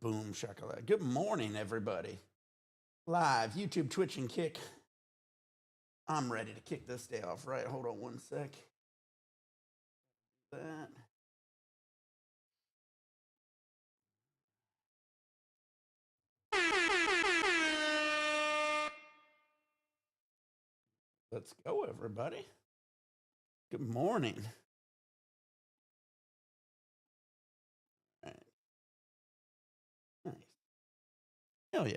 Boom shakalaka. Good morning, everybody. Live, YouTube, Twitch, and Kick. I'm ready to kick this day off, right? Hold on one sec. That. Let's go, everybody. Good morning. All right. Nice. Hell yeah.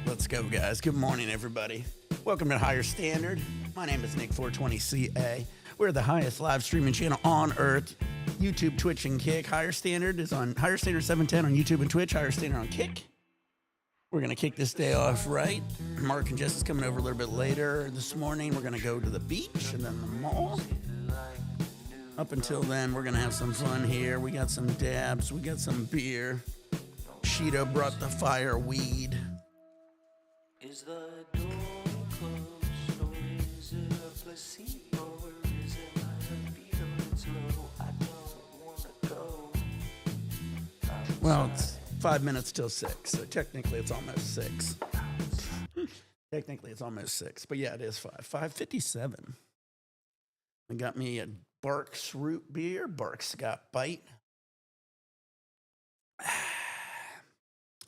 Let's go, guys. Good morning, everybody. Welcome to Higher Standard. My name is Nick 420CA. We're the highest live streaming channel on earth. YouTube, Twitch, and Kick. Higher Standard is on Higher Standard 710 on YouTube and Twitch. Higher Standard on Kick. We're going to kick this day off right. Mark and Jess is coming over a little bit later this morning. We're going to go to the beach and then the mall. Up until then, we're going to have some fun here. We got some dabs. We got some beer. Shido brought the fire weed. Is the door closed or is it a placebo or is it my libido that's low? I don't want to go. Well, it's 5 minutes till 6, so technically it's almost 6. Technically it's almost 6, but yeah, it is 5. 5:57. I got me a Barks root beer. Barks got bite.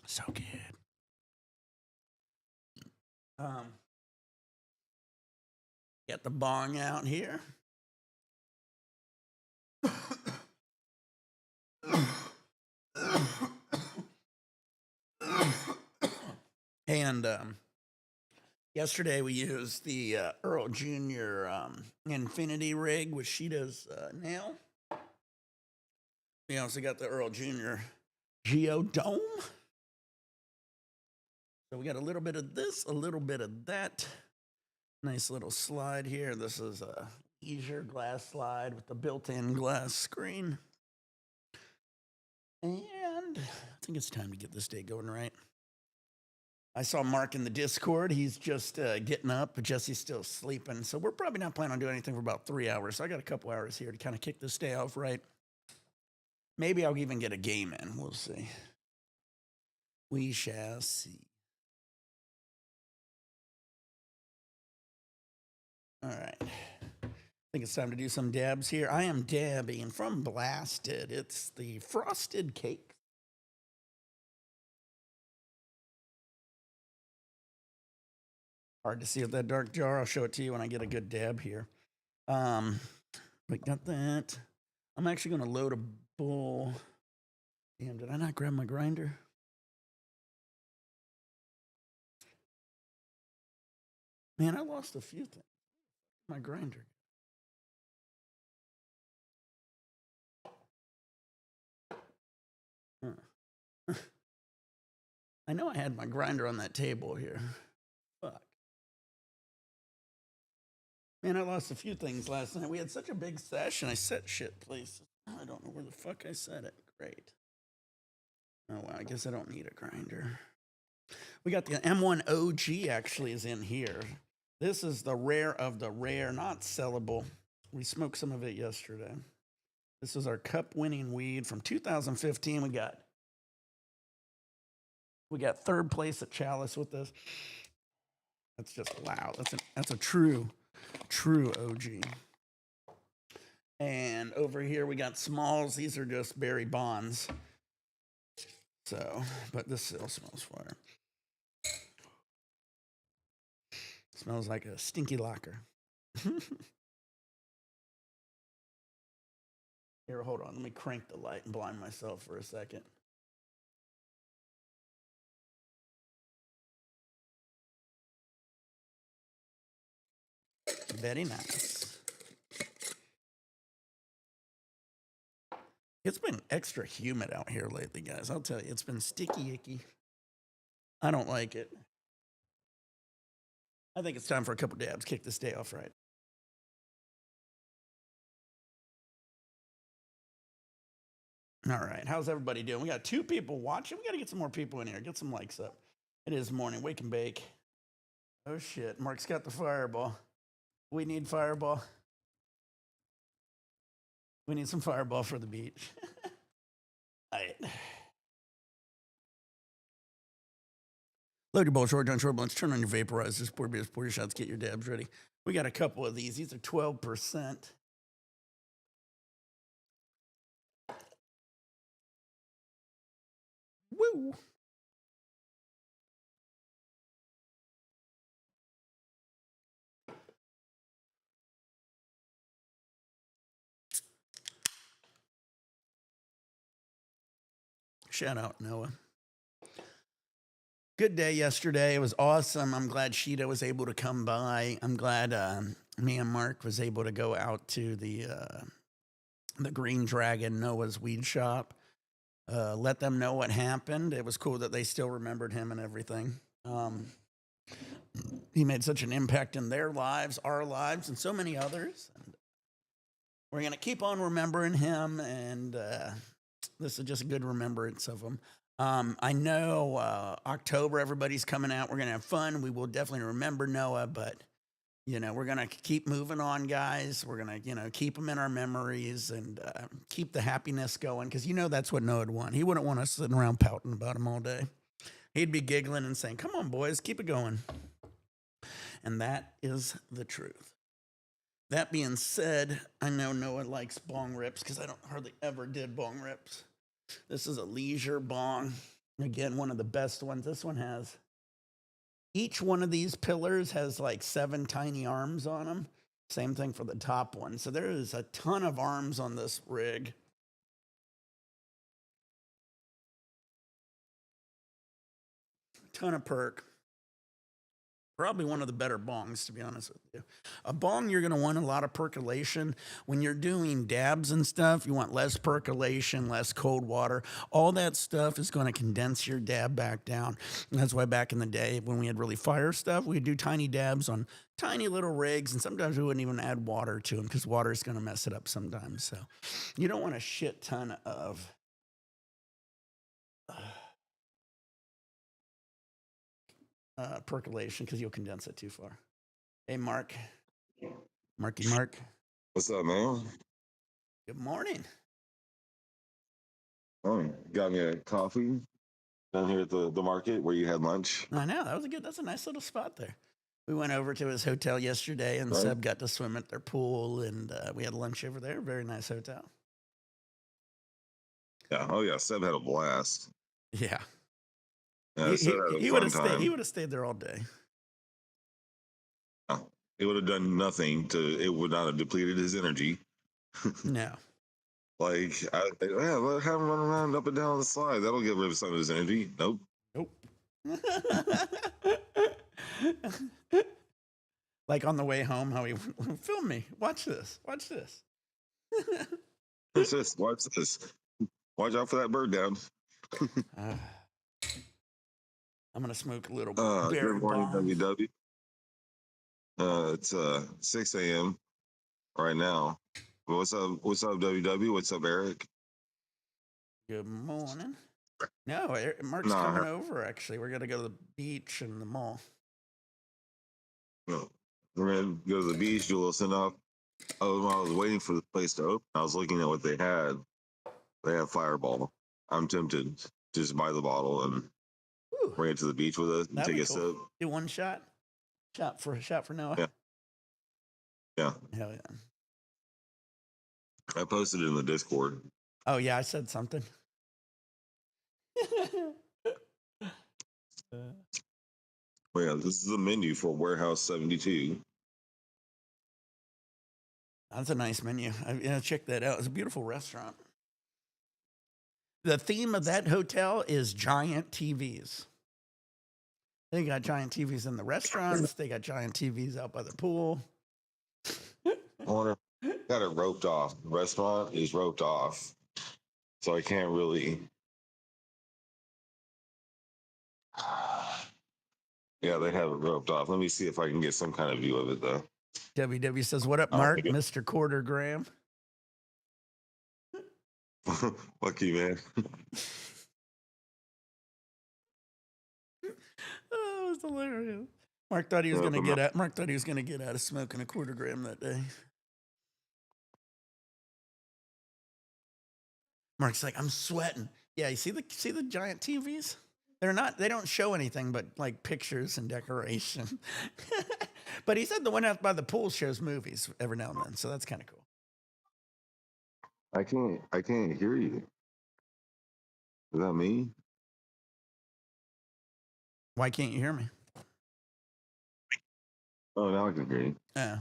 So good. Got the bong out here. And yesterday we used the Earl Jr. Infinity rig with Shido's nail. We also got the Earl Jr. Geodome. So we got a little bit of this, a little bit of that. Nice little slide here. This is a leisure glass slide with the built-in glass screen. And I think it's time to get this day going right. I saw Mark in the Discord. He's just getting up, but Jesse's still sleeping. So we're probably not planning on doing anything for about 3 hours. So I got a couple hours here to kind of kick this day off right. Maybe I'll even get a game in. We'll see. We shall see. All right. I think it's time to do some dabs here. I am dabbing from Blasted. It's the frosted cake. Hard to see with that dark jar. I'll show it to you when I get a good dab here. We got that. I'm actually going to load a bowl. Damn, did I not grab my grinder? Man, I lost a few things. My grinder. Huh. I know I had my grinder on that table here. Fuck. Man, I lost a few things last night. We had such a big sesh and I set shit places. I don't know where the fuck I set it. Great. Oh, well, I guess I don't need a grinder. We got the M1 OG actually is in here. This is the rare of the rare, not sellable. We smoked some of it yesterday. This is our cup-winning weed from 2015. We got third place at Chalice with this. That's just loud. That's a true OG. And over here we got Smalls. These are just berry bonds. So, but this still smells fire. Smells like a stinky locker. Here, hold on. Let me crank the light and blind myself for a second. Very nice. It's been extra humid out here lately, guys. I'll tell you, it's been sticky icky. I don't like it. I think it's time for a couple dabs. Kick this day off right. All right. How's everybody doing? We got 2 people watching. We got to get some more people in here. Get some likes up. It is morning. Wake and bake. Oh, shit. Mark's got the fireball. We need fireball. We need some fireball for the beach. right. Load your bowl, short, short blunts, turn on your vaporizers, pour beers, pour your shots, get your dabs ready. We got a couple of these. These are 12%. Woo! Shout out, Noah. Good day yesterday. It was awesome. I'm glad Shido was able to come by. I'm glad me and Mark was able to go out to the Green Dragon, Noah's weed shop. Let them know what happened. It was cool that they still remembered him and everything. He made such an impact in their lives, our lives, and so many others. And we're going to keep on remembering him, and this is just a good remembrance of him. I know October, everybody's coming out. We're going to have fun. We will definitely remember Noah, but, we're going to keep moving on, guys. We're going to, keep him in our memories and keep the happiness going, because, that's what Noah would want. He wouldn't want us sitting around pouting about him all day. He'd be giggling and saying, come on, boys, keep it going. And that is the truth. That being said, I know Noah likes bong rips because I don't hardly ever did bong rips. This is a leisure bong. Again, one of the best ones. This one has, each one of these pillars has like 7 tiny arms on them. Same thing for the top one. So there is a ton of arms on this rig. Ton of perk. Probably one of the better bongs, to be honest with you. A bong, you're going to want a lot of percolation. When you're doing dabs and stuff, you want less percolation, less cold water. All that stuff is going to condense your dab back down. And that's why back in the day, when we had really fire stuff, we'd do tiny dabs on tiny little rigs, and sometimes we wouldn't even add water to them because water is going to mess it up sometimes. So you don't want a shit ton of percolation because you'll condense it too far. Hey, Mark. Marky Mark. What's up, man? Good morning. Oh, got me a coffee down here at the market where you had lunch. I know. That's a nice little spot there. We went over to his hotel yesterday, and Right. Seb got to swim at their pool, and we had lunch over there. Very nice hotel. Yeah. Oh, yeah. Seb had a blast. Yeah. Seb had a He would fun time. He would have stayed there all day. It would have done nothing it would not have depleted his energy. No. Like, let him run around up and down the slide. That'll get rid of some of his energy. Nope. Like on the way home, how he film me. Watch this. Watch this. Watch out for that bird down. I'm gonna smoke a little good morning, WW. It's 6 a.m. right now. What's up, WW? What's up, Eric? Good morning. No, Mark's coming over, actually. We're going to go to the beach and the mall. No. We're going to go to the beach, do a little send-off. Oh, while I was waiting for the place to open, I was looking at what they had. They have Fireball. I'm tempted to just buy the bottle and bring it to the beach with us and take a sip. Do one shot? Shot for Noah? Yeah. Hell yeah. I posted it in the Discord. Oh, yeah, I said something. Well, yeah, this is the menu for Warehouse 72. That's a nice menu. Check that out. It's a beautiful restaurant. The theme of that hotel is giant TVs. They got giant TVs in the restaurants. They got giant TVs out by the pool. Got it roped off. The restaurant is roped off. So I can't really. Yeah, they have it roped off. Let me see if I can get some kind of view of it, though. WW says, what up, Mark? Mr. Quarter Graham. Lucky, man. Oh, it was hilarious. Mark thought he was going to get out. Mark thought he was going to get out of smoking a quarter gram that day. Mark's like, I'm sweating. Yeah, you see the giant TVs? They don't show anything but like pictures and decoration. But he said the one out by the pool shows movies every now and then, so that's kind of cool. I can't hear you. Is that me? Why can't you hear me? Oh, now I can hear you. Yeah.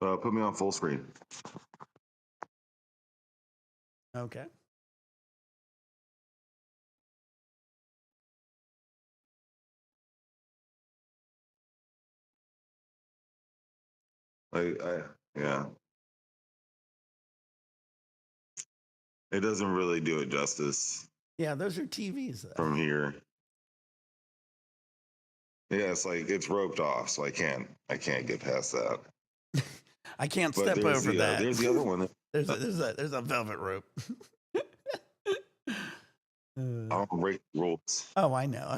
Put me on full screen. Okay. Yeah. It doesn't really do it justice Yeah, those are TVs though. from here. Yeah, it's like it's roped off, so I can't get past that. I can't But step over that. There's the other one. There's a velvet rope. I'll break rules. Oh, I know.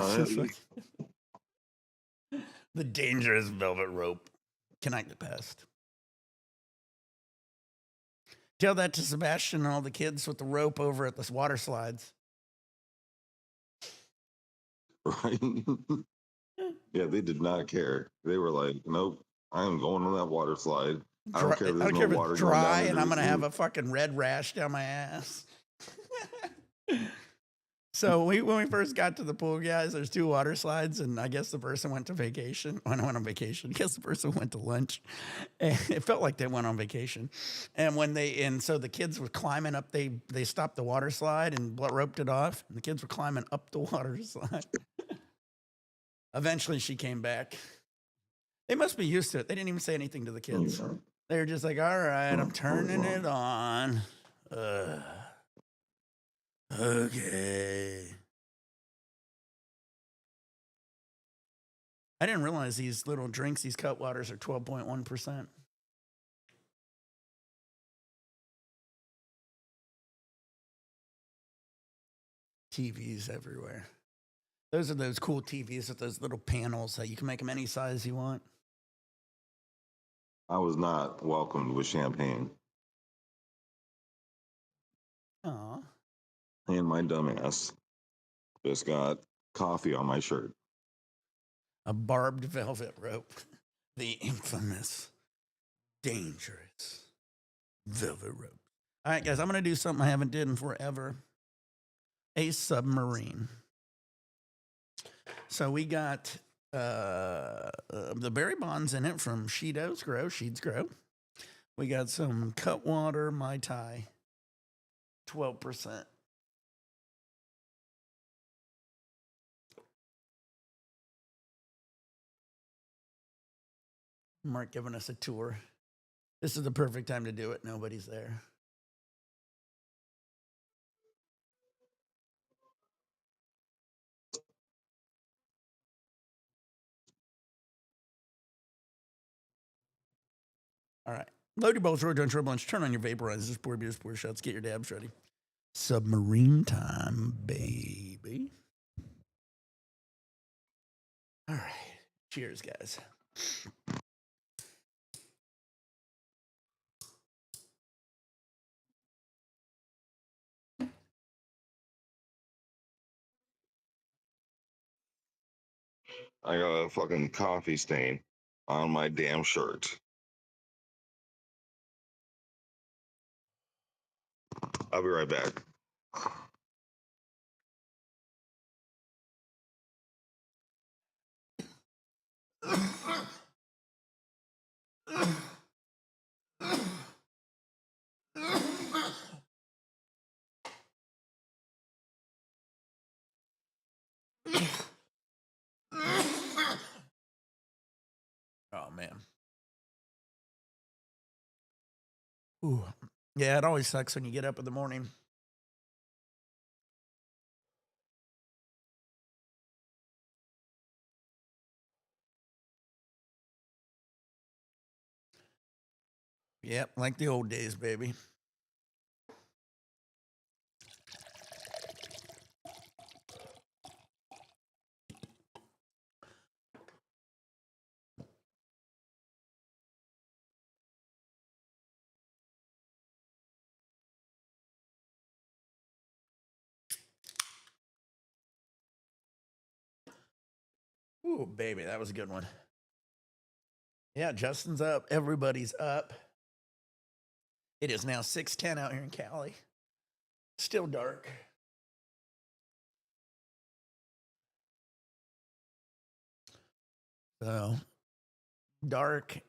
The dangerous velvet rope. Cannot get past. Tell that to Sebastian and all the kids with the rope over at the water slides. Right? Yeah, they did not care. They were like, nope, I am going on that water slide. I don't care if there's no water it's dry going down and I'm going to the have a fucking red rash down my ass. So when we first got to the pool, guys, there's 2 water slides, and I guess the person went to vacation. When I went on vacation, I guess the person went to lunch. And it felt like they went on vacation. And so the kids were climbing up. They stopped the water slide and roped it off, and the kids were climbing up the water slide. Eventually, she came back. They must be used to it. They didn't even say anything to the kids. They were just like, "All right, I'm turning it on." Okay. I didn't realize these little drinks, these cut waters, are 12.1%. TVs everywhere. Those are those cool TVs with those little panels that you can make them any size you want. I was not welcomed with champagne. Aw. And my dumbass just got coffee on my shirt. A barbed velvet rope. The infamous, dangerous velvet rope. All right, guys, I'm going to do something I haven't did in forever. A submarine. So we got the berry bonds in it from Shido's Grow, Sheeds Grow. We got some Cutwater Mai Tai, 12%. Mark giving us a tour. This is the perfect time to do it. Nobody's there. All right. Load your bowls, roll down turbulence, turn on your vaporizers, pour beers, pour shots, get your dabs ready. Submarine time, baby. All right. Cheers, guys. I got a fucking coffee stain on my damn shirt. I'll be right back. Oh, man. Ooh. Yeah, it always sucks when you get up in the morning. Yep, like the old days, baby. Ooh, baby, that was a good one. Yeah, Justin's up. Everybody's up. It is now 6:10 out here in Cali. Still dark. So dark,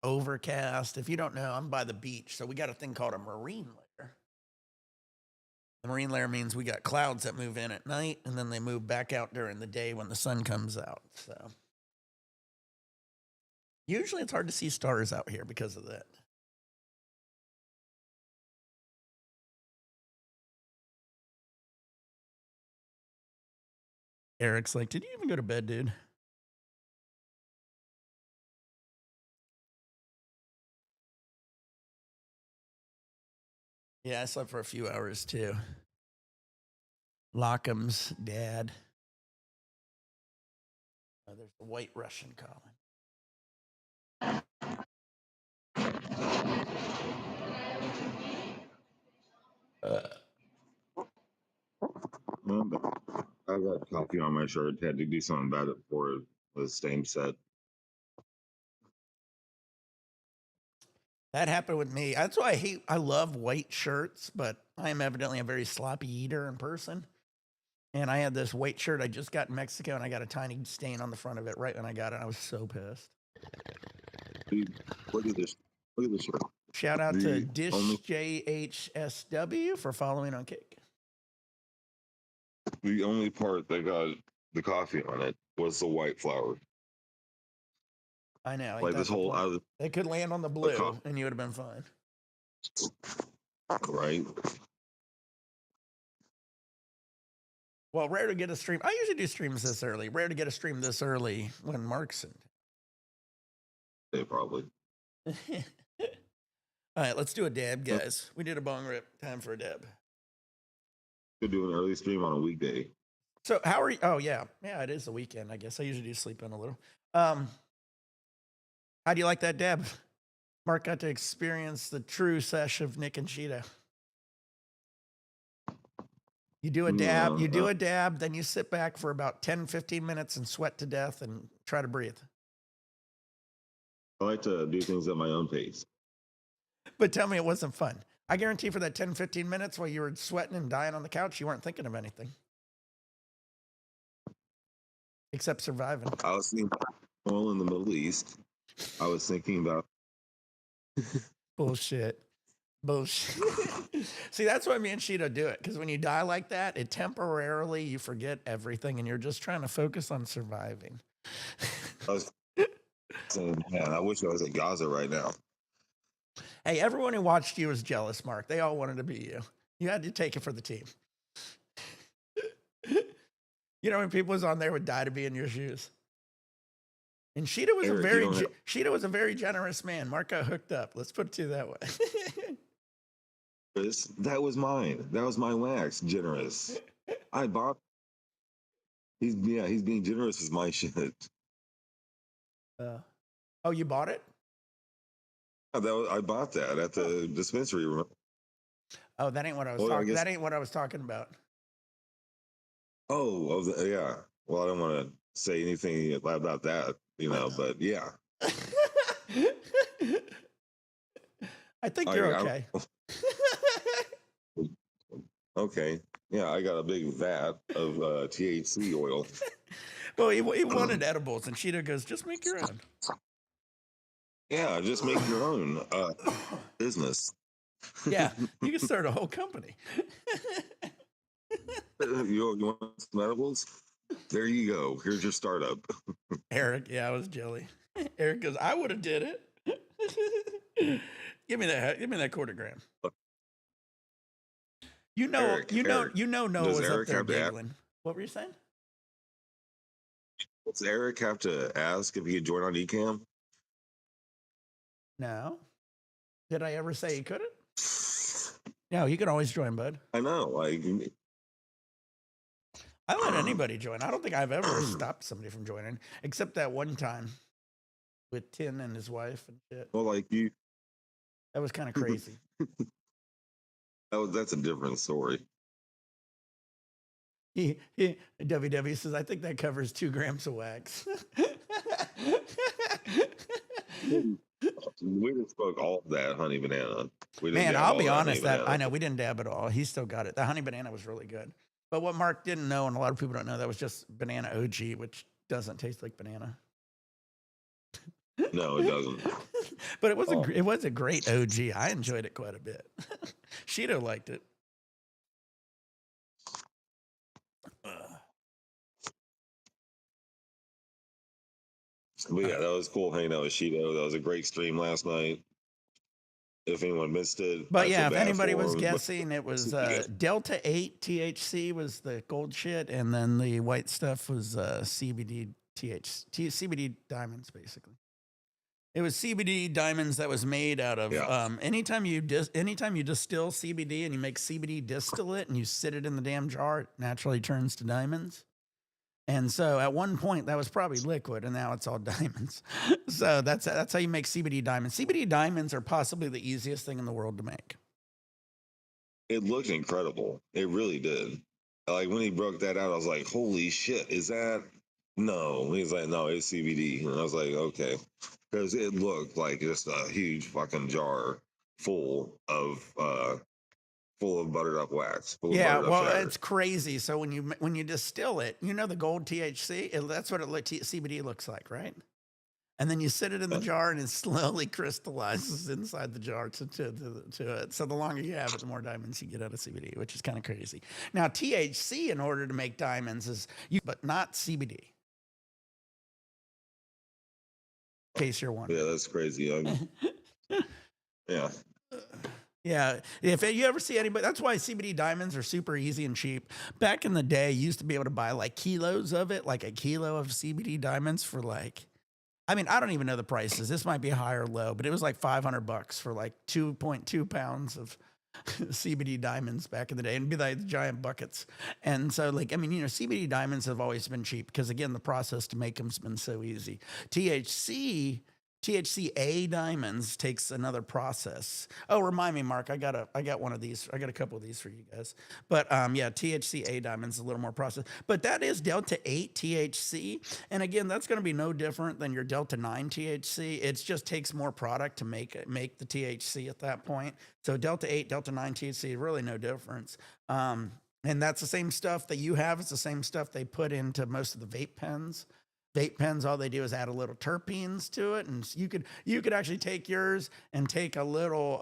overcast. If you don't know, I'm by the beach. So we got a thing called a marine layer. The marine layer means we got clouds that move in at night and then they move back out during the day when the sun comes out. So usually it's hard to see stars out here because of that. Eric's like, did you even go to bed, dude? Yeah, I slept for a few hours too. Lockham's dad. Oh, there's the white Russian calling. I got coffee on my shirt. Had to do something about it before the stain set. That happened with me. That's why I love white shirts, but I am evidently a very sloppy eater in person. And I had this white shirt I just got in Mexico, and I got a tiny stain on the front of it right when I got it. I was so pissed. Look at this. Look at this shirt. Shout out to Dish JHSW for following on Kick. The only part that got the coffee on it was the white flower. I know. Like this whole They could land on the blue, and you would have been fine. Right. Well, rare to get a stream. I usually do streams this early. Rare to get a stream this early when Mark's in. They probably. All right, let's do a dab, guys. We did a bong rip. Time for a dab. Could do an early stream on a weekday. So how are you? Oh yeah, it is the weekend. I guess I usually do sleep in a little. How do you like that dab? Mark got to experience the true sesh of Nick and Shido. You do a dab, a dab, then you sit back for about 10, 15 minutes and sweat to death and try to breathe. I like to do things at my own pace. But tell me it wasn't fun. I guarantee for that 10, 15 minutes while you were sweating and dying on the couch, you weren't thinking of anything. Except surviving. I was thinking about oil in the Middle East. I was thinking about Bullshit. See, that's why me and Shido do it. Because when you die like that, it temporarily, you forget everything and you're just trying to focus on surviving. I was saying, man, I wish I was at Gaza right now. Hey, everyone who watched you was jealous, Mark. They all wanted to be you. You had to take it for the team. You know, when people was on there would die to be in your shoes. And Shido was Shido was a very generous man. Mark got hooked up. Let's put it to you that way. That was mine. That was my wax. Generous. I bought. He's being generous with my shit. Oh, you bought it? I bought that at the dispensary room. Oh, that ain't what I was talking. That ain't what I was talking about. Oh, yeah. Well, I don't want to say anything about that, but yeah. I think you're okay. Okay. Yeah, I got a big vat of THC oil. Well, he wanted edibles, and Shido goes, just make your own. Yeah, just make your own business. Yeah, you can start a whole company. You want some edibles? There you go. Here's your startup. Eric, I was jelly. Eric goes, I would have did it. Give me that quarter gram. Eric, Noah was up there giggling. What were you saying? Does Eric have to ask if he could join on eCam? No. Did I ever say he couldn't? No, you can always join, bud. I know. I let anybody join. I don't think I've ever stopped somebody from joining, except that one time with Tin and his wife and shit. Well, that was kind of crazy. That's a different story. WW says, I think that covers 2 grams of wax. We just spoke all of that honey banana. We didn't Man, dab I'll all be that honest, honey that I banana. know we didn't dab at all. He still got it. The honey banana was really good. But what Mark didn't know, and a lot of people don't know, that was just banana OG, which doesn't taste like banana. No, it doesn't. But it was a great OG. I enjoyed it quite a bit. Shido liked it. But yeah, that was cool hanging out with Shido. That was a great stream last night. If anyone missed it, But I yeah, feel if bad anybody for was them, guessing, it was Delta 8 THC was the gold shit, and then the white stuff was CBD CBD diamonds, basically. It was CBD diamonds that was made out of anytime you distill CBD and you make CBD distillate and you sit it in the damn jar, it naturally turns to diamonds. And so at one point that was probably liquid, and now it's all diamonds. So that's how you make CBD diamonds. CBD diamonds are possibly the easiest thing in the world to make. It looked incredible. It really did. Like when he broke that out, I was like, "Holy shit! Is that?" No, he's like, "No, it's CBD," and I was like, "Okay," because it looked like just a huge fucking jar full of buttered up wax. Yeah, well, it's crazy. So when you distill it, you know the gold THC, that's what CBD looks like, right? And then you sit it in the jar, and it slowly crystallizes inside the jar to it. So the longer you have it, the more diamonds you get out of CBD, which is kind of crazy. Now THC, in order to make diamonds, but not CBD. In case you're wondering. Yeah, that's crazy. Yeah. Yeah, if you ever see anybody, that's why CBD diamonds are super easy and cheap. Back in the day, you used to be able to buy like kilos of it, like a kilo of CBD diamonds for like, I mean, I don't even know the prices. This might be high or low, but it was like $500 for like 2.2 pounds of CBD diamonds back in the day, and it'd be like giant buckets. And so, like, I mean, you know, CBD diamonds have always been cheap because, again, the process to make them has been so easy. THCA diamonds takes another process. Oh, remind me, Mark, I got one of these. I got a couple of these for you guys. But yeah, THCA diamonds is a little more process. But that is Delta 8 THC. And again, that's going to be no different than your Delta 9 THC. It just takes more product to make the THC at that point. So Delta 8, Delta 9 THC, really no difference. And that's the same stuff that you have. It's the same stuff they put into most of the vape pens. Vape pens, all they do is add a little terpenes to it, and you could actually take yours and take a little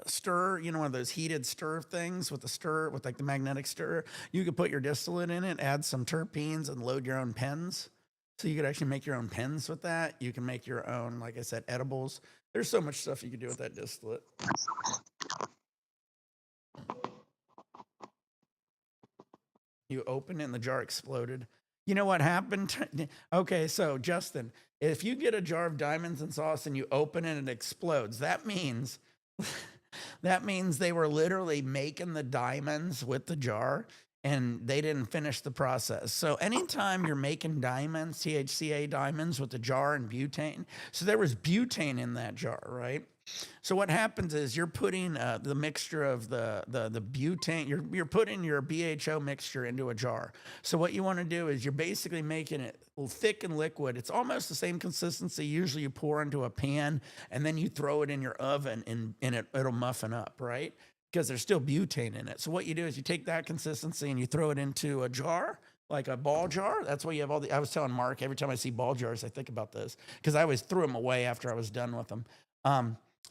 stir, you know, one of those heated stir things with like the magnetic stir. You could put your distillate in it, add some terpenes, and load your own pens. So you could actually make your own pens with that. You can make your own, like I said, edibles. There's so much stuff you could do with that distillate. You open it and the jar exploded. You know what happened? Okay, so Justin, if you get a jar of diamonds and sauce and you open it and it explodes, that means they were literally making the diamonds with the jar and they didn't finish the process. So anytime you're making diamonds, THCA diamonds with the jar and butane, so there was butane in that jar, right? So what happens is you're putting the mixture of the butane, you're putting your BHO mixture into a jar. So what you want to do is you're basically making it thick and liquid. It's almost the same consistency. Usually you pour into a pan and then you throw it in your oven and it'll muffin up, right? Because there's still butane in it. So what you do is you take that consistency and you throw it into a jar, like a ball jar. That's why you have all I was telling Mark, every time I see ball jars, I think about this because I always threw them away after I was done with them.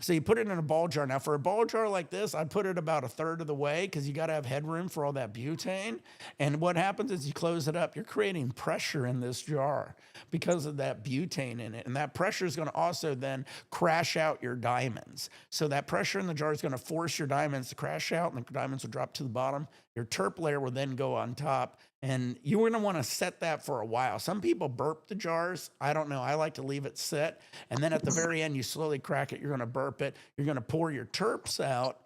So you put it in a ball jar. Now for a ball jar like this, I put it about a third of the way because you got to have headroom for all that butane. And what happens is you close it up, you're creating pressure in this jar because of that butane in it. And that pressure is going to also then crash out your diamonds. So that pressure in the jar is going to force your diamonds to crash out and the diamonds will drop to the bottom. Your terp layer will then go on top. And you're going to want to set that for a while. Some people burp the jars. I don't know. I like to leave it set. And then at the very end, you slowly crack it. You're going to burp it. You're going to pour your terps out.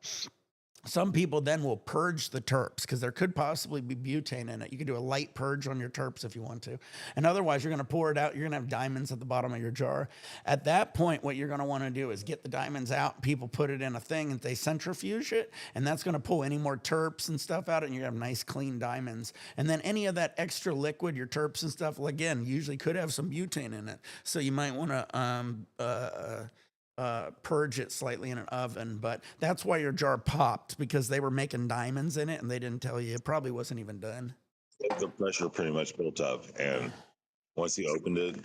some people then will purge the terps because there could possibly be butane in it. You can do a light purge on your terps if you want to. And otherwise, you're going to pour it out. You're going to have diamonds at the bottom of your jar. At that point, what you're going to want to do is get the diamonds out. People put it in a thing and they centrifuge it. And that's going to pull any more terps and stuff out. And you're going to have nice, clean diamonds. And then any of that extra liquid, your terps and stuff, well, again, usually could have some butane in it. So you might want to purge it slightly in an oven, but that's why your jar popped, because they were making diamonds in it and they didn't tell you. It probably wasn't even done. The pressure pretty much built up, and once he opened it,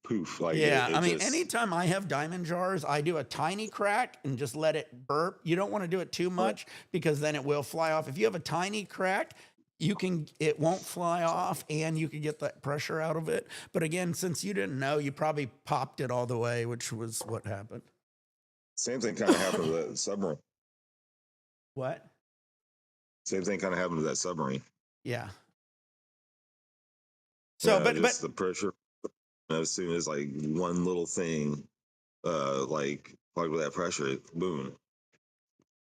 poof! Like yeah, it I mean, just, anytime I have diamond jars, I do a tiny crack and just let it burp. You don't want to do it too much because then it will fly off. If you have a tiny crack, it won't fly off and you can get that pressure out of it. But again, since you didn't know, you probably popped it all the way, which was what happened. Same thing kind of happened to that submarine. What? Same thing kind of happened to that submarine. Yeah. So, Yeah, but the pressure. As soon as like one little thing, like plugged with that pressure, boom.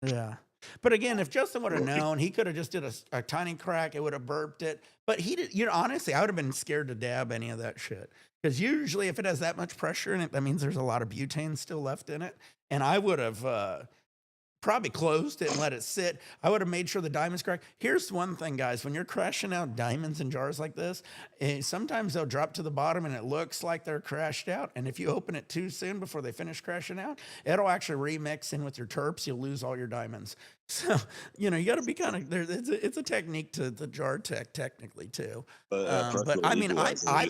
yeah. But again, if Justin would have known, he could have just did a tiny crack. It would have burped it. But he did, honestly, I would have been scared to dab any of that shit. Because usually if it has that much pressure in it, that means there's a lot of butane still left in it. And I would have probably closed it and let it sit. I would have made sure the diamonds crack. Here's one thing, guys. When you're crashing out diamonds in jars like this, sometimes they'll drop to the bottom and it looks like they're crashed out. And if you open it too soon before they finish crashing out, it'll actually remix in with your terps. You'll lose all your diamonds. So, you got to be kind of there. It's a technique to the jar tech technically too. But I mean, I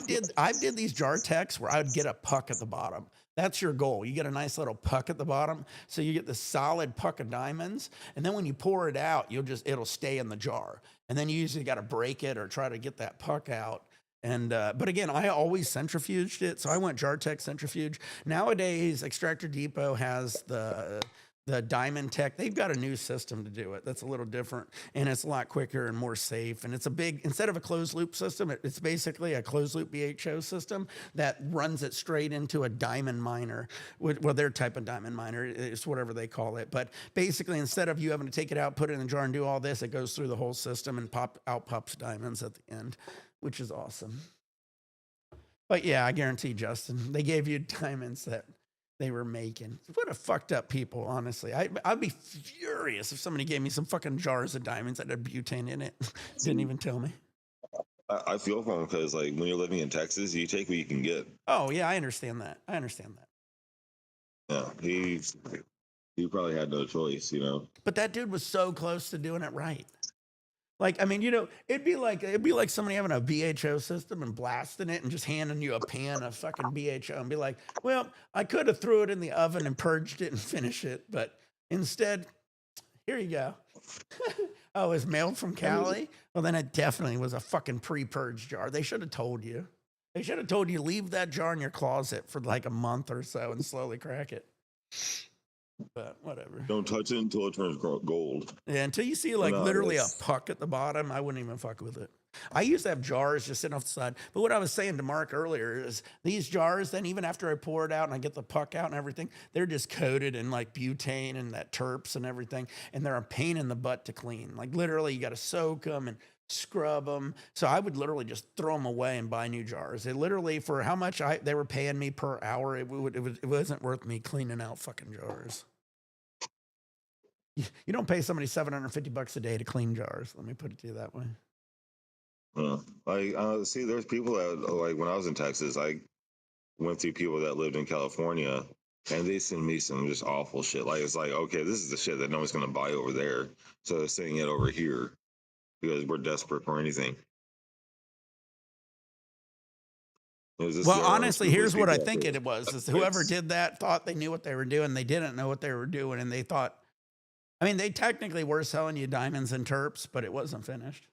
did these jar techs where I would get a puck at the bottom. That's your goal. You get a nice little puck at the bottom. So you get the solid puck of diamonds. And then when you pour it out, it'll stay in the jar. And then you usually got to break it or try to get that puck out. And, but again, I always centrifuged it. So I went jar tech centrifuge. Nowadays, Extractor Depot has the Diamond Tech. They've got a new system to do it that's a little different, and it's a lot quicker and more safe. And it's instead of a closed loop system, it's basically a closed loop BHO system that runs it straight into a diamond miner. Well, their type of diamond miner, it's whatever they call it. But basically, instead of you having to take it out, put it in the jar and do all this, it goes through the whole system and pops diamonds at the end, which is awesome. But yeah, I guarantee, Justin, they gave you diamonds that they were making. What a fucked up people, honestly. I'd be furious if somebody gave me some fucking jars of diamonds that had butane in it. Didn't even tell me. I feel for them because, like, when you're living in Texas, you take what you can get. Oh, yeah, I understand that. Yeah, he probably had no choice, But that dude was so close to doing it right. Like, I mean, it'd be like somebody having a BHO system and blasting it and just handing you a pan of fucking BHO and be like, well, I could have threw it in the oven and purged it and finished it, but instead, here you go. Oh, it's mailed from Cali? Well, then it definitely was a fucking pre-purged jar. They should have told you. They should have told you, leave that jar in your closet for like a month or so and slowly crack it. But whatever. Don't touch it until it turns gold. Yeah, until you see like literally a puck at the bottom, I wouldn't even fuck with it. I used to have jars just sitting off the side. But what I was saying to Mark earlier is these jars, then even after I pour it out and I get the puck out and everything, they're just coated in like butane and that terps and everything. And they're a pain in the butt to clean. Like literally you got to soak them and scrub them. So I would literally just throw them away and buy new jars. It literally, for how much they were paying me per hour, it wasn't worth me cleaning out fucking jars. You don't pay somebody $750 a day to clean jars. Let me put it to you that way. See, there's people that, like, when I was in Texas, I went through people that lived in California, and they send me some just awful shit. Like, it's like, okay, this is the shit that no one's going to buy over there. So they're sending it over here because we're desperate for anything. Well, honestly, here's what I think it was. Is whoever did that thought they knew what they were doing. They didn't know what they were doing, and they thought, I mean, they technically were selling you diamonds and terps, but it wasn't finished.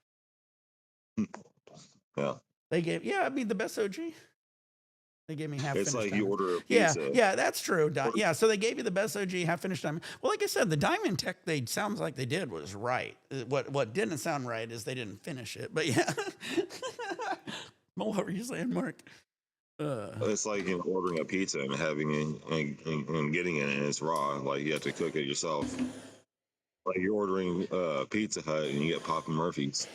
Yeah. I mean, the best OG. They gave me half. It's like diamond. You order a pizza. Yeah, that's true. Yeah, so they gave you the best OG half finished diamond. Well, like I said, the diamond tech sounds like they did was right. What didn't sound right is they didn't finish it. But yeah. What were you saying, Mark? It's like ordering a pizza and having it and getting it and it's raw. Like you have to cook it yourself. Like you're ordering Pizza Hut and you get Papa Murphy's.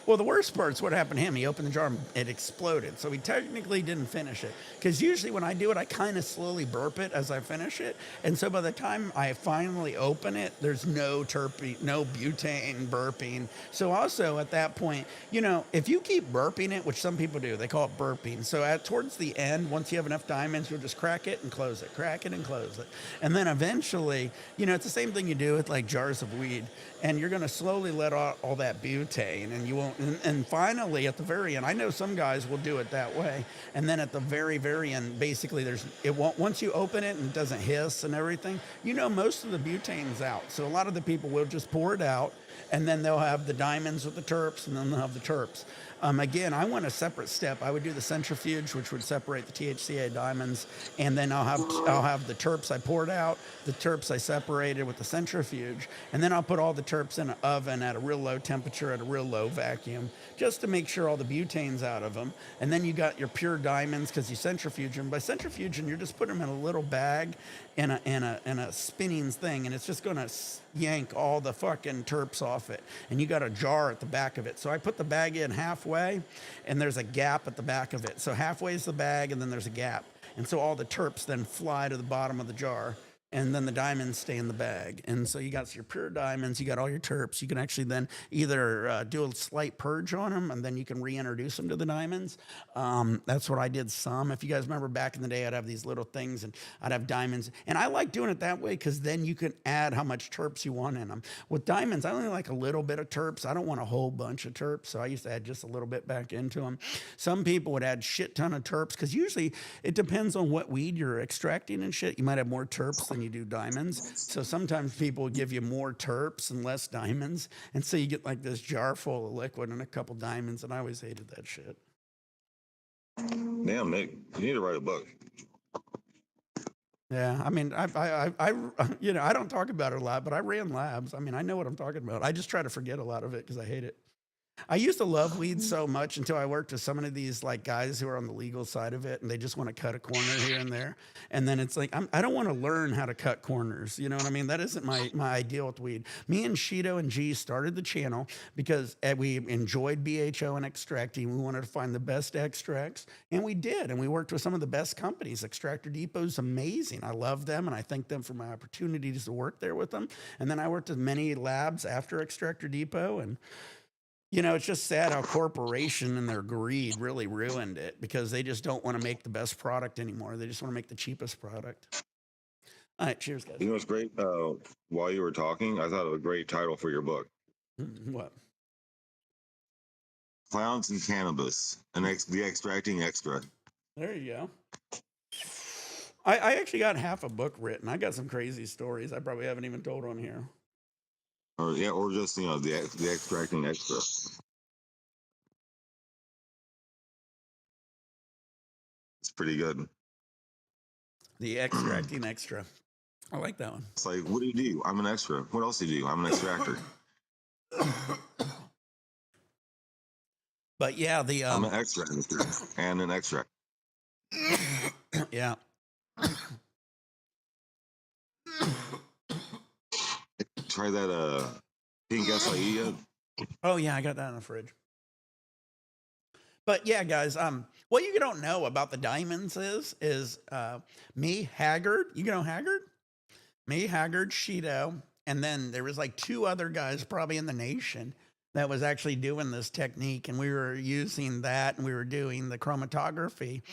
Well, the worst part's what happened to him. He opened the jar and it exploded. So he technically didn't finish it. Because usually when I do it, I kind of slowly burp it as I finish it. And so by the time I finally open it, there's no terpene, no butane burping. So also at that point, you know, if you keep burping it, which some people do, they call it burping. So towards the end, once you have enough diamonds, you'll just crack it and close it, crack it and close it. And then eventually, you know, it's the same thing you do with like jars of weed. And you're going to slowly let out all that butane, and you won't. And finally, at the very end, I know some guys will do it that way. And then at the very, very end, basically, it won't. Once you open it and it doesn't hiss and everything, you know, most of the butane's out. So a lot of the people will just pour it out, and then they'll have the diamonds with the terps, and then they'll have the terps. Again, I went a separate step. I would do the centrifuge, which would separate the THCA diamonds, and then I'll have the terps I poured out, the terps I separated with the centrifuge, and then I'll put all the terps in an oven at a real low temperature at a real low vacuum, just to make sure all the butane's out of them. And then you got your pure diamonds because you centrifuge them. By centrifuging, you're just putting them in a little bag in a spinning thing, and it's just going to yank all the fucking terps off it. And you got a jar at the back of it. So I put the bag in halfway, and there's a gap at the back of it. So halfway is the bag, and then there's a gap. And so all the terps then fly to the bottom of the jar, and then the diamonds stay in the bag. And so you got your pure diamonds, you got all your terps. You can actually then either do a slight purge on them, and then you can reintroduce them to the diamonds. That's what I did some. If you guys remember back in the day, I'd have these little things, and I'd have diamonds. And I like doing it that way because then you can add how much terps you want in them. With diamonds, I only like a little bit of terps. I don't want a whole bunch of terps, so I used to add just a little bit back into them. Some people would add shit ton of terps because usually it depends on what weed you're extracting and shit. You might have more terps than you do diamonds. So sometimes people will give you more terps and less diamonds. And so you get like this jar full of liquid and a couple diamonds. And I always hated that shit. Damn, Nick, you need to write a book. Yeah, I mean, you know, I don't talk about it a lot, but I ran labs. I mean, I know what I'm talking about. I just try to forget a lot of it because I hate it. I used to love weed so much until I worked with some of these like guys who are on the legal side of it, and they just want to cut a corner here and there. And then it's like, I don't want to learn how to cut corners. You know what I mean? That isn't my ideal with weed. Me and Shido and G started the channel because we enjoyed BHO and extracting. We wanted to find the best extracts, and we did. And we worked with some of the best companies. Extractor Depot is amazing. I love them, and I thank them for my opportunities to work there with them. And then I worked with many labs after Extractor Depot, and you know, it's just sad how corporation and their greed really ruined it because they just don't want to make the best product anymore. They just want to make the cheapest product. All right, cheers, guys. You know what's great? While you were talking, I thought of a great title for your book. What? Clowns and Cannabis, the Extracting Extra. There you go. I actually got half a book written. I got some crazy stories I probably haven't even told on here. Or just, you know, the Extracting Extra. It's pretty good. The Extracting Extra. I like that one. It's like, what do you do? I'm an extra. What else do you do? I'm an extractor. But yeah, I'm an extractor and an extract. Yeah. Try that pink acai yet? Oh yeah, I got that in the fridge. But yeah, guys, what you don't know about the diamonds is me, Haggard. You know Haggard? Me, Haggard, Shido, and then there was like two other guys probably in the nation that was actually doing this technique, and we were using that, and we were doing the chromatography,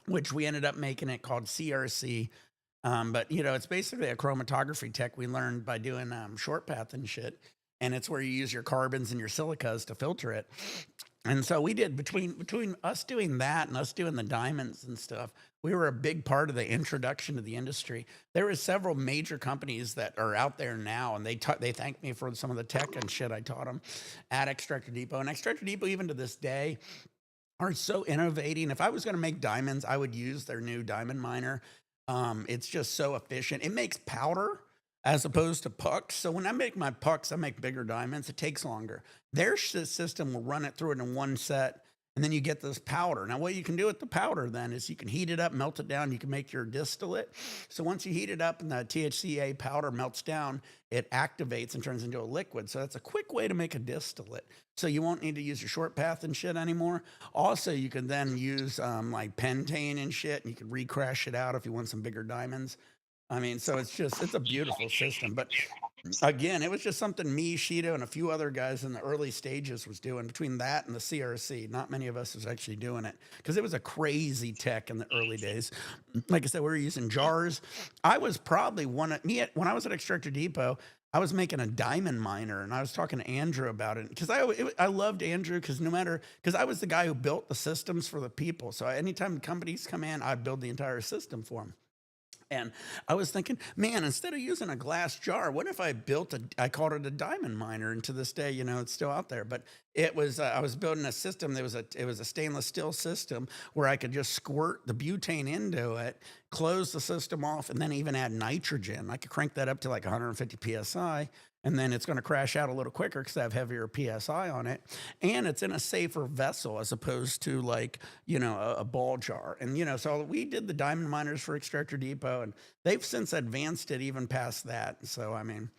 which we ended up making it called CRC. But you know, it's basically a chromatography tech we learned by doing short path and shit. And it's where you use your carbons and your silicas to filter it. And so we did between us doing that and us doing the diamonds and stuff, we were a big part of the introduction to the industry. There were several major companies that are out there now, and they thanked me for some of the tech and shit I taught them at Extractor Depot. And Extractor Depot, even to this day, are so innovating. If I was going to make diamonds, I would use their new diamond miner. It's just so efficient. It makes powder as opposed to pucks. So when I make my pucks, I make bigger diamonds. It takes longer. Their system will run it through it in one set, and then you get this powder. Now, what you can do with the powder then is you can heat it up, melt it down, you can make your distillate. So once you heat it up and the THCA powder melts down, it activates and turns into a liquid. So that's a quick way to make a distillate. So you won't need to use your short path and shit anymore. Also, you can then use like pentane and shit, and you can recrash it out if you want some bigger diamonds. I mean, so it's a beautiful system. But again, it was just something me, Shido, and a few other guys in the early stages was doing. Between that and the CRC, not many of us was actually doing it because it was a crazy tech in the early days. Like I said, we were using jars. I was probably when I was at Extractor Depot, I was making a diamond miner, and I was talking to Andrew about it because I loved Andrew because because I was the guy who built the systems for the people. So anytime companies come in, I'd build the entire system for them. And I was thinking, man, instead of using a glass jar, what if I I called it a diamond miner, and to this day, it's still out there. But it was, I was building a system. It was a stainless steel system where I could just squirt the butane into it, close the system off, and then even add nitrogen. I could crank that up to like 150 PSI. And then it's going to crash out a little quicker because I have heavier PSI on it. And it's in a safer vessel as opposed to like, a ball jar. And, so we did the diamond miners for Extractor Depot, and they've since advanced it even past that. So, I mean,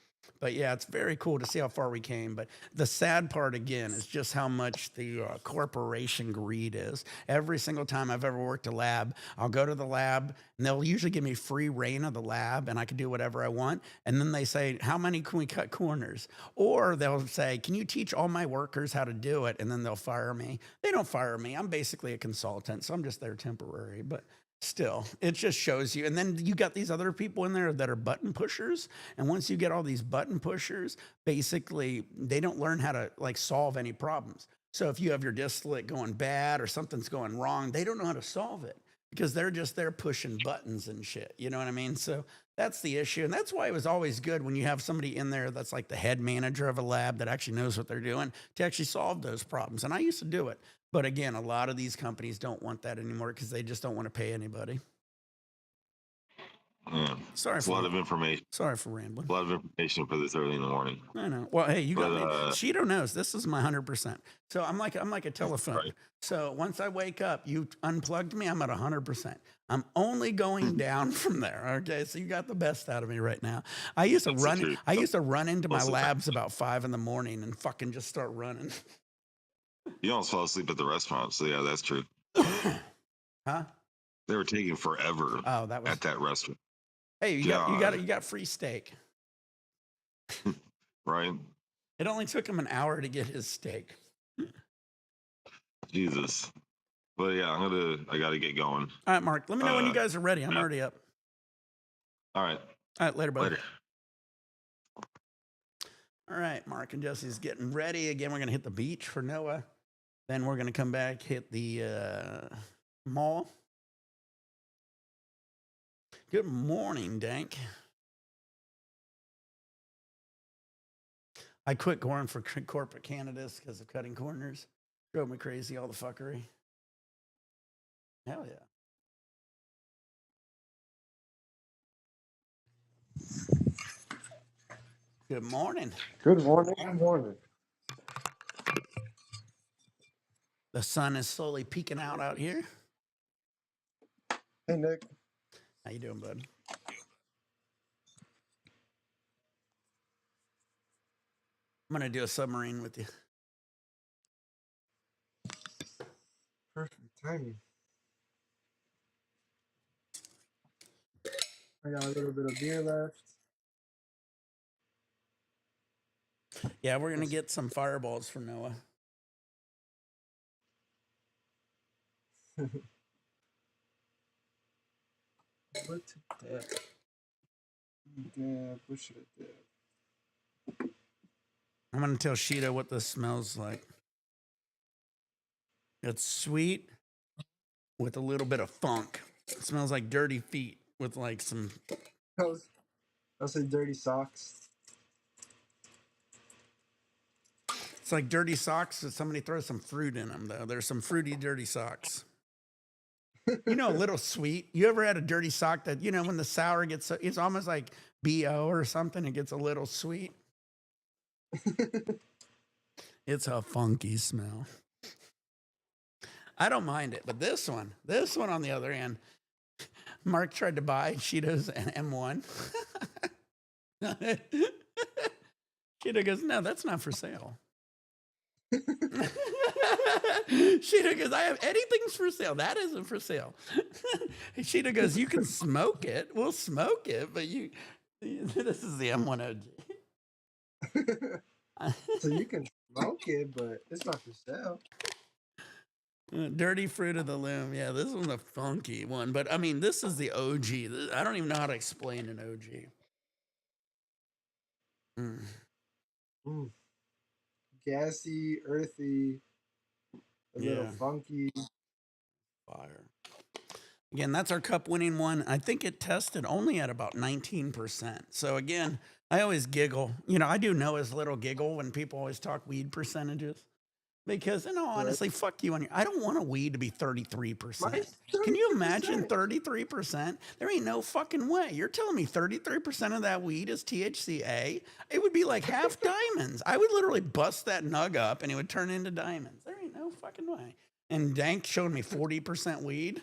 but yeah, it's very cool to see how far we came. But the sad part, again, is just how much the corporation greed is. Every single time I've ever worked a lab, I'll go to the lab, and they'll usually give me free reign of the lab, and I can do whatever I want. And then they say, how many can we cut corners? Or they'll say, can you teach all my workers how to do it? And then they'll fire me. They don't fire me. I'm basically a consultant, so I'm just there temporary. But still, it just shows you. And then you got these other people in there that are button pushers. And once you get all these button pushers, basically, they don't learn how to like solve any problems. So if you have your distillate going bad or something's going wrong, they don't know how to solve it because they're just there pushing buttons and shit. You know what I mean? So that's the issue. And that's why it was always good when you have somebody in there that's like the head manager of a lab that actually knows what they're doing to actually solve those problems. And I used to do it. But again, a lot of these companies don't want that anymore because they just don't want to pay anybody. Yeah. Sorry It's for a lot of information. Sorry for rambling. A lot of information for this early in the morning. I know. Well, hey, you got me. Shido knows this is my 100%. So I'm like a telephone. Right. So once I wake up, you unplugged me, I'm at 100%. I'm only going down from there. Okay, so you got the best out of me right now. I used to run into my labs about 5 in the morning and fucking just start running. You almost fell asleep at the restaurant, so yeah, that's true. Huh? They were taking forever. Oh, that was at that restaurant. Hey, you got free steak. Right. It only took him an hour to get his steak. Jesus. But yeah, I gotta get going. All right, Mark. Let me know when you guys are ready. I'm already up. All right. All right, later, buddy. Later. All right, Mark and Jesse's getting ready. Again, we're gonna hit the beach for Noah. Then we're gonna come back, hit the mall. Good morning, Dank. I quit going for corporate candidates because of cutting corners. Drove me crazy, all the fuckery. Hell yeah. Good morning. Good morning. Good morning. The sun is slowly peeking out here. Hey, Nick. How you doing, bud? I'm going to do a submarine with you. Perfect timing. I got a little bit of beer left. Yeah, we're going to get some fireballs for Noah. What dab? Dab. What should I dab? I'm going to tell Shido what this smells like. It's sweet with a little bit of funk. It smells like dirty feet with like some... I'll say dirty socks. It's like dirty socks that somebody throws some fruit in them, though. There's some fruity, dirty socks. A little sweet. You ever had a dirty sock that, when the sour gets, it's almost like BO or something. It gets a little sweet. It's a funky smell. I don't mind it, but this one on the other hand, Mark tried to buy Shido's and M1. Shido goes, no, that's not for sale. Shido goes, I have anything's for sale. That isn't for sale. Shido goes, you can smoke it. We'll smoke it, but this is the M1 OG. So you can smoke it, but it's not for sale. Dirty Fruit of the Loom. Yeah, this one's a funky one. But, I mean, this is the OG. I don't even know how to explain an OG. Gassy, earthy, a little funky. Fire. Again, that's our cup winning one. I think it tested only at about 19%. So, again, I always giggle. You know, I do know his little giggle when people always talk weed percentages. Because, in all honesty, fuck you. I don't want a weed to be 33%. Can you imagine 33%? There ain't no fucking way. You're telling me 33% of that weed is THCA? It would be like half diamonds. I would literally bust that nug up and it would turn into diamonds. There ain't no fucking way. And Dank showed me 40% weed.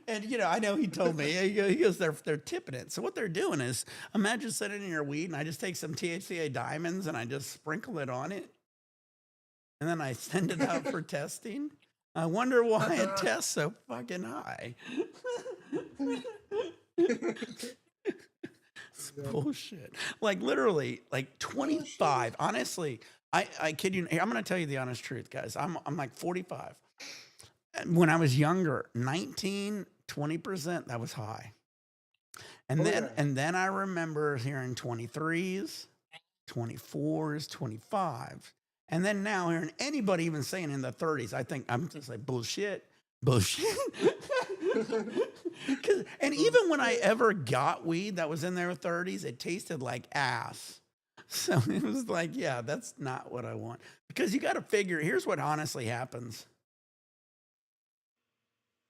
And, you know, I know he told me, he goes, they're tipping it. So what they're doing is, imagine sitting in your weed and I just take some THCA diamonds and I just sprinkle it on it. And then I send it out for testing. I wonder why it tests so fucking high. It's bullshit. Like literally, like 25. Honestly, I kid you. I'm going to tell you the honest truth, guys. I'm like 45. When I was younger, 19, 20%, that was high. And then I remember hearing 23s, 24s, 25s. And then now hearing anybody even saying in the 30s, I think I'm just like bullshit. And even when I ever got weed that was in their 30s, it tasted like ass. So it was like, yeah, that's not what I want. Because you got to figure, here's what honestly happens.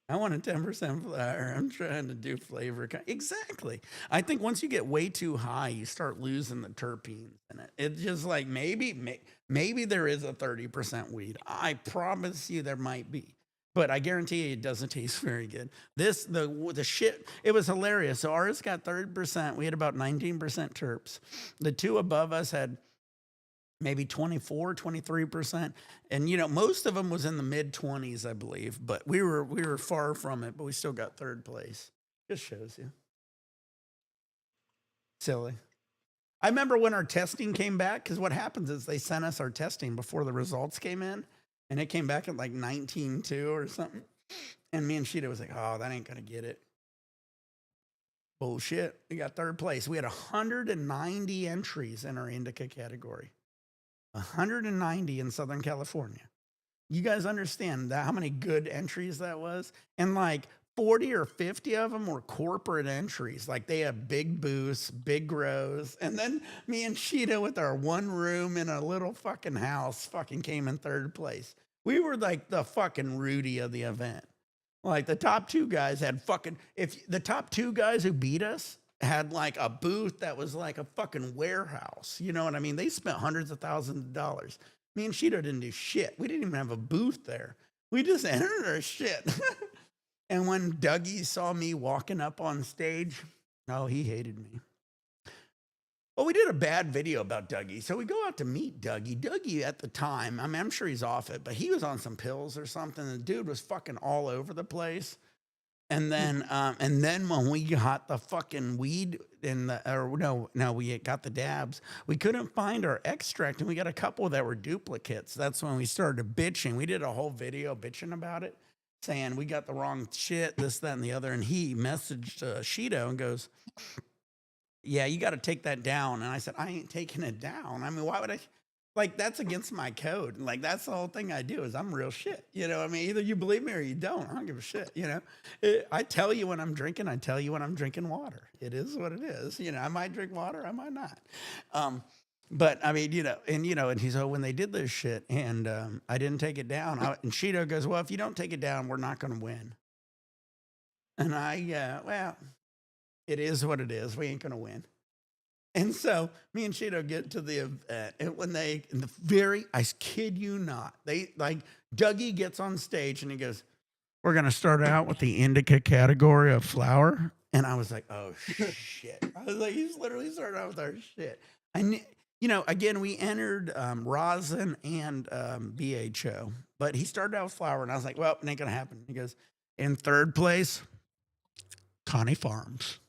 I want a 10% flower. I'm trying to do flavor. Exactly. I think once you get way too high, you start losing the terpenes in it. It's just like maybe there is a 30% weed. I promise you there might be. But I guarantee you it doesn't taste very good. The shit, it was hilarious. So ours got 30%. We had about 19% terps. The two above us had maybe 24, 23%. And, you know, most of them was in the mid 20s, I believe, but we were far from it, but we still got third place. Just shows you. Silly. I remember when our testing came back, because what happens is they sent us our testing before the results came in, and it came back at like 19.2 or something. And me and Shido was like, oh, that ain't going to get it. Bullshit. We got third place. We had 190 entries in our indica category. 190 in Southern California. You guys understand that how many good entries that was? And like 40 or 50 of them were corporate entries. Like they had big booths, big grows. And then me and Shido with our one room in a little fucking house fucking came in third place. We were like the fucking Rudy of the event. Like the top two guys had fucking, if the top two guys who beat us had like a booth that was like a fucking warehouse. You know what I mean? They spent hundreds of thousands of dollars. Me and Shido didn't do shit. We didn't even have a booth there. We just entered our shit. And when Dougie saw me walking up on stage, oh, he hated me. Well, we did a bad video about Dougie. So we go out to meet Dougie. Dougie at the time, I mean, I'm sure he's off it, but he was on some pills or something. The dude was fucking all over the place. And then when we got the fucking weed we got the dabs. We couldn't find our extract, and we got a couple that were duplicates. That's when we started bitching. We did a whole video bitching about it, saying we got the wrong shit, this, that, and the other. And he messaged Shido and goes, "Yeah, you got to take that down." And I said, "I ain't taking it down. I mean, why would I?" Like, that's against my code. Like, that's the whole thing I do is I'm real shit. You know, I mean, either you believe me or you don't. I don't give a shit, you know. I tell you when I'm drinking. I tell you when I'm drinking water. It is what it is. You know, I might drink water. I might not. But, I mean, and he's, when they did this shit and I didn't take it down. And Shido goes, well, if you don't take it down, we're not going to win. And well, it is what it is. We ain't going to win. And so me and Shido get to the event, and when I kid you not, Dougie gets on stage and he goes, "We're gonna start out with the indica category of flower," and I was like, "Oh shit!" I was like, "He's literally starting out with our shit." Again, we entered rosin and BHO, but he started out with flower, and I was like, "Well, it ain't gonna happen." He goes, "In third place, Connie Farms,"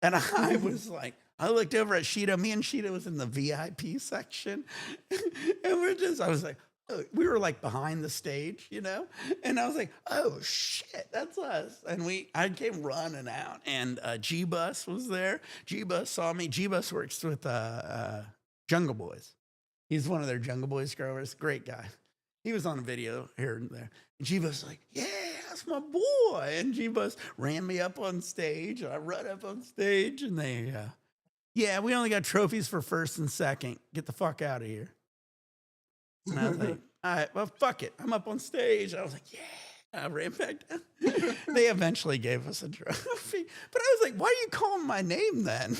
and I was like. I looked over at Shido. Me and Shido was in the VIP section. And I was like, oh, we were like behind the stage, And I was like, oh shit, that's us. And I came running out, and G-Bus was there. G-Bus saw me. G-Bus works with Jungle Boys. He's one of their Jungle Boys growers. Great guy. He was on a video here and there. And G-Bus was like, yeah, that's my boy. And G-Bus ran me up on stage. And I run up on stage, and yeah, we only got trophies for first and second. Get the fuck out of here. And I was like, all right, well, fuck it. I'm up on stage. I was like, yeah. I ran back down. They eventually gave us a trophy. But I was like, why are you calling my name then?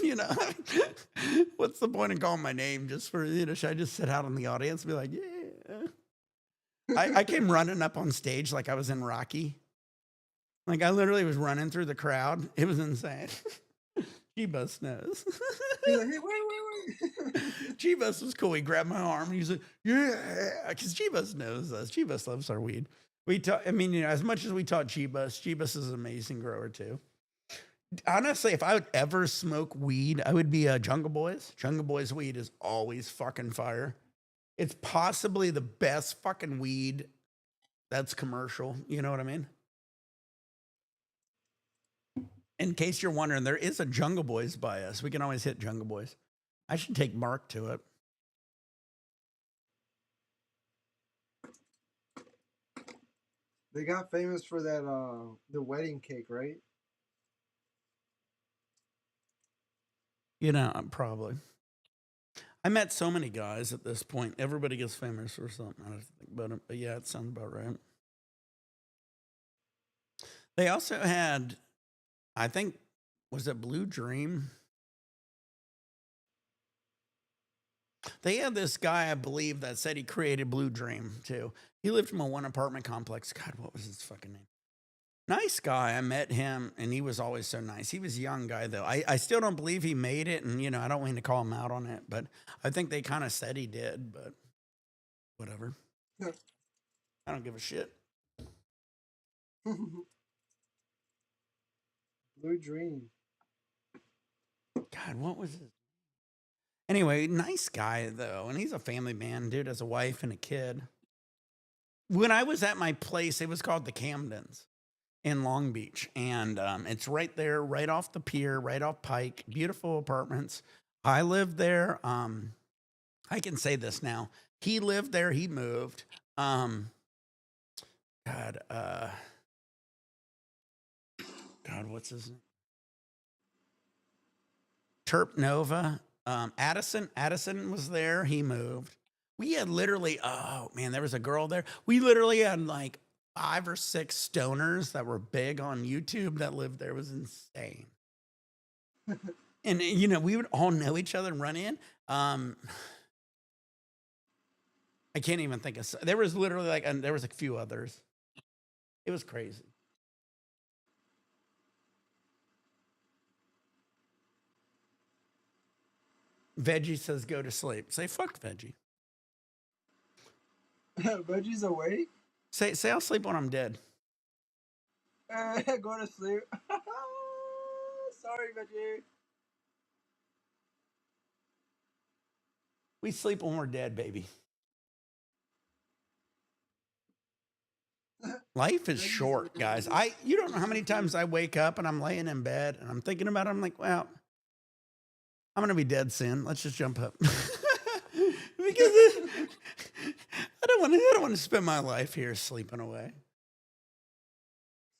What's the point of calling my name just for, should I just sit out in the audience and be like, yeah. I came running up on stage like I was in Rocky. Like I literally was running through the crowd. It was insane. G-Bus knows. He's like, hey, wait. G-Bus was cool. He grabbed my arm and he's like, yeah, because G-Bus knows us. G-Bus loves our weed. As much as we taught G-Bus is an amazing grower too. Honestly, if I would ever smoke weed, I would be Jungle Boys. Jungle Boys weed is always fucking fire. It's possibly the best fucking weed that's commercial. You know what I mean? In case you're wondering, there is a Jungle Boys by us. We can always hit Jungle Boys. I should take Mark to it. They got famous for that the wedding cake, right? Probably. I met so many guys at this point. Everybody gets famous for something. I don't think about it, but yeah, it sounds about right. They also had, I think, was it Blue Dream? They had this guy, I believe, that said he created Blue Dream too. He lived in a one apartment complex. God, what was his fucking name? Nice guy. I met him, and he was always so nice. He was a young guy, though. I still don't believe he made it, and, I don't mean to call him out on it, but I think they kind of said he did, but whatever. Yeah. I don't give a shit. Blue Dream. God, what was his? Anyway, nice guy, though, and he's a family man. Dude has a wife and a kid. When I was at my place, it was called the Camdens in Long Beach, and it's right there, right off the pier, right off Pike. Beautiful apartments. I lived there. I can say this now. He lived there. He moved. God, what's his name? Terp Nova. Addison was there. He moved. We had literally, oh man, there was a girl there. We literally had like 5 or 6 stoners that were big on YouTube that lived there. It was insane. And we would all know each other and run in. I can't even think of, there was literally there was a few others. It was crazy. Veggie says go to sleep. Say fuck Veggie. Veggie's awake? Say I'll sleep when I'm dead. Go to sleep. Sorry, Veggie. We sleep when we're dead, baby. Life is short, guys. You don't know how many times I wake up and I'm laying in bed and I'm thinking about it. I'm like, well, I'm going to be dead soon. Let's just jump up. Because I don't want to spend my life here sleeping away.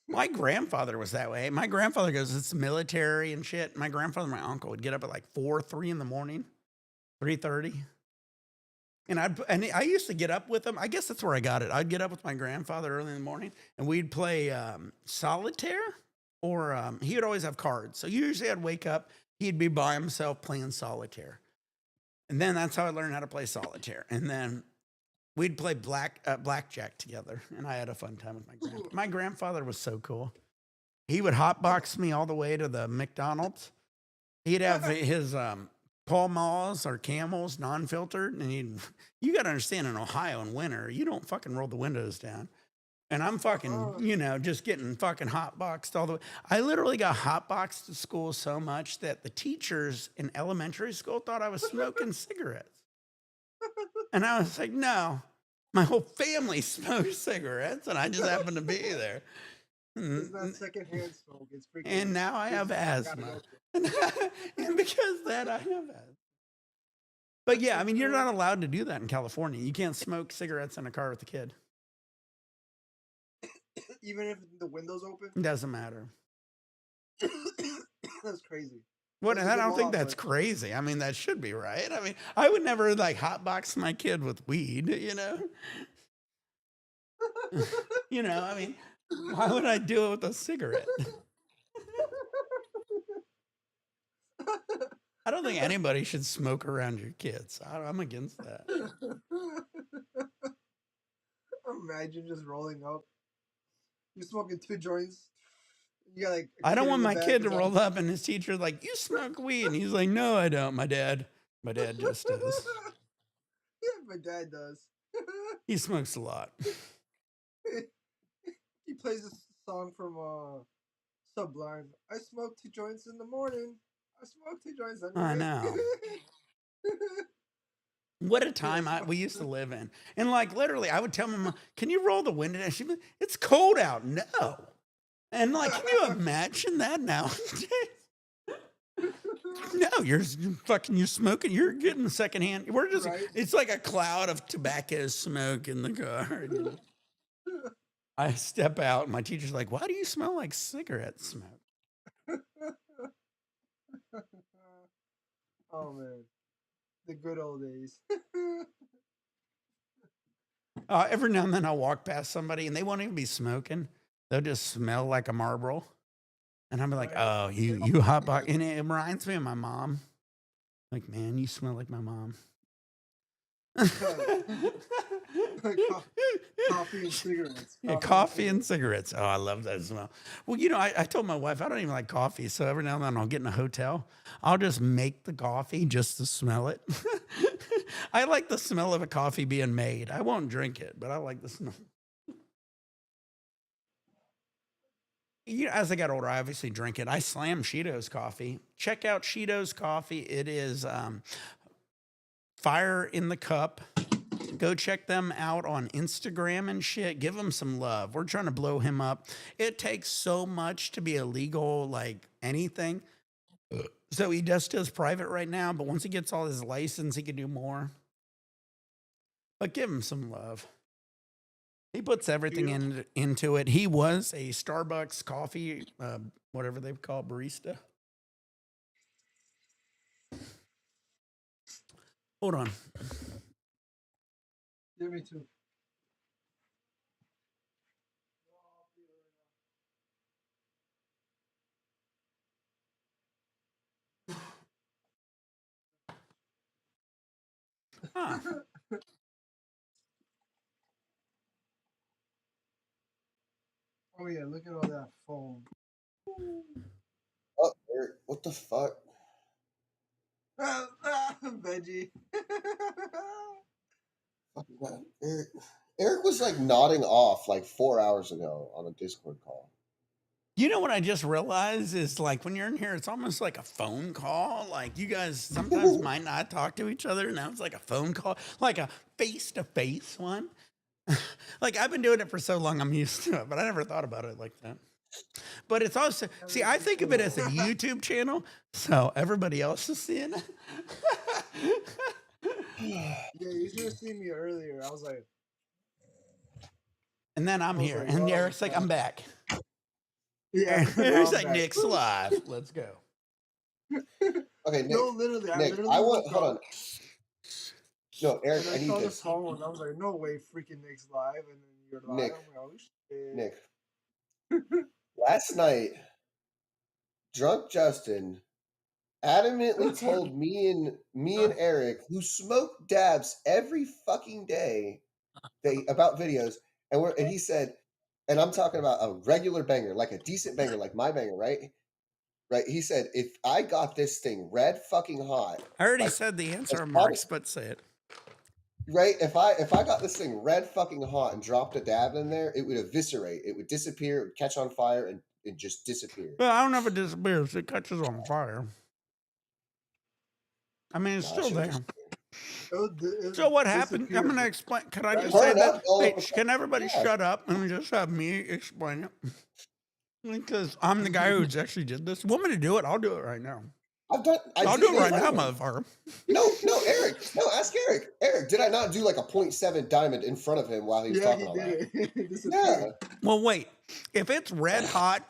My grandfather was that way. My grandfather goes, it's military and shit. My grandfather and my uncle would get up at like 3 in the morning, 3:30. And I used to get up with him. I guess that's where I got it. I'd get up with my grandfather early in the morning, and we'd play solitaire, or he would always have cards. So usually I'd wake up, he'd be by himself playing solitaire. And then that's how I learned how to play solitaire. And then we'd play blackjack together. And I had a fun time with my grandpa. My grandfather was so cool. He would hotbox me all the way to the McDonald's. He'd have his Pall Malls or Camels non-filtered. And you got to understand, in Ohio in winter, you don't fucking roll the windows down. And I'm fucking, just getting fucking hotboxed all the way. I literally got hotboxed to school so much that the teachers in elementary school thought I was smoking cigarettes. And I was like, no, my whole family smokes cigarettes, and I just happened to be there. It's not secondhand smoke. It's freaking. And now I have asthma. And because of that, I have asthma. But yeah, I mean, you're not allowed to do that in California. You can't smoke cigarettes in a car with a kid. Even if the window's open? It doesn't matter. That's crazy. What? I don't think that's crazy. I mean, that should be right. I mean, I would never like hotbox my kid with weed, you know? I mean, why would I do it with a cigarette? I don't think anybody should smoke around your kids. I'm against that. Imagine just rolling up. You're smoking 2 joints. You got like. I don't want my kid to roll up and his teacher's like, "You smoke weed," and he's like, "No, I don't. My dad just does." Yeah, my dad does. He smokes a lot. He plays a song from Sublime. I smoke 2 joints in the morning. I smoke 2 joints at night. I know. What a time we used to live in. And like literally, I would tell my mom, "Can you roll the window down?" She'd be, "It's cold out." No. And like, can you imagine that nowadays? No, you're smoking. You're getting secondhand. We're just, right? It's like a cloud of tobacco smoke in the car. I step out and my teacher's like, "Why do you smell like cigarette smoke?" Oh man. The good old days. Every now and then I'll walk past somebody and they won't even be smoking. They'll just smell like a Marlboro. And I'm like, "Oh, you hot box." And it reminds me of my mom. Like, man, you smell like my mom. Coffee and cigarettes. Coffee and cigarettes. Oh, I love that smell. Well, I told my wife I don't even like coffee. So every now and then I'll get in a hotel. I'll just make the coffee just to smell it. I like the smell of a coffee being made. I won't drink it, but I like the smell. As I got older, I obviously drink it. I slam Shido's coffee. Check out Shido's coffee. It is fire in the cup. Go check them out on Instagram and shit. Give them some love. We're trying to blow him up. It takes so much to be illegal, like anything. So he just does private right now, but once he gets all his license, he can do more. But give him some love. He puts everything into it. He was a Starbucks coffee, whatever they call it, barista. Hold on. Yeah, me too. Huh. Oh yeah, look at all that foam. Oh, Eric, what the fuck? Veggie. Eric was like nodding off like 4 hours ago on a Discord call. You know what I just realized is like when you're in here, it's almost like a phone call. Like you guys sometimes might not talk to each other. Now it's like a phone call, like a face-to-face one. Like I've been doing it for so long, I'm used to it, but I never thought about it like that. But it's also, see, I think of it as a YouTube channel, so everybody else is seeing it. Yeah, you should have seen me earlier. I was like, and then I'm here, and Eric's like, "I'm back." Yeah, Eric's like, "Nick's live. Let's go." Okay, Nick. No, literally, hold on. No, Eric, I need saw this. The phone. I was like, "No way, freaking Nick's live!" And then you're live. Nick, I'm like, "Oh shit." Nick. Last night, drunk Justin adamantly told me and Eric, who smoke dabs every fucking day, about videos, and he said, and I'm talking about a regular banger, like a decent banger, like my banger, right? Right. He said, if I got this thing red fucking hot, I already like, said the answer, it's Marks, but say it. right? If I got this thing red fucking hot and dropped a dab in there, it would eviscerate. It would disappear. It would catch on fire and just disappear. Well, I don't know if it disappears. It catches on fire. I mean, it's still there. So what happened? I'm going to explain. Can I just say that? Wait, can everybody shut up and just have me explain it? Because I'm the guy who's actually did this. You want me to do it? I'll do it right now. I'll do it right now, motherfucker. No, Eric. No, ask Eric. Eric, did I not do like a 0.7 diamond in front of him while he was talking all that? Yeah. Well, wait. If it's red hot,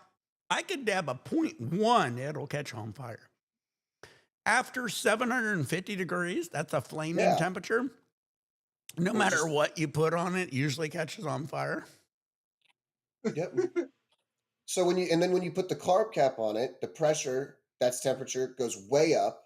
I could dab a 0.1. It'll catch on fire. After 750 degrees, that's a flaming temperature. No matter what you put on it, usually catches on fire. Yep. So when you put the carb cap on it, the pressure, that's temperature, goes way up,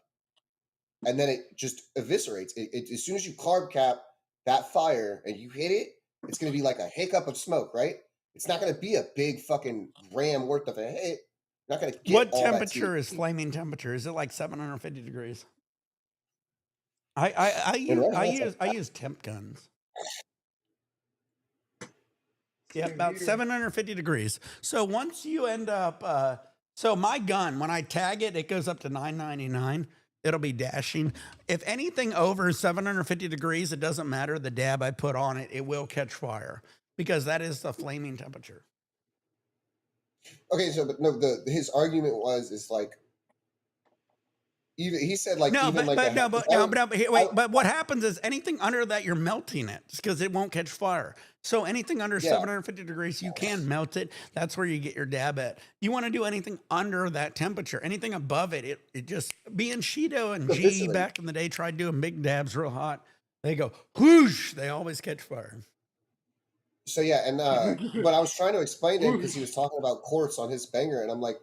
and then it just eviscerates. As soon as you carb cap that fire and you hit it, it's going to be like a hiccup of smoke, right? It's not going to be a big fucking ram worth of a hit. You're not going to get what all temperature is flaming temperature? Is it like 750 degrees? I use temp guns. Yeah, about 750 degrees. So once you end up, so my gun, when I tag it, it goes up to $9.99. It'll be dashing. If anything over 750 degrees, it doesn't matter the dab I put on it, it will catch fire because that is the flaming temperature. Okay, so but no, his argument is like, even he said like but what happens is anything under that you're melting it because it won't catch fire. So anything under 750 degrees, you can melt it. That's where you get your dab at. You want to do anything under that temperature. Anything above it, it just being Shido and G back in the day tried doing big dabs real hot. They go whoosh. They always catch fire. So yeah, and but I was trying to explain to him because he was talking about quartz on his banger, and I'm like,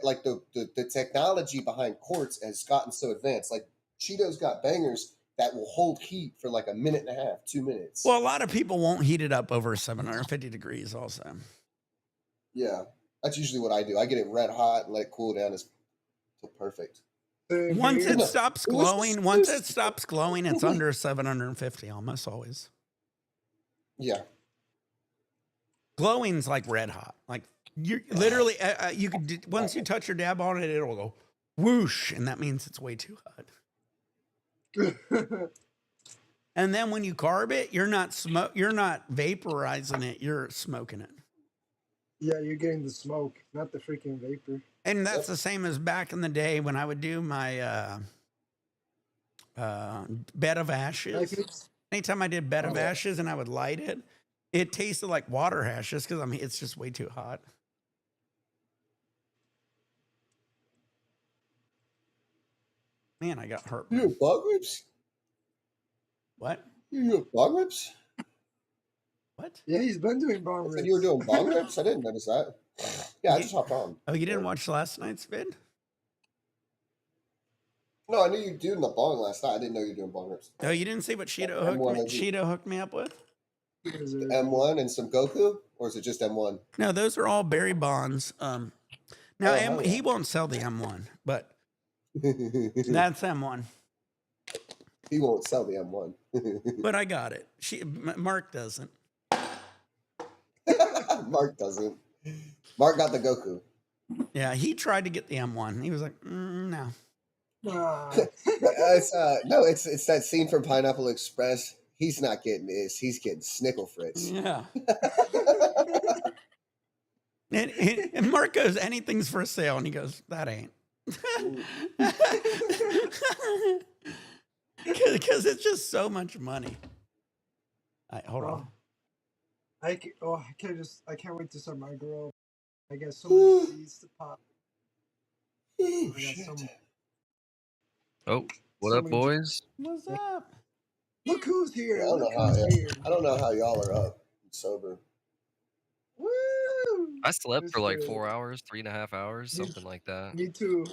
like the technology behind quartz has gotten so advanced. Like Cheeto's got bangers that will hold heat for like a minute and a half, 2 minutes. Well, a lot of people won't heat it up over 750 degrees also. Yeah, that's usually what I do. I get it red hot and let it cool down. It's perfect. Once it stops glowing, it's under 750 almost always. Yeah. Glowing's like red hot. Like you literally, you could once you touch your dab on it, it'll go whoosh, and that means it's way too hot. And then when you carb it, you're not vaporizing it, you're smoking it. Yeah, you're getting the smoke, not the freaking vapor. And that's the same as back in the day when I would do my bed of ashes. Anytime I did bed of ashes and I would light it, it tasted like water ashes because it's just way too hot. Man, I got hurt. You have bong rips? What? You have bong rips? What? Yeah, he's been doing bong rips. You were doing bong rips? I didn't notice that. Yeah, I just hopped on. Oh, you didn't watch last night's vid? No, I knew you were doing the bong last night. I didn't know you were doing bong rips. Oh, you didn't see what Shido hooked me up with? The M1 and some Goku? Or is it just M1? No, those are all berry bonds. Now, he won't sell the M1, but that's M1. He won't sell the M1. But I got it. Mark doesn't. Mark doesn't. Mark got the Goku. Yeah, he tried to get the M1. He was like, no. It's that scene from Pineapple Express. He's not getting this. He's getting Snickle Fritz. Yeah. and Mark goes, anything's for sale. And he goes, that ain't. Because it's just so much money. Hold on. I can't wait to start my girl. I got so many seeds to pop. Oh, what up, boys? What's up? Look who's here. I don't know how y'all are up sober. Woo! I slept for like 4 hours, 3.5 hours, something like that. Me too.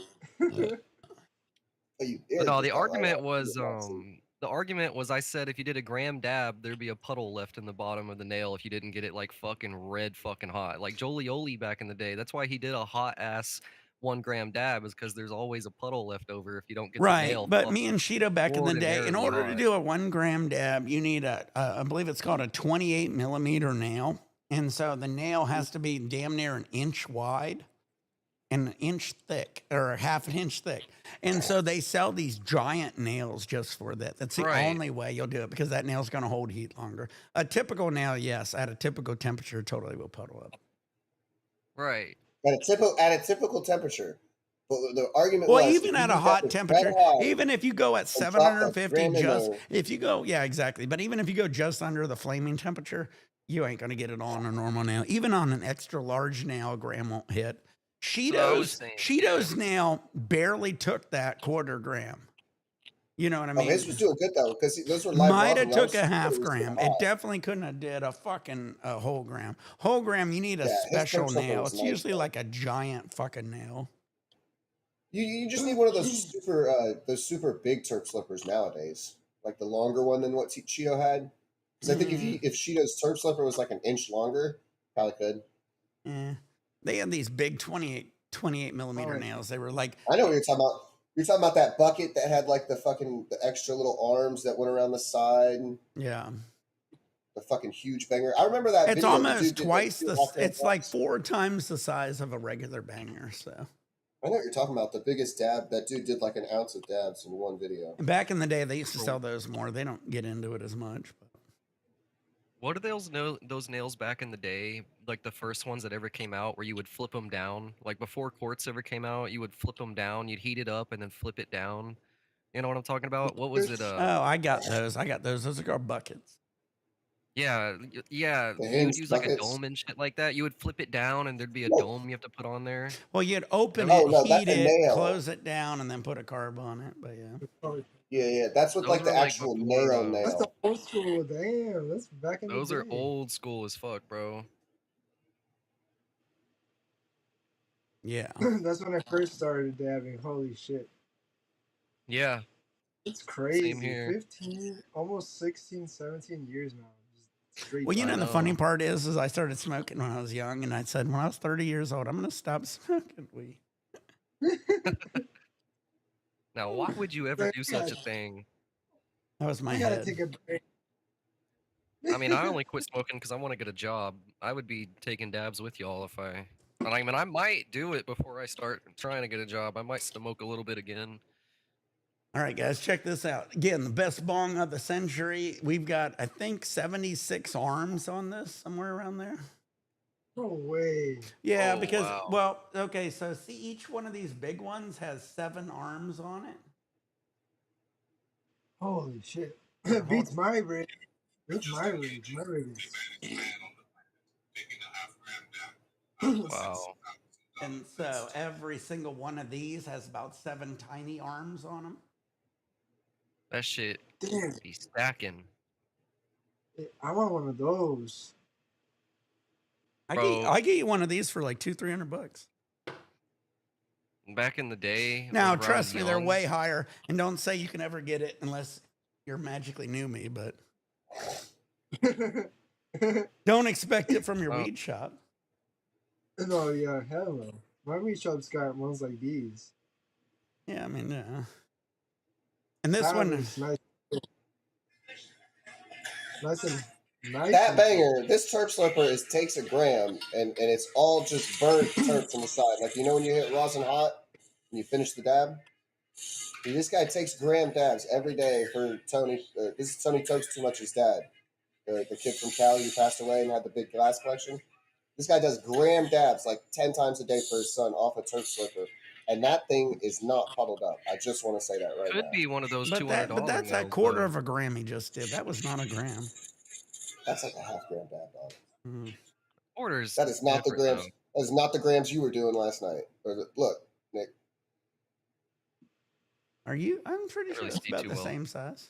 But no, the argument was I said if you did a gram dab, there'd be a puddle left in the bottom of the nail if you didn't get it like fucking red fucking hot. Like Jolioli back in the day. That's why he did a hot ass 1 gram dab, is because there's always a puddle left over if you don't get the Right, nail. but me and Shido back in the day, in extraordinarily order to hot. do a 1 gram dab, you need I believe it's called a 28 millimeter nail. And so the nail has to be damn near an inch wide and an inch thick, or half an inch thick. And so they sell these giant nails just for that. That's the Right. only way you'll do it, because that nail's going to hold heat longer. A typical nail, yes, at a typical temperature, totally will puddle up. Right. At a typical temperature. But the argument Well, was, even at a hot temperature, even if you go at 750, just if you go, yeah, exactly. But even if you go just under the flaming temperature, you ain't gonna get it on a normal nail. Even on an extra large nail, a gram won't hit. Shido's nail barely took that 1/4 gram. You know what I mean? His was doing good though, because those were live. Might have took a half gram. It definitely couldn't have did a fucking whole gram. Whole gram, you need a special nail. It's usually like a giant fucking nail. You just need one of those super big turp slippers nowadays, like the longer one than what Shido had. Because I think if Shido's turp slipper was like an inch longer, probably could. Yeah, they had these big 28 millimeter nails. They were like, I know what you're talking about. You're talking about that bucket that had like the extra little arms that went around the side. Yeah. The fucking huge banger. I remember that. It's video. almost twice it's like 4 times the size of a regular banger. So I know what you're talking about. The biggest dab. That dude did like an ounce of dabs in one video. And back in the day, they used to sell those more. They don't get into it as much. But. What are those nails back in the day? Like the first ones that ever came out, where you would flip them down. Like before quartz ever came out, you would flip them down. You'd heat it up and then flip it down. You know what I'm talking about? What was it? Oh, I got those. Those are called buckets. Yeah. You would use like a dome and shit like that. You would flip it down, and there'd be a dome you have to put on there. Well, you'd open it, heat it, close it down, and then put a carb on it. But yeah. Yeah, that's what like the actual narrow nail. That's the old school. Damn, that's back in the day. Those are old school as fuck, bro. Yeah. That's when I first started dabbing. Holy shit. Yeah. It's crazy. Same here. 15, almost 16, 17 years now. Well, you know, the funny part is I started smoking when I was young, and I said when I was 30 years old, I'm going to stop smoking weed. Now, why would you ever do such a thing? That was my head. You gotta take a break. I mean, I only quit smoking because I want to get a job. I would be taking dabs with y'all if I mean, I might do it before I start trying to get a job. I might smoke a little bit again. All right, guys, check this out. Again, the best bong of the century. We've got, I think, 76 arms on this, somewhere around there. No way. Yeah, because, well, okay, so see, each one of these big ones has 7 arms on it. Holy shit. Beats my rig. Beats my rig. My rig is... Wow. And so every single one of these has about 7 tiny arms on them. That shit be stacking. I want one of those. I get you one of these for like $200-300. Back in the day. Now, trust me, they're way higher. And don't say you can ever get it unless you're magically new me, but don't expect it from your weed shop. No, yeah, hell no. My weed shop's got ones like these. Yeah, I mean, yeah. And this one is nice. Nice and nice. That banger, this turp slipper takes a gram and it's all just burnt turps on the side. Like, you know when you hit rosin hot and you finish the dab? This guy takes gram dabs every day for Tony. This is Tony Tokes Too Much's dad. The kid from Cali who passed away and had the big glass collection. This guy does gram dabs like 10 times a day for his son off a turf slipper. And that thing is not puddled up. I just want to say that right now. Could be one of those $200. But that's a 1/4 of a gram he just did. That was not a gram. That's like a half gram dab, dog. Mm. Orders. That is not the grams. That is not the grams you were doing last night. Look, Nick. Are you? I'm pretty sure it's about the same size.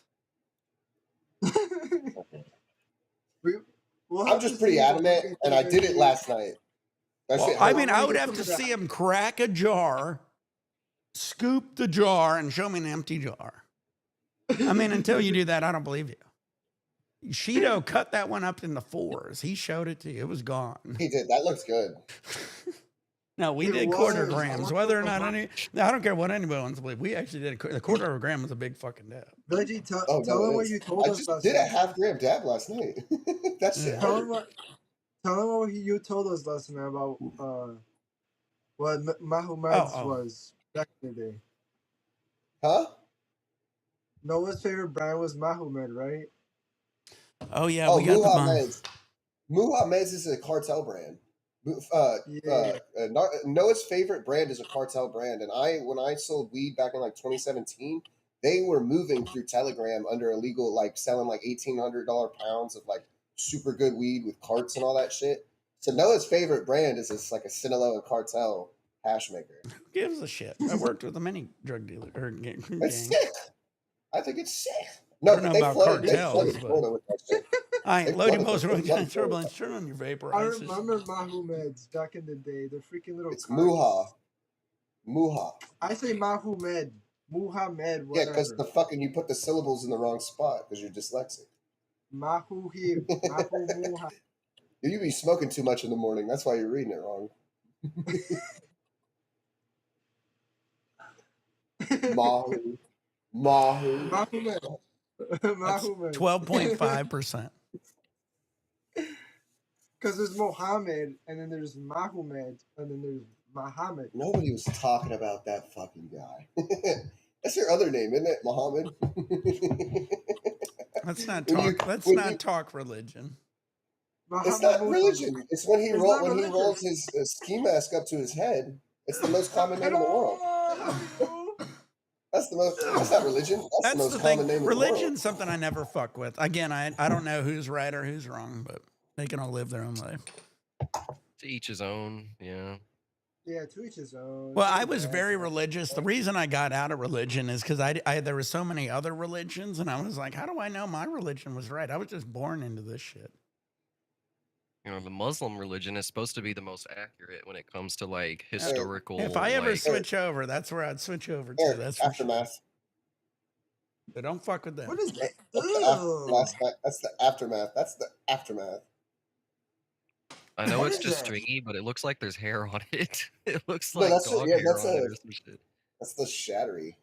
I'm just pretty adamant, and I did it last night. Well, I mean, I would have to see him crack a jar scoop the jar and show me an empty jar. I mean, until you do that, I don't believe you. Shido cut that one up into 4s. He showed it to you. It was gone. He did. That looks good. No, we It did was. quarter I grams. want Whether or to not know. any, I don't care what anybody wants to believe. We actually did a quarter of a gram was a big fucking dab. Veggie, Oh, tell no, him it what is. you told I us just last did a night. half-gram dab last night. That shit Yeah. Tell hurt. him what you told us last night about what Mahomet's was back in the day. Huh? Noah's favorite brand was Mahomet, right? Oh yeah, Oh, we got the bong. Muhammad's. Muhammad's is a cartel brand. Yeah. Noah's favorite brand is a cartel brand, and when I sold weed back in like 2017, they were moving through Telegram under illegal, like selling like $1,800 pounds of like super good weed with carts and all that shit. So Noah's favorite brand is this like a Sinaloa cartel hash maker. Who gives a shit? I worked with a many drug dealer or gang. It's sick. I think it's sick. No, I don't but know they about flooded cartels, but- Florida with that shit. I ain't They loading flooded most the- of they flooded turbulence. Turn on your I vaporizers. remember Mahomet's back in the day. The freaking little It's carts. Muha. I say Mahomet. Muhammad, Yeah, whatever. because the fucking you put the syllables in the wrong spot because you're dyslexic. Mahu here. Mahu Muha. You be smoking too much in the morning. That's why you're reading it wrong. Mahu. Mahomet. That's Mahomet. 12.5%. Because there's Mohammed, and then there's Mahomet, and then there's Muhammad. Nobody was talking about that fucking guy. That's your other name, isn't it, Muhammad? Let's not When talk. you- Let's when not you- talk religion. It's not religion. It's when he It's rolls not when religion. he rolls his ski mask up to his head. It's the most common name in the world. That's not religion. That's That's the most the common thing. name in the world. Religion's something I never fuck with. Again, I don't know who's right or who's wrong, but they can all live their own life. To each his own. Yeah. Yeah, to each his own. Well, I It's was bad. very religious. The reason I got out of religion is because there were so many other religions, and I was like, how do I know my religion was right? I was just born into this shit. You know, the Muslim religion is supposed to be the most accurate when it comes to like historical. If I ever like, switch over, that's where I'd switch over to. Eric, That's for sure. aftermath. But don't fuck with them. What is that? That's the aftermath. That's the aftermath. I know What it's is just that? stringy, but it looks like there's hair on it. It looks No, like that's dog yeah, hair that's on it a- or some shit. That's the shattery.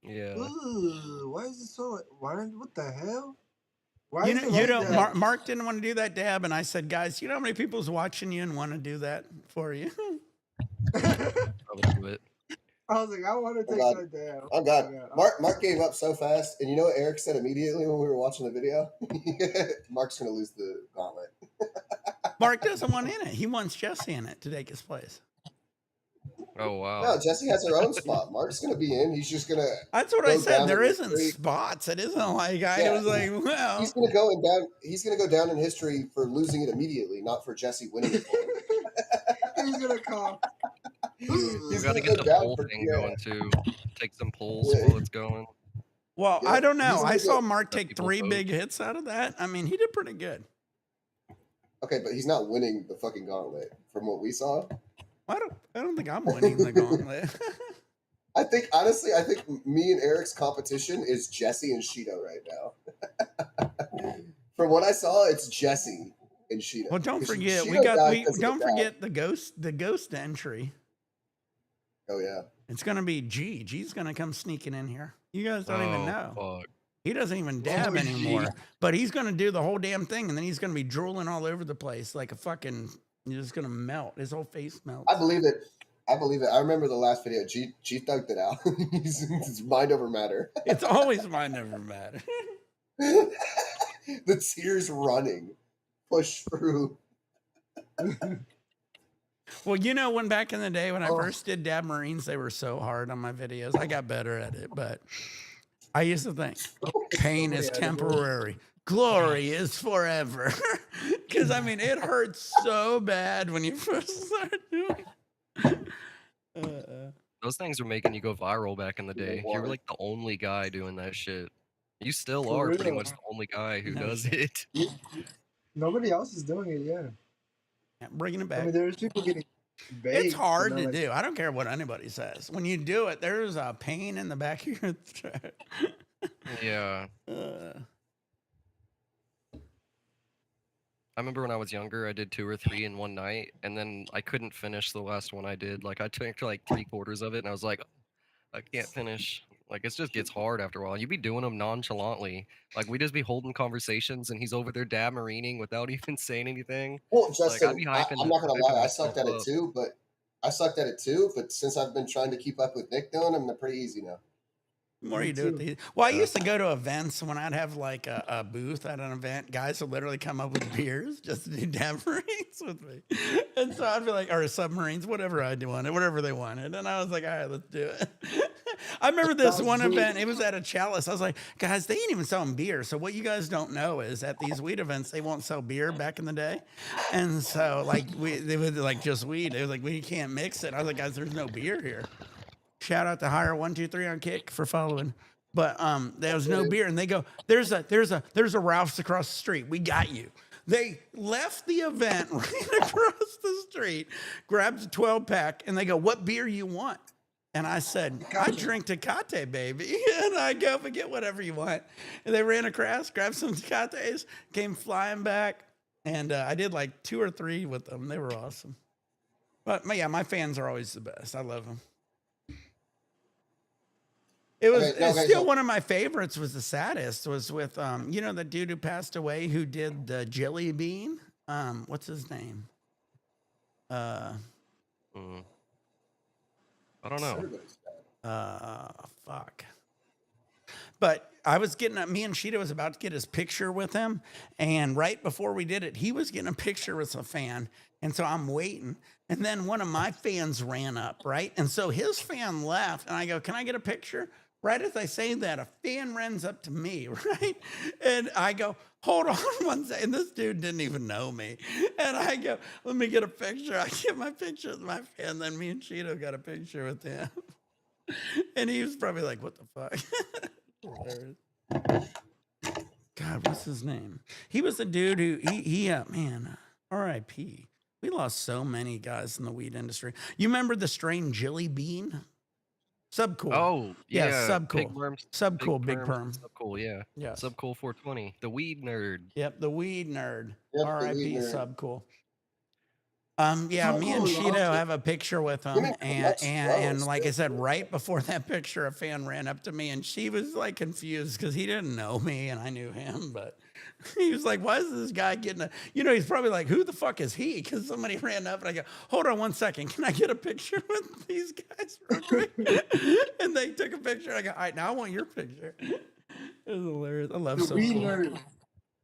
Yeah. Ooh, why is it so? What the hell? Why You is know, it like that? Mark didn't want to do that dab, and I said, guys, you know how many people's watching you and want to do that for you? I'll do it. I was like, I want to take God. that down. Oh God, Yeah. Mark gave up so fast, and you know what Eric said immediately when we were watching the video? Mark's gonna lose the gauntlet. Mark doesn't want in it. He wants Jesse in it to take his place. Oh wow. No, Jesse has her own spot. Mark's gonna be in. He's just gonna. That's what I Go said. down There in isn't history. spots. It isn't like I Yeah. was like, well, He's gonna go and down. He's gonna go down in history for losing it immediately, not for Jesse winning it. For him. He's gonna call. You He's gotta gonna get go the down poll for- thing yeah. going too. Take some polls Yeah. while it's going. well, Yeah, I don't know. he's I gonna saw go- Mark Let take people 3 vote. big hits out of that. I mean, he did pretty good. Okay, but he's not winning the fucking gauntlet from what we saw. I don't think I'm winning the gauntlet. I think honestly, me and Eric's competition is Jesse and Shido right now. From what I saw, it's Jesse and Shido. Well, don't 'Cause forget Shido died 'cause of don't the dab. forget the ghost entry. Oh yeah. It's gonna be G. G's gonna come sneaking in here. You guys don't even know. Fuck. He doesn't even dab G. anymore. But he's gonna do the whole damn thing, and then he's gonna be drooling all over the place like a fucking. You're just gonna melt. His whole face melts. I believe it. I remember the last video. G thugged it out. It's mind over matter. It's always mind over matter. The tears running. Push through. Well, you know, when back in the day when I Oh. first did dab Marines, they were so hard on my videos. I got better at it, but I used to think pain is temporary, glory is forever. Because I mean, it hurts so bad when you first start doing. Those things were making you go viral back in the Yeah, day. You water. were like the only guy doing that shit. You still For are pretty real. much the only guy who No does shit. it. Nobody else is doing it. Yeah. Yeah, bringing it I back. mean, there's people getting. It's hard to do. I don't care what anybody says. When you do it, there's a pain in the back of your throat. Yeah. I remember when I was younger, I did 2 or 3 in one night, and then I couldn't finish the last one I did. Like, I took like 3/4 of it, and I was like, I can't finish. Like, it just gets hard after a while. You'd be doing them nonchalantly. Like, we just be holding conversations, and he's over there dab marining without even saying anything. Well, Like, I'd Justin, be I'm not gonna lie, I myself sucked at it up. too. But since I've been trying to keep up with Nick doing them, they're pretty easy now. The more you do it, well, I used to go to events when I'd have like a booth at an event. Guys would literally come up with beers just to do dab marines with me, and so I'd be like, or submarines, whatever I wanted, whatever they wanted, and I was like, all right, let's do it. I remember this one event. It was at a Chalice. I was like, guys, they ain't even selling beer. So what you guys don't know is at these weed events, they won't sell beer back in the day, and so like they would like just weed. It was like we can't mix it. I was like, guys, there's no beer here. Shout out to Higher123 on Kick for following. But there was no beer, and they go, there's a Ralph's across the street. We got you. They left the event right across the street, grabbed a 12-pack, and they go, what beer you want? And I said, I drink Tecate, baby. And I go, forget whatever you want. And they ran across, grabbed some Tecates, came flying back, and I did like 2 or 3 with them. They were awesome. But yeah, my fans are always the best. I love them. It was still one of my favorites. Was the saddest was with you know, the dude who passed away who did the Jelly Bean. What's his name? I don't know. Fuck. But I was getting me and Shido was about to get his picture with him, and right before we did it, he was getting a picture with a fan, and so I'm waiting, and then one of my fans ran up, right, and so his fan left, and I go, "Can I get a picture?" Right as I say that, a fan runs up to me, right? And I go, hold on one second. And this dude didn't even know me. And I go, let me get a picture. I get my picture with my fan. Then me and Shido got a picture with him. And he was probably like, what the fuck? God, what's his name? He was a dude who, man, R.I.P. We lost so many guys in the weed industry. You remember the strain Jelly Bean? Subcool. Oh, yeah. Subcool. Subcool, Big Perm. Subcool, yeah. Yeah. Subcool 420. The weed nerd. Yep, the weed nerd. Yep, R.I.P. Subcool. Yeah, me and Shido have a picture with him, and like I said, right before that picture, a fan ran up to me, and she was like confused because he didn't know me and I knew him, but he was like, "Why is this guy getting a?" You know, he's probably like, "Who the fuck is he?" Because somebody ran up, and I go, "Hold on one second, can I get a picture with these guys real quick?" And they took a picture. I go, "All right, now I want your picture." It was hilarious. I love the weed nerd.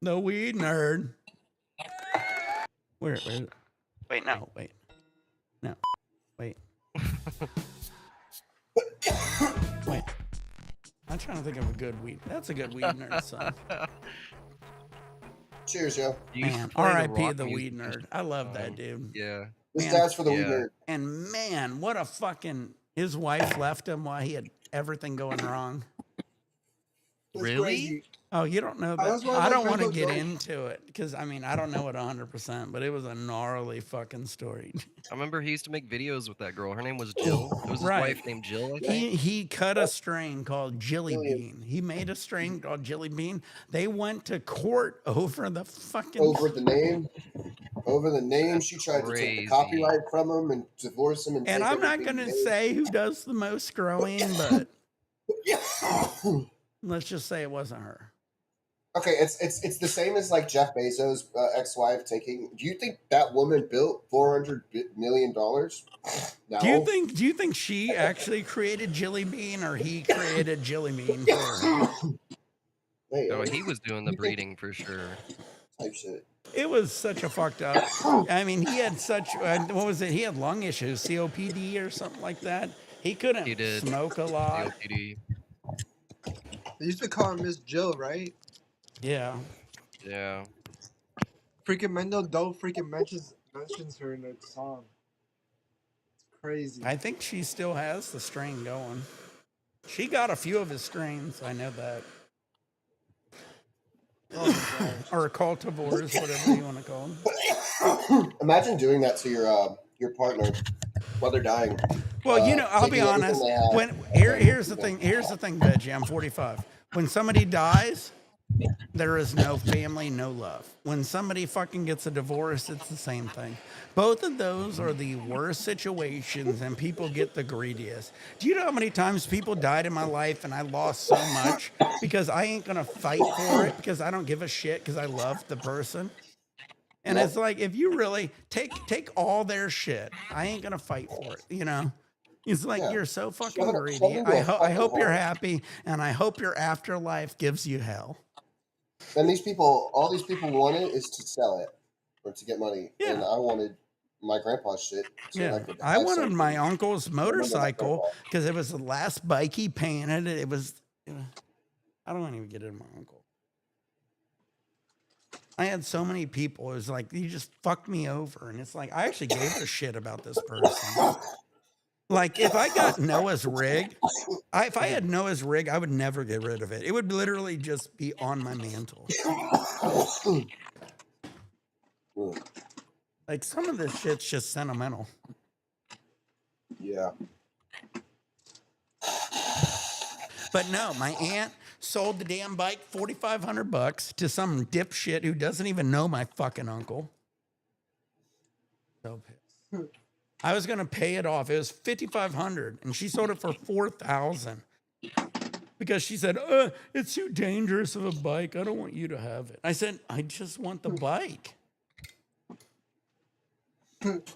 The weed nerd. Where is it? Wait, no. Wait. No. Wait. Wait. I'm trying to think of a good weed. That's a good weed nerd song. Cheers, yo. Man, R.I.P. the weed nerd. I love that dude. Yeah. This stands for the weed nerd. And man, what a fucking... His wife left him while he had everything going wrong. Really? Oh, you don't know that? I don't want to get into it because, I mean, I don't know it 100%, but it was a gnarly fucking story. I remember he used to make videos with that girl. Her name was Jill. It was his wife named Jill, I think. He cut a strain called Jelly Bean. He made a strain called Jelly Bean. They went to court over the fucking... Over the name. Over the name. She tried to take the copyright from him and divorce him. And I'm not going to say who does the most growing, but... Let's just say it wasn't her. Okay, it's the same as like Jeff Bezos' ex-wife taking. Do you think that woman built $400 million? No. Do you think she actually created Jelly Bean, or he created Jelly Bean for her? No, he was doing the breeding for sure. Type shit. It was such a fucked up. I mean, he had such what was it? He had lung issues, COPD or something like that. He couldn't smoke a lot. COPD. They used to call her Miss Jill, right? Yeah. Yeah. Freaking Mendo don't freaking mentions her in the song. It's crazy. I think she still has the strain going. She got a few of his strains. I know that. Oh, or cultivars, whatever you want to call them. Imagine doing that to your partner. while they're dying. Well, I'll be honest. Here's the thing, Veggie. I'm 45. When somebody dies, there is no family, no love. When somebody fucking gets a divorce, it's the same thing. Both of those are the worst situations, and people get the greediest. Do you know how many times people died in my life and I lost so much because I ain't gonna fight for it because I don't give a shit because I love the person? And it's like, if you really take all their shit, I ain't gonna fight for it. It's like, you're so fucking greedy. I hope you're happy, and I hope your afterlife gives you hell. And all these people wanted is to sell it or to get money. Yeah. And I wanted my grandpa's shit. So I wanted my uncle's motorcycle because it was the last bike he painted. It was, I don't want to even get into my uncle. I had so many people. It was like, you just fucked me over. And it's like, I actually gave a shit about this person. Like, if I got Noah's rig, if I had Noah's rig, I would never get rid of it. It would literally just be on my mantle. Like, some of this shit's just sentimental. Yeah. But no, my aunt sold the damn bike $4,500 to some dipshit who doesn't even know my fucking uncle. So pissed. I was gonna pay it off. It was $5,500, and she sold it for $4,000 because she said, "It's too dangerous of a bike. I don't want you to have it." I said, "I just want the bike."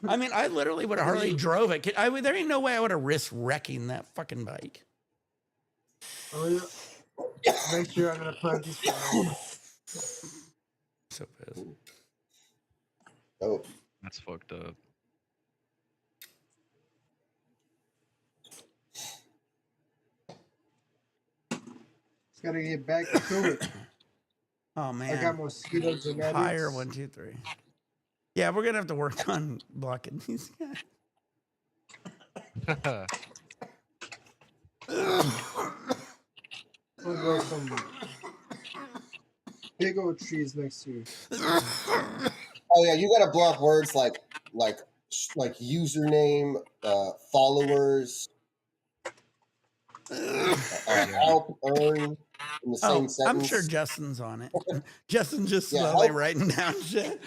I mean, I literally would have hardly drove it. There ain't no way I would have risked wrecking that fucking bike. Oh, yeah. Make sure I'm gonna practice for now. So pissed. Oh, that's fucked up. Gotta get back to it. Oh man, I got mosquito genetics. Higher 1, 2, 3. Yeah, we're gonna have to work on blocking these guys. We'll grow some big old trees next to you. Oh yeah, you gotta block words like username, followers, help, earn. In the same sentence. I'm sure Justin's on it. Justin's just slowly writing down shit.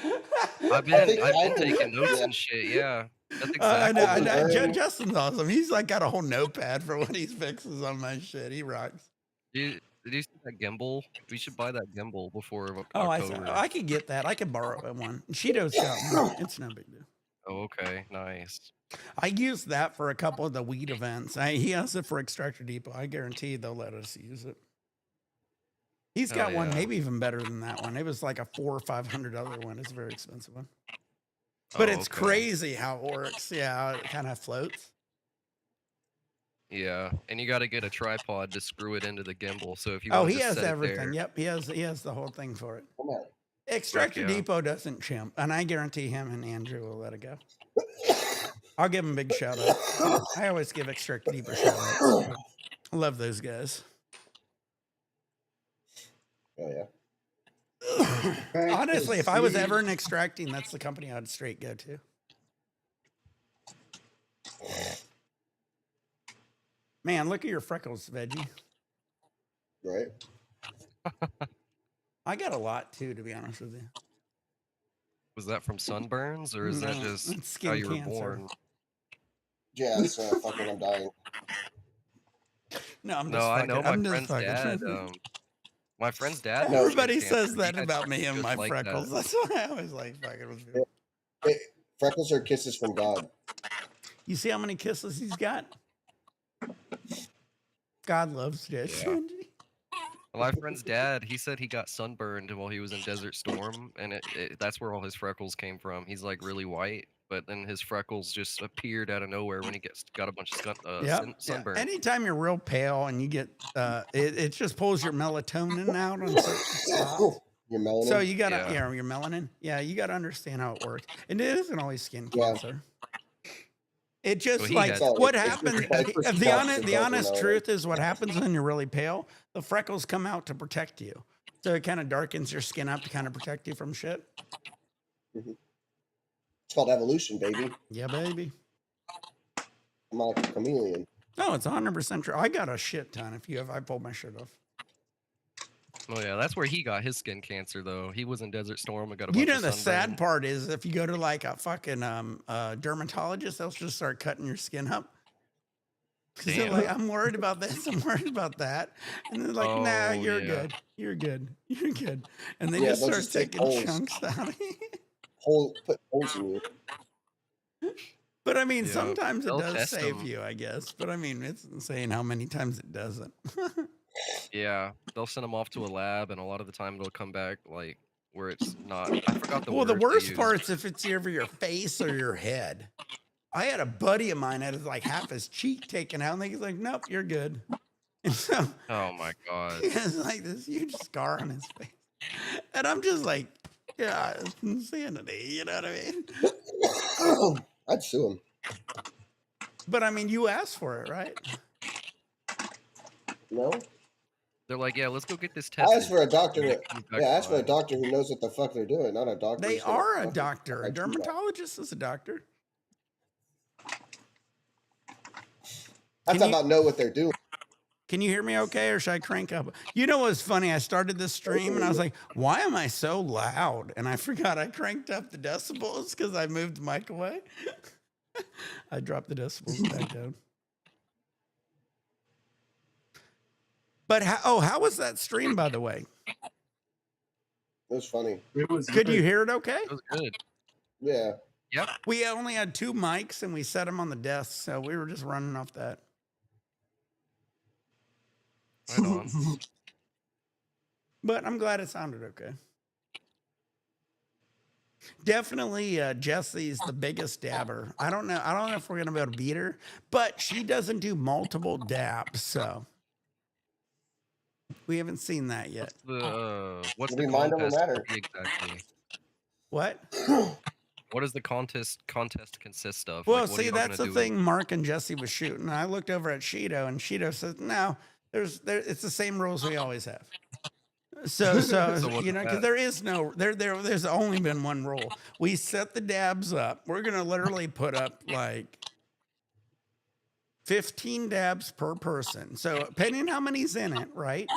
I've been taking notes and shit. Yeah, that's exactly. I know. Justin's awesome. He's like got a whole notepad for what he fixes on my shit. He rocks. Did you see that gimbal? We should buy that gimbal before October. I could get that. I could borrow one. Shido's got one. It's no big deal. Oh, okay, nice. I used that for a couple of the weed events. He has it for Extractor Depot. I guarantee they'll let us use it. He's got one, maybe even better than that one. It was like a $400 or $500 one. It's a very expensive one. But it's crazy how it works. Yeah, it kind of floats. Yeah, and you got to get a tripod to screw it into the gimbal. So if you he has everything. Yep, he has the whole thing for it. Extractor Depot doesn't chimp, and I guarantee him and Andrew will let it go. I'll give him a big shout out. I always give Extractor Depot shout outs. I love those guys. Oh yeah. Honestly, if I was ever in extracting, that's the company I'd straight go to. Man, look at your freckles, Veggie. Right. I got a lot too, to be honest with you. Was that from sunburns, or is that just how you were born? Yeah, it's fucking I'm dying. No, I'm just fucking. I know my friend's dad. My friend's dad. Everybody says that about me and my freckles. That's why I always like fucking with people. Hey, freckles are kisses from God. You see how many kisses he's got? God loves this. Yeah. My friend's dad, he said he got sunburned while he was in Desert Storm, and that's where all his freckles came from. He's like really white, but then his freckles just appeared out of nowhere when he got a bunch of sunburn. Anytime you're real pale and you get, it just pulls your melatonin out on certain spots. Your melanin. So you gotta, your melanin. Yeah, you gotta understand how it works, and it isn't always skin cancer. It just what happens. The honest truth is what happens when you're really pale. The freckles come out to protect you, so it kind of darkens your skin up to kind of protect you from shit. Mm-hmm. It's called evolution, baby. Yeah, baby. I'm like a chameleon. No, it's 100% true. I got a shit ton. I pulled my shirt off. Oh yeah, that's where he got his skin cancer though. He was in Desert Storm and got a bunch You know, of the sunburn. sad part is if you go to like a fucking dermatologist, they'll just start cutting your skin up. Because they're like, I'm worried about this, I'm worried about that. And they're like, nah, you're good. You're good. You're good. And they just start taking chunks out of you. Put holes in you. But I mean, sometimes it does save you, I guess. But I mean, it's insane how many times it doesn't. Yeah, they'll send them off to a lab, and a lot of the time it'll come back like where it's not. I forgot the Well, the words they worst part's used. if it's over your face or your head. I had a buddy of mine that had like half his cheek taken out, and he's like, "Nope, you're good." And so, Oh my god. he has like this huge scar on his face, and I'm just like, "Yeah, it's insanity." You know what I mean? I'd sue him. But I mean, you asked for it, right? No. They're like, yeah, let's go get this tested. I asked for a doctor. Ask for a doctor who knows what the fuck they're doing, not a doctor. They are a doctor. A dermatologist is a doctor. I'm talking about know what they're doing. Can you hear me okay, or should I crank up? You know what's funny? I started this stream and I was like, why am I so loud? And I forgot I cranked up the decibels because I moved the mic away. I dropped the decibels back down. But how was that stream, by the way? It was funny. Could you hear it okay? It was good. Yeah. Yep. We only had 2 mics and we set them on the desk, so we were just running off that. Right on. But I'm glad it sounded okay. Definitely Jesse's the biggest dabber. I don't know if we're gonna be able to beat her, but she doesn't do multiple dabs, so we haven't seen that yet. What's the contest exactly? What? What does the contest consist of? Well, like, see, that's the thing Mark and Jesse was shooting. I looked over at Shido, and Shido says, no, it's the same rules we always have. So you know, because there's only been one rule. We set the dabs up. We're going to literally put up like 15 dabs per person. So depending on how many's in it, right?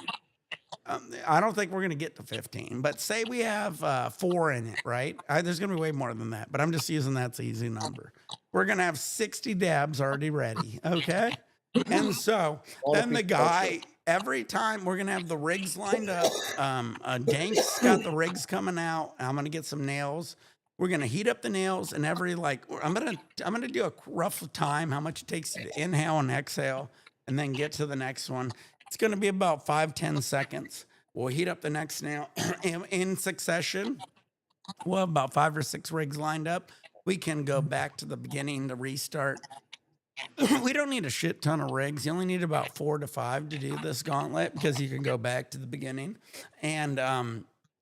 I don't think we're going to get to 15, but say we have 4 in it, right? There's going to be way more than that, but I'm just using that's the easy number. We're going to have 60 dabs already ready, okay? And so then the guy, every time we're going to have the rigs lined up. Dank's got the rigs coming out. I'm going to get some nails. We're going to heat up the nails, and every I'm going to do a rough time, how much it takes you to inhale and exhale, and then get to the next one. It's going to be about 5-10 seconds. We'll heat up the next nail in succession. We'll have about 5 or 6 rigs lined up. We can go back to the beginning to restart. We don't need a shit ton of rigs. You only need about 4 to 5 to do this gauntlet because you can go back to the beginning. And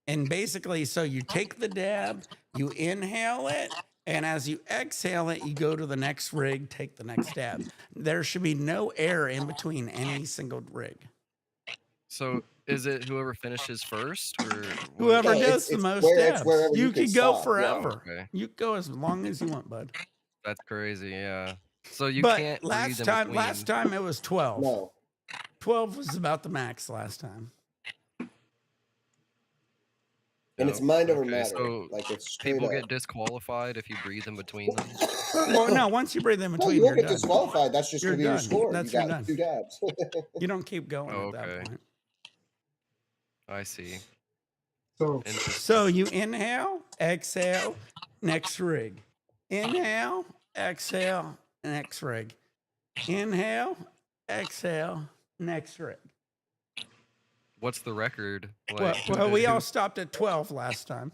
basically, so you take the dab, you inhale it, and as you exhale it, you go to the next rig, take the next dab. There should be no air in between any single rig. So is it whoever finishes first, or whoever does the most dabs? You can go forever. Oh, okay. You can go as long as you want, bud. That's crazy, yeah. So you but can't. Last time it was 12. No. 12 was about the max last time. And it's mind over matter. So like it's people get disqualified if you breathe in between them. Well, no, once you breathe in between, you you're won't get done. disqualified. That's just going to be your score. That's you got 2 dabs. You don't keep going at that point. I see. So you inhale, exhale, next rig. Inhale, exhale, next rig. Inhale, exhale, next rig. What's the record? Well, we all stopped at 12 last time.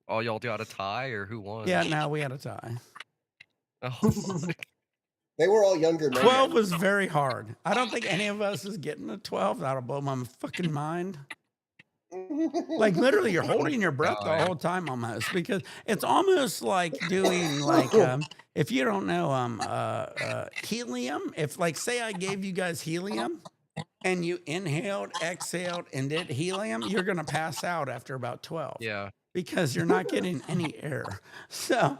Oh, y'all got a tie, or who won? Yeah, no, we had a tie. Oh, they were all younger men. 12 was very hard. I don't think any of us is getting a 12. That'll blow my fucking mind. Like literally, you're holding your breath the whole time almost, because it's almost like doing like if you don't know helium. If like say I gave you guys helium. And you inhaled, exhaled, and did helium, you're going to pass out after about 12. yeah. because you're not getting any air. So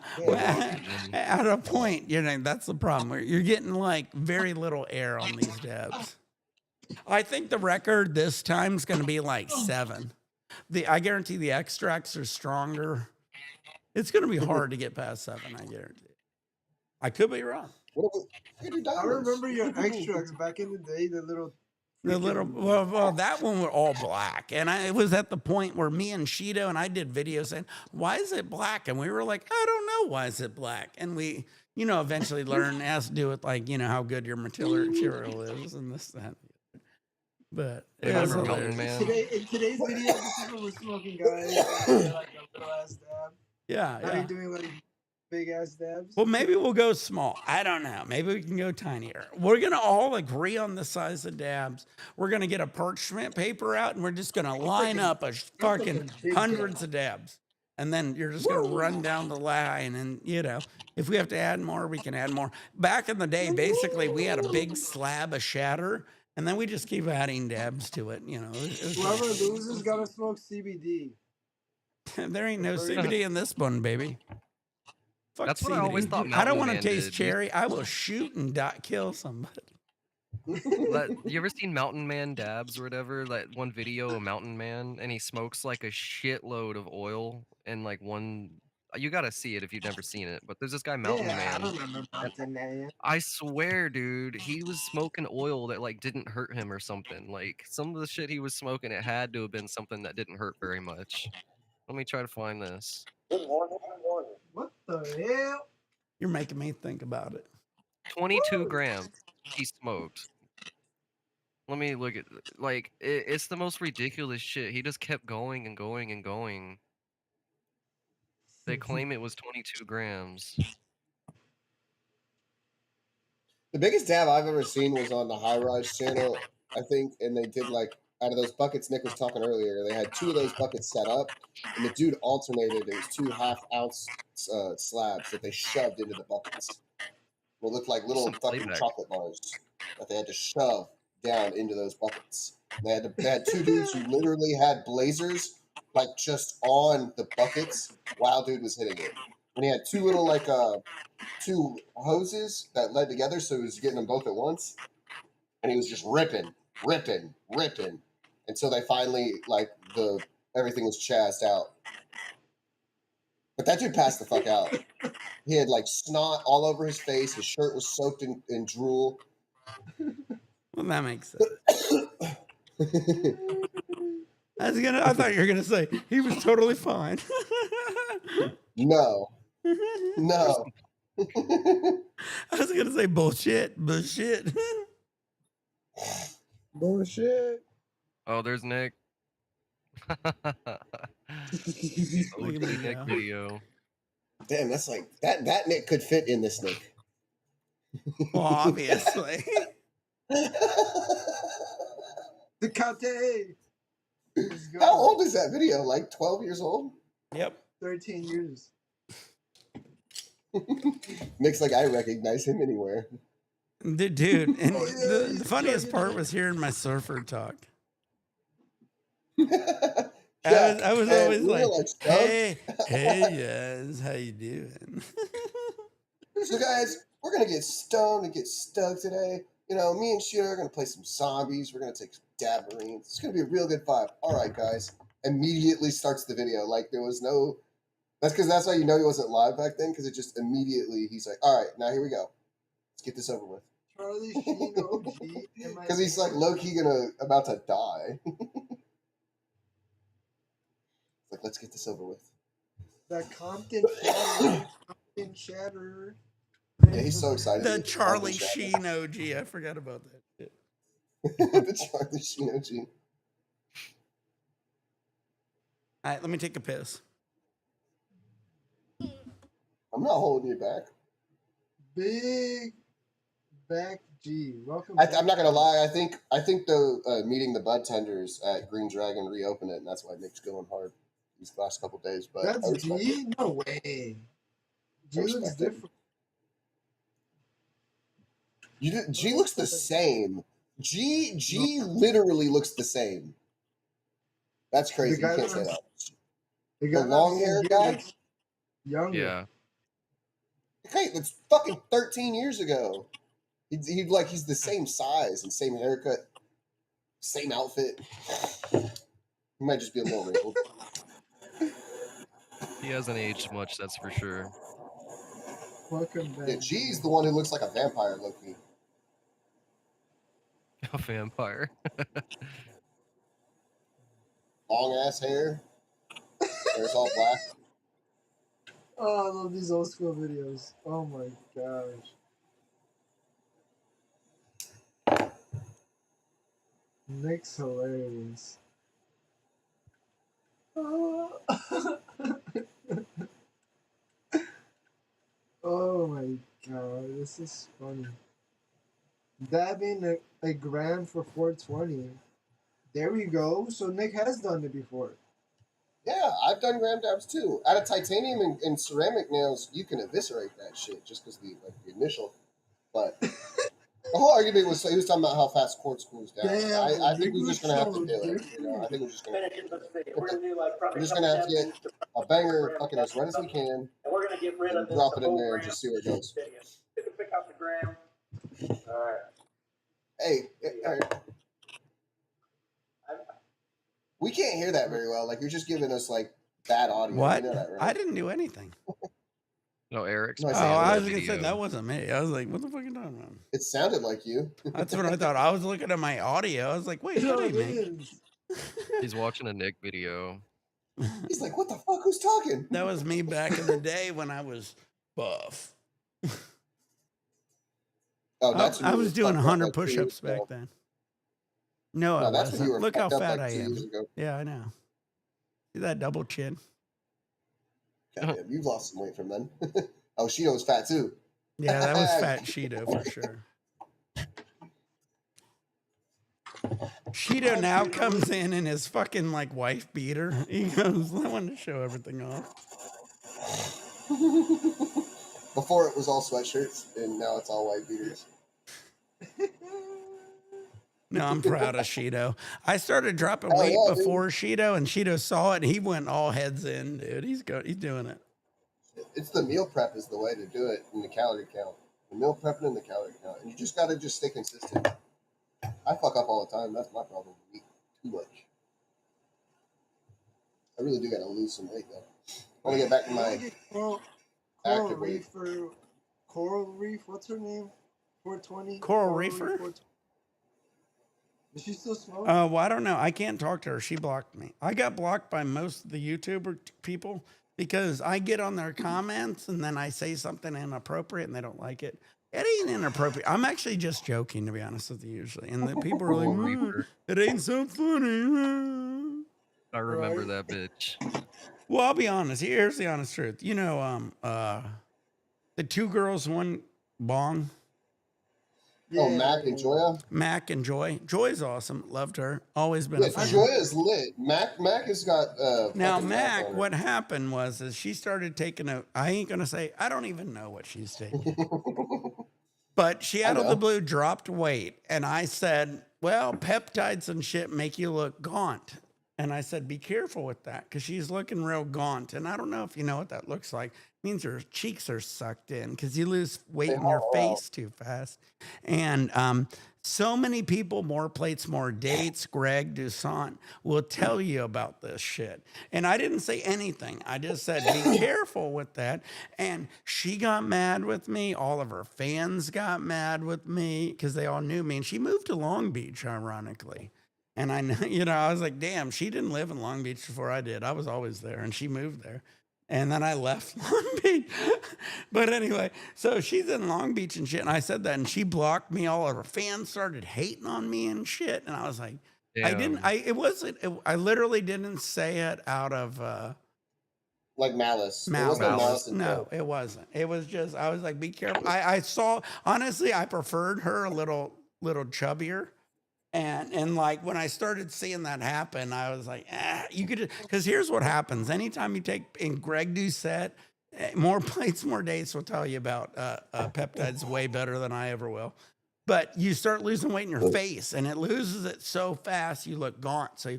at a point, that's the problem. You're getting like very little air on these dabs. I think the record this time is going to be like 7. I guarantee the extracts are stronger. It's going to be hard to get past 7. I guarantee. I could be wrong. I remember your extracts back in the day. Well, that one were all black, and it was at the point where me and Shido and I did videos saying, "Why is it black?" And we were like, "I don't know why is it black." And we, eventually learned it has to do with like how good your material is and this that. But it was Mountain Man. In today's video, people were smoking guys like a little ass dab. Yeah. Now you're doing like big ass dabs. Well, maybe we'll go small. I don't know. Maybe we can go tinier. We're gonna all agree on the size of dabs. We're gonna get a parchment paper out, and we're just gonna line up a fucking hundreds of dabs, and then you're just gonna run down the line. And if we have to add more, we can add more. Back in the day, basically, we had a big slab of shatter. And then we just keep adding dabs to it, Whoever loses gotta smoke CBD. There ain't no CBD in this one, baby. Fuck That's CBD. what I always thought. I don't want to Man taste did. cherry. I will shoot and kill somebody. You ever seen Mountain Man dabs or whatever? That one video of Mountain Man, and he smokes like a shitload of oil and like one. You gotta see it if you've never seen it. But there's this guy Mountain Man. I remember Mountain Man. I swear, dude, he was smoking oil that like didn't hurt him or something. Like some of the shit he was smoking, it had to have been something that didn't hurt very much. Let me try to find this. Good morning. What the hell? You're making me think about it. 22 grams he smoked. Let me look at like it's the most ridiculous shit. He just kept going and going and going. They claim it was 22 grams. The biggest dab I've ever seen was on the HigherStandard channel, I think, and they did like out of those buckets Nick was talking earlier. They had 2 of those buckets set up, and the dude alternated. It was 2 half-ounce slabs that they shoved into the buckets. It looked like little fucking chocolate bars that they had to shove down into those buckets. They had 2 dudes who literally had blazers like just on the buckets while dude was hitting it. And he had 2 little like 2 hoses that led together, so he was getting them both at once, and he was just ripping until they finally like everything was chazzed out. But that dude passed the fuck out. He had like snot all over his face. His shirt was soaked in drool. Well, that makes sense. I thought you were gonna say he was totally fine. No. I was gonna say bullshit. Bullshit. Oh, there's Nick. OG Nick video. Damn, that's like that Nick could fit in this Nick. Well, obviously. The Kate. How old is that video? Like 12 years old? Yep. 13 years. Nick's like, I recognize him anywhere. Dude, and the funniest part was hearing my surfer talk. I was always like, hey, yes, how you doing? So guys, we're gonna get stoned and get stuck today. Me and Shido are gonna play some zombies. We're gonna take some dabberines. It's gonna be a real good vibe. All right, guys. Immediately starts the video. Like there was no. That's why he wasn't live back then, because it just immediately he's like, all right, now here we go. Let's get this over with. Charlie Sheen OG. Because he's like low key about to die. Like, let's get this over with. The Compton Shatter. Yeah, he's so excited. The Charlie Sheen OG. I forgot about that shit. The Charlie Sheen OG. All right, let me take a piss. I'm not holding you back. Big back G. Welcome. I'm not gonna lie. I think the meeting the bud tenders at Green Dragon reopened it, and that's why Nick's going hard these last couple days. But that's G. No way. G looks different. G looks the same. G literally looks the same. That's crazy. You can't say that. The The long hair guy? Younger. Yeah. Hey, that's fucking 13 years ago. He's the same size and same haircut, same outfit. He might just be a little wrinkled. He hasn't aged much, that's for sure. Welcome back. Yeah, G's the one who looks like a vampire, Loki. A vampire. Long ass hair. Hair's all black. Oh, I love these old school videos. Oh my gosh. Nick's hilarious. Oh, oh my god, this is funny. Dabbing a gram for 420. There we go. So Nick has done it before. Yeah, I've done gram dabs too. Out of titanium and ceramic nails, you can eviscerate that shit just because the initial. But the whole argument was he was talking about how fast quartz cools down. Damn, I think we're just gonna have to do it. I think we're just gonna. We're just gonna have to get a banger fucking as red as we can, and we're gonna get rid of drop it in there and just see where it goes. You can pick up the gram. All right. Hey, we can't hear that very well. Like you're just giving us like bad audio. What? You know that, right? I didn't do anything. No, Eric's. No, I was gonna say that wasn't me. I was like, what the fuck are you talking about? It sounded like you. That's what I thought. I was looking at my audio. I was like, wait, that ain't me. He's watching a Nick video. He's like, what the fuck? Who's talking? That was me back in the day when I was buff. Oh, that's I was doing 100 push-ups back then. No, I that's when you wasn't. were Look how fucked up fat like I 2 am. years ago. Yeah, I know. See that double chin? Goddamn, you've lost some weight from then. Oh, Shido was fat too. Yeah, that was fat Shido for sure. Shido now comes in his fucking like wife beater. He goes, I want to show everything off. Before it was all sweatshirts, and now it's all white beaters. No, I'm proud of Shido. I started dropping weight before Shido, and Shido saw it, and he went all heads in, dude. He's doing it. It's the meal prep is the way to do it, and the calorie count. The meal prepping and the calorie count. And you just got to just stay consistent. I fuck up all the time. That's my problem. I eat too much. I really do got to lose some weight, though. I want to get back to my active weight. Coral Reef, what's her name? 420? Coral Reefer? Is she still smoking? Well, I don't know. I can't talk to her. She blocked me. I got blocked by most of the YouTuber people because I get on their comments and then I say something inappropriate and they don't like it. It ain't inappropriate. I'm actually just joking, to be honest with you, usually. And the people are like, it ain't so funny. I remember that bitch. Well, I'll be honest. Here's the honest truth. You know, the 2 girls, 1 bong. Yeah. Oh, Mac and Joya? Mac and Joy. Joy's awesome. Loved her. Always been a fan. Joya's lit. Mac has got... now, Mac, what happened was she started taking I ain't going to say, I don't even know what she's taking. But she, out of the blue, dropped weight. And I said, well, peptides and shit make you look gaunt. And I said, be careful with that because she's looking real gaunt. And I don't know if you know what that looks like. It means her cheeks are sucked in because you lose weight in your face too fast. And so many people, more plates, more dates, Greg Dusant will tell you about this shit. And I didn't say anything. I just said, be careful with that. And she got mad with me. All of her fans got mad with me because they all knew me. And she moved to Long Beach, ironically. And I know, I was like, damn, she didn't live in Long Beach before I did. I was always there and she moved there. And then I left Long Beach. But anyway, so she's in Long Beach and shit. And I said that and she blocked me. All of her fans started hating on me and shit. And I was like, damn. I literally didn't say it out of, like malice. Malice. No, it wasn't. It was just, I was like, be careful. I saw, honestly, I preferred her a little chubbier. And like when I started seeing that happen, I was like, you could, because here's what happens. Anytime you take, in Greg Doucette, more plates, more dates will tell you about peptides way better than I ever will. But you start losing weight in your face and it loses it so fast, you look gaunt. So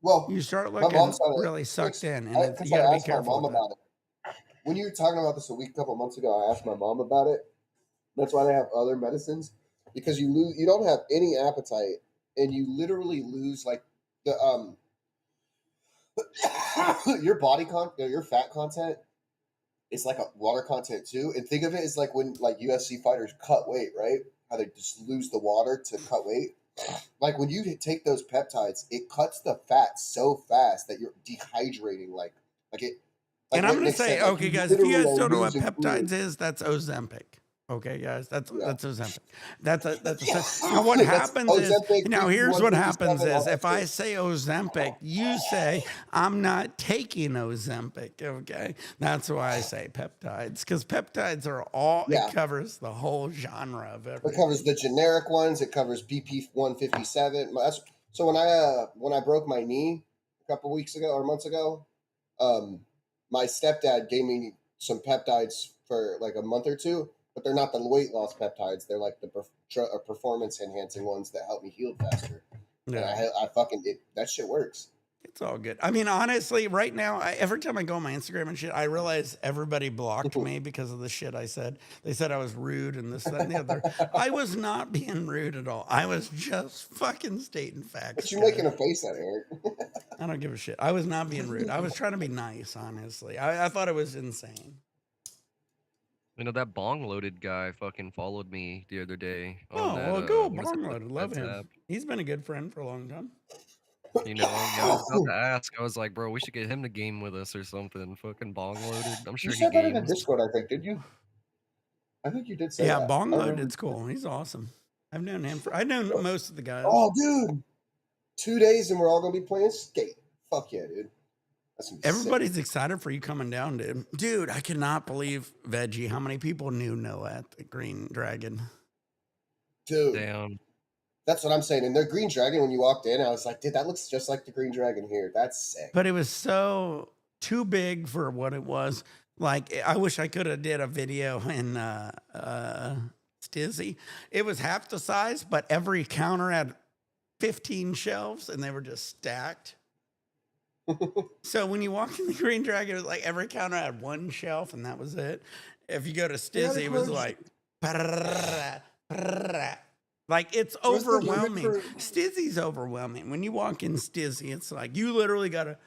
Well, you start my looking mom's on really it sucked in, and because you I got to be asked my careful mom with that. about it. When you were talking about this a couple months ago, I asked my mom about it. That's why they have other medicines, because you don't have any appetite, and you literally lose like the your your fat content is like a water content too. And think of it as like when like UFC fighters cut weight, right? How they just lose the water to cut weight. Like when you take those peptides, it cuts the fat so fast that you're dehydrating like it. Like And I'm what going to Nick say, said, like okay, you guys, if you literally guys are don't know what losing peptides fluid. is, that's Ozempic. Okay, guys, that's Yeah. Ozempic. Now what That's happens is, Ozempic, now BP here's what happens 157, all is, that if I shit. say Ozempic, you say I'm not taking Ozempic. Okay, that's why I say peptides, because peptides are all, Yeah. it covers the whole genre of everything. It covers the generic ones. It covers BP 157. So when I broke my knee a couple weeks ago or months ago, my stepdad gave me some peptides for like a month or two, but they're not the weight loss peptides. They're like the performance enhancing ones that help me heal faster. Yeah. And I fucking that shit works. It's all good. I mean, honestly, right now, every time I go on my Instagram and shit, I realize everybody blocked me because of the shit I said. They said I was rude and this, that, and the other. I was not being rude at all. I was just fucking stating facts. But you're making a face at Eric. I don't give a shit. I was not being rude. I was trying to be nice, honestly. I thought it was insane. You know, that bong loaded guy fucking followed me the other day. Oh, That, well, go what is it, bong loaded. Love him. WhatsApp? He's been a good friend for a long time. You know, yeah, I was about to ask. I was like, bro, we should get him to game with us or something. Fucking bong loaded. I'm sure You he said that in the games. Discord, I think, did you? I think you did say Yeah, that. bong I loaded. remember. It's cool. He's awesome. I've known him I've known most of the guys. Oh, dude. 2 days and we're all going to be playing skate. Fuck yeah, dude. That's gonna be Everybody's sick. excited for you coming down, dude. Dude, I cannot believe, Veggie, how many people knew Noah at the Green Dragon. Dude. Damn. That's what I'm saying. And their Green Dragon, when you walked in, I was like, dude, that looks just like the Green Dragon here. That's sick. But it was so too big for what it was. Like, I wish I could have did a video in Stizzy. It was half the size, but every counter had 15 shelves and they were just stacked. So when you walk in the Green Dragon, it was like every counter had one shelf and that was it. If you go to Stizzy, it was like, like it's overwhelming. Stizzy's overwhelming. When you walk in Stizzy, it's like you literally got to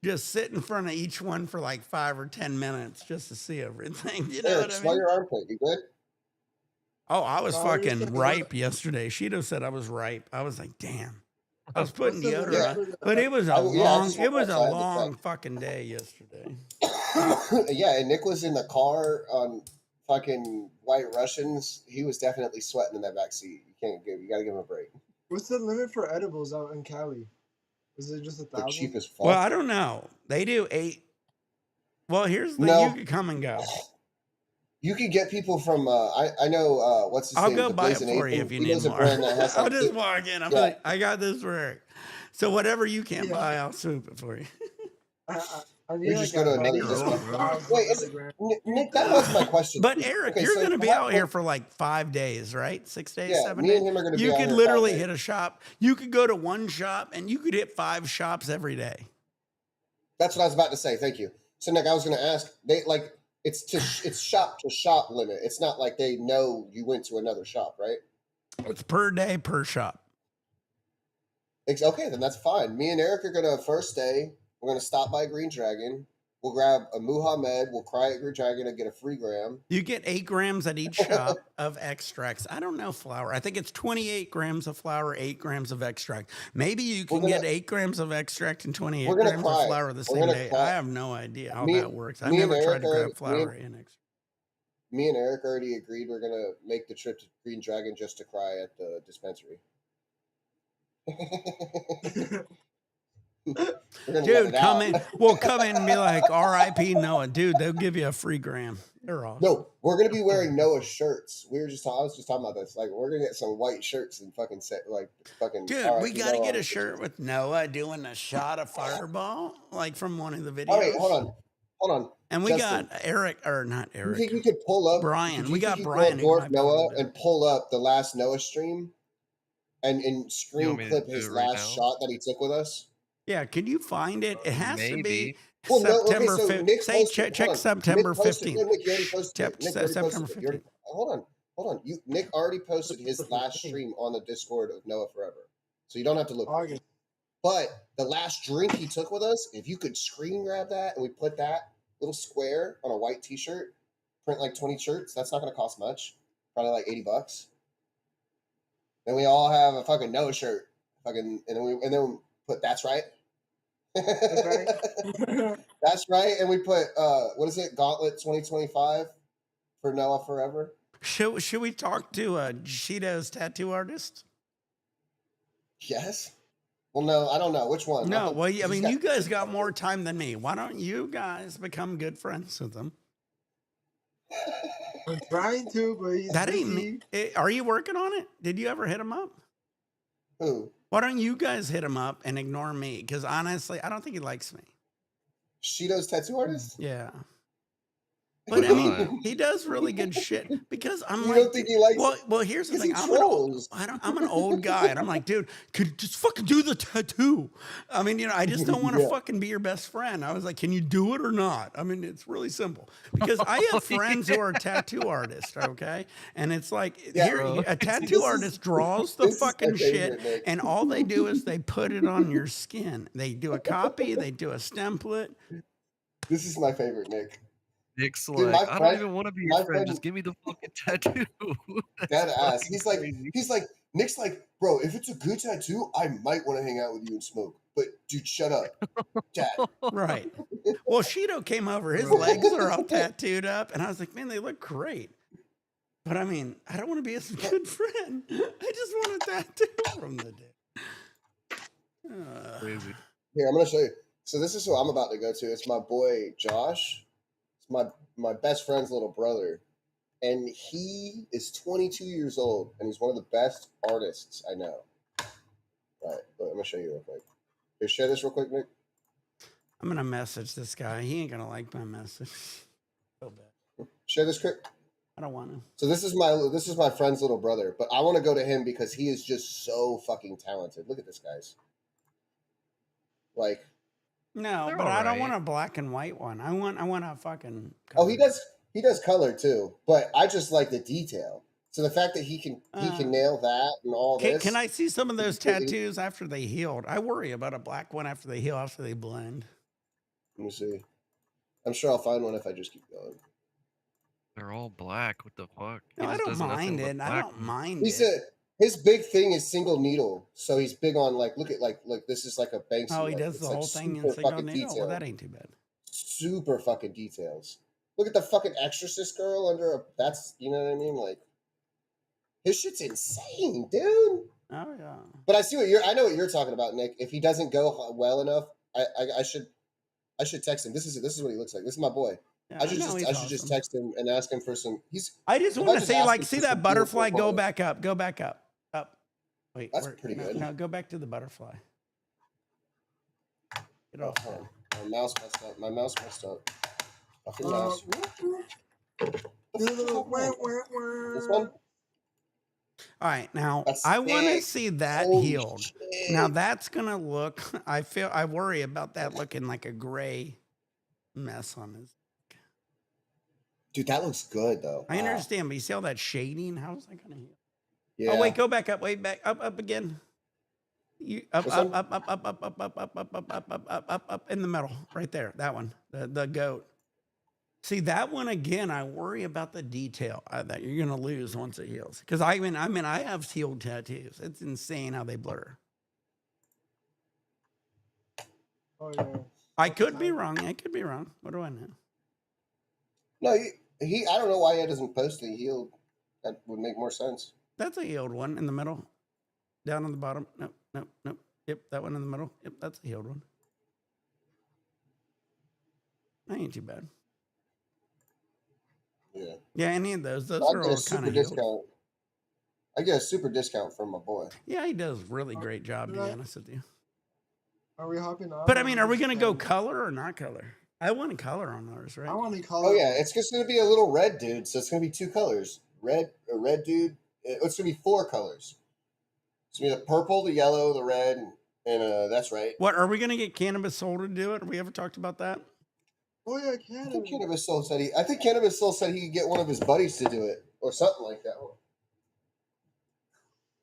just sit in front of each one for like 5 or 10 minutes just to see everything. You know Eric, what I smell mean? your armpit. You good? Oh, I was Oh, you're fucking saying- ripe yesterday. Shido said I was ripe. I was like, damn. I was putting What's the deodorant limit on, for the- but it was a Yeah, I long, just it was walked a outside and long fucking day yesterday. Yeah, and Nick was in the car on fucking White Russians. He was definitely sweating in that back seat. You gotta give him a break. What's the limit for edibles out in Cali? Is it just They're 1,000? cheap as fuck. Well, I don't know. They do 8. Well, here's the No. you could come and go. You could get people from I know what's his I'll name? go The buy it Blazing for you Apron. if you He need knows a more. brand that has I'll like just walk in. I'm yeah. like, I got this for Eric. So whatever you can't Yeah. buy, I'll swoop it for you. I need You like just go to another Make your own, discount. bro. Wait, Nick, that was my question. But too. Eric, Okay, you're so going to be my- out here for like 5 days, right? 6 days, Yeah, 7 me days. and him are gonna be You out could here literally 5 days. hit a shop. You could go to one shop and you could hit 5 shops every day. That's what I was about to say. Thank you. So Nick, I was going to ask. They like it's shop to shop limit. It's not like they know you went to another shop, right? It's per day, per shop. Okay, then that's fine. Me and Eric are gonna first day. We're gonna stop by Green Dragon. We'll grab a Muhammad. We'll cry at Green Dragon and get a free gram. You get 8 grams at each shop of extracts. I don't know flour. I think it's 28 grams of flour, 8 grams of extract. Maybe you can get 8 grams of extract and 28 we're gonna grams cry. of flour the We're same gonna day. cry. I have no idea how Me- that works. I've me and never tried Eric to are- grab flour and extract. Me and Eric already agreed we're gonna make the trip to Green Dragon just to cry at the dispensary. Dude, come in. We'll come in and be like, R.I.P. Noah. Dude, they'll give you a free gram. They're awesome. No, we're gonna be wearing Noah shirts. I was just talking about this. Like, we're gonna get some white shirts and fucking Dude, we got to get a shirt with Noah doing a shot of Fireball, like from one of the videos. All right, hold on. And we Justin, got Eric, or not You Eric. think we could pull up Brian. you We think got you could Brian who Dwarf might Noah probably do it. and pull up the last Noah stream and screen clip his last shot that he took with us? Yeah, can you find it? It has to be Well, no, okay, September so 5th. Nick Say posted, check September Nick posted, 15th. no, Nick, you already posted it. Nick already September posted 15th. it. Hold on. Nick already posted his last stream on the Discord of Noah Forever. So you don't have to look. August. But the last drink he took with us, if you could screen grab that and we put that little square on a white t-shirt, print like 20 shirts, that's not going to cost much. Probably like $80. Then we all have a fucking Noah shirt. And then put that's right. That's right. That's right. And we put what is it? Gauntlet 2025 for Noah Forever. Should we talk to Shido's tattoo artist? Yes. Well, no, I don't know which one. No, well, I mean, you guys got more time than me. Why don't you guys become good friends with them? I'm trying to, but he's That busy. ain't me. Are you working on it? Did you ever hit him up? Who? Why don't you guys hit him up and ignore me? Because honestly, I don't think he likes me. Shido's tattoo artist? Yeah. But I mean, he does really good shit because I'm you like, don't think he likes well, here's the thing. I'm an old guy, and I'm like, dude, could you just fucking do the tattoo? I mean, you know, I just don't want to fucking be your best friend. I was like, can you do it or not? I mean, it's really simple because I have friends who are tattoo artists, okay? And it's like, a tattoo artist draws the fucking shit, and all they do is they put it on your skin. They do a copy, they do a stemplate. This is my favorite, Nick. Nick's like, I don't even want to be your friend. Just give me the fucking tattoo. Dead ass. He's like, Nick's like, bro, if it's a good tattoo, I might want to hang out with you and smoke. But dude, shut up, Dad. Right. Well, Shido came over. His legs are all tattooed up, and I was like, man, they look great. But I mean, I don't want to be his good friend. I just want a tattoo from the day. Crazy. Here, I'm gonna show you. So this is who I'm about to go to. It's my boy Josh. It's my best friend's little brother, and he is 22 years old, and he's one of the best artists I know. All right, I'm gonna show you real quick. Here, share this real quick, Nick. I'm gonna message this guy. He ain't gonna like my message. So bad. Share this quick. I don't want to. So this is my friend's little brother, but I want to go to him because he is just so fucking talented. Look at this, guys. Like. No, They're but I don't alright. want a black and white one. I want a fucking color. Oh, he does color too, but I just like the detail. So the fact that he can nail that and all this. Can I see some of those tattoos after they healed? I worry about a black one after they heal, after they blend. Let me see. I'm sure I'll find one if I just keep going. They're all black. What the fuck? No, I don't mind it. I don't mind it. His big thing is single needle, so he's big on look this is like a Banksy. Oh, he does the whole thing in single needle. Well, that ain't too bad. Super fucking details. Look at the fucking Exorcist girl under that's you know what I mean. Like his shit's insane, dude. Oh yeah. But I know what you're talking about, Nick. If he doesn't go well enough, I should text him. This is what he looks like. This is my boy. Yeah, I should just text him and ask him for some. I just want to say, see that butterfly go back up. Go back up. Wait, that's pretty good. No, go back to the butterfly. Get off. My mouse messed up. Fucking mouse. This one. All right, now I want to see that healed. Shit. Now that's gonna look. I worry about that looking like a gray mess on his. Dude, that looks good though. I understand, but you see all that shading? How is that gonna heal? Yeah. Oh wait, go back up. Wait, back up again. You up in the middle, right there. That one, the goat. See that one again. I worry about the detail that you're gonna lose once it heals. Because I mean, I have healed tattoos. It's insane how they blur. Oh yeah. I could be wrong. What do I know? No, I don't know why he doesn't post the healed. That would make more sense. That's a healed one in the middle. Down on the bottom. Nope. Yep, that one in the middle. Yep, that's a healed one. That ain't too bad. Yeah. Yeah, any of those are all kind of healed. I get a super discount from my boy. Yeah, he does really great job, to be honest with you. Are we hopping on? But I mean, are we going to go color or not color? I want a color on ours, right? I want a color. Oh yeah, it's just going to be a little red dude, so it's going to be 2 colors. A red dude. It's going to be 4 colors. So the purple, the yellow, the red, and that's right. What are we gonna get Cannabis Soul to do it? Have we ever talked about that? Oh yeah, I think Cannabis Soul said he could get one of his buddies to do it or something like that.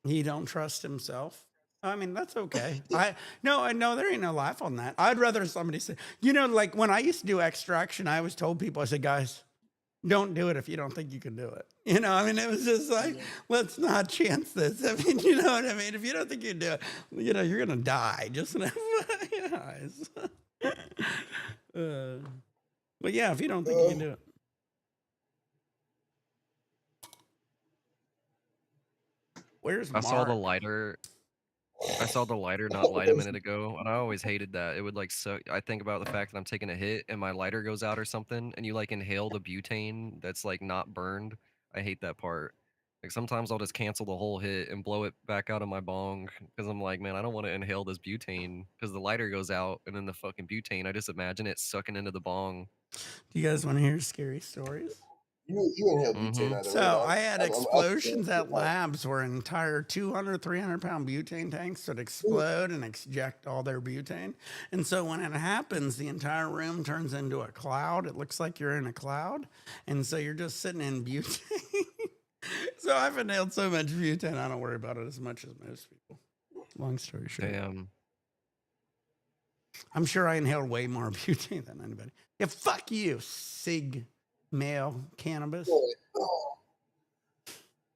He don't trust himself. I mean, that's okay. I know there ain't no life on that. I'd rather somebody say, like when I used to do extraction, I always told people, I said, guys, don't do it if you don't think you can do it. I mean, it was just like, let's not chance this. I mean, you know what I mean? If you don't think you can do it, you're going to die. Just guys. But yeah, if you don't think you can do it. Where's Mark? I saw the lighter not light a minute ago, and I always hated that. It would like suck. I think about the fact that I'm taking a hit and my lighter goes out or something, and you like inhale the butane that's like not burned. I hate that part. Like sometimes I'll just cancel the whole hit and blow it back out of my bong because I'm like, man, I don't want to inhale this butane because the lighter goes out and then the fucking butane. I just imagine it sucking into the bong. Do you guys want to hear scary stories? You inhale butane either way. So I had explosions at labs where entire 200, 300-pound butane tanks would explode and eject all their butane. And so when it happens, the entire room turns into a cloud. It looks like you're in a cloud. And so you're just sitting in butane. So I've inhaled so much butane, I don't worry about it as much as most people. Long story short. Damn. I'm sure I inhaled way more butane than anybody. Yeah, fuck you, Sig male cannabis.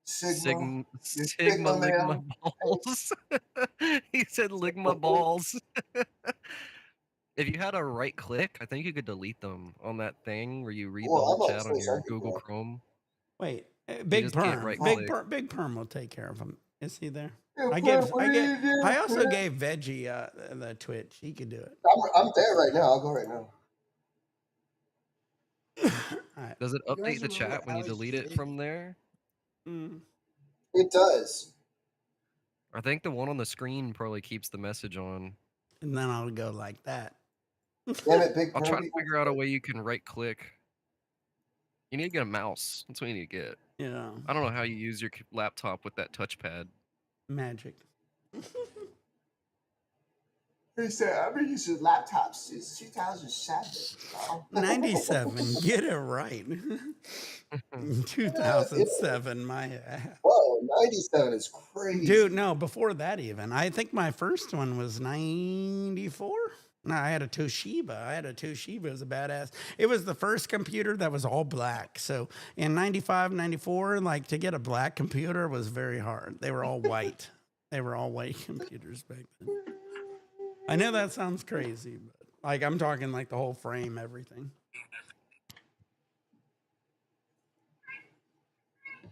Sigma ligma balls. He said ligma balls. If you had a right click, I think you could delete them on that thing where you read the whole chat on your Google Chrome. Wait, Big Perm. Big Perm will take care of him. Is he there? I also gave Veggie the Twitch. He could do it. I'm there right now. I'll go right now. Right. Does it update the chat when you delete it from there? It does. I think the one on the screen probably keeps the message on. And then I'll go like that. Damn it, Big I'll try to figure out a way you can right click. You need to get a mouse. That's what you need to get. Yeah. I don't know how you use your laptop with that touchpad. Magic. He said, I've been using laptops since 2007. 97. Get it right. 2007. My ass. Whoa, 97 is crazy. Dude, no, before that even. I think my first one was 94. No, I had a Toshiba. It was a badass. It was the first computer that was all black. So in 95, 94, like to get a black computer was very hard. They were all white. They were all white computers back then. I know that sounds crazy, but like I'm talking like the whole frame, everything.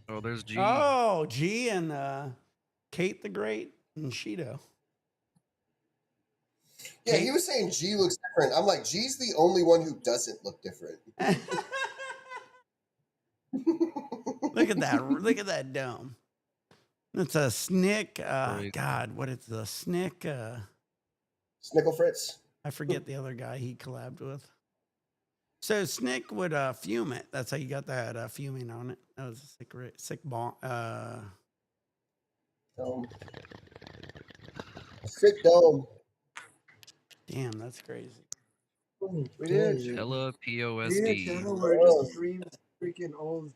Oh, there's G. Oh, G and Kate the Great and Shido. Yeah, he was saying G looks different. I'm like, G's the only one who doesn't look different. Look at that. Look at that dome. It's a Snick. God, what is the Snick? Snickle Fritz. I forget the other guy he collabed with. So Snick would fume it. That's how you got that fuming on it. That was a sick bong. Dome. Sick dome. Damn, that's crazy. We did. Ella POSD. We did a channel where it just streams freaking old.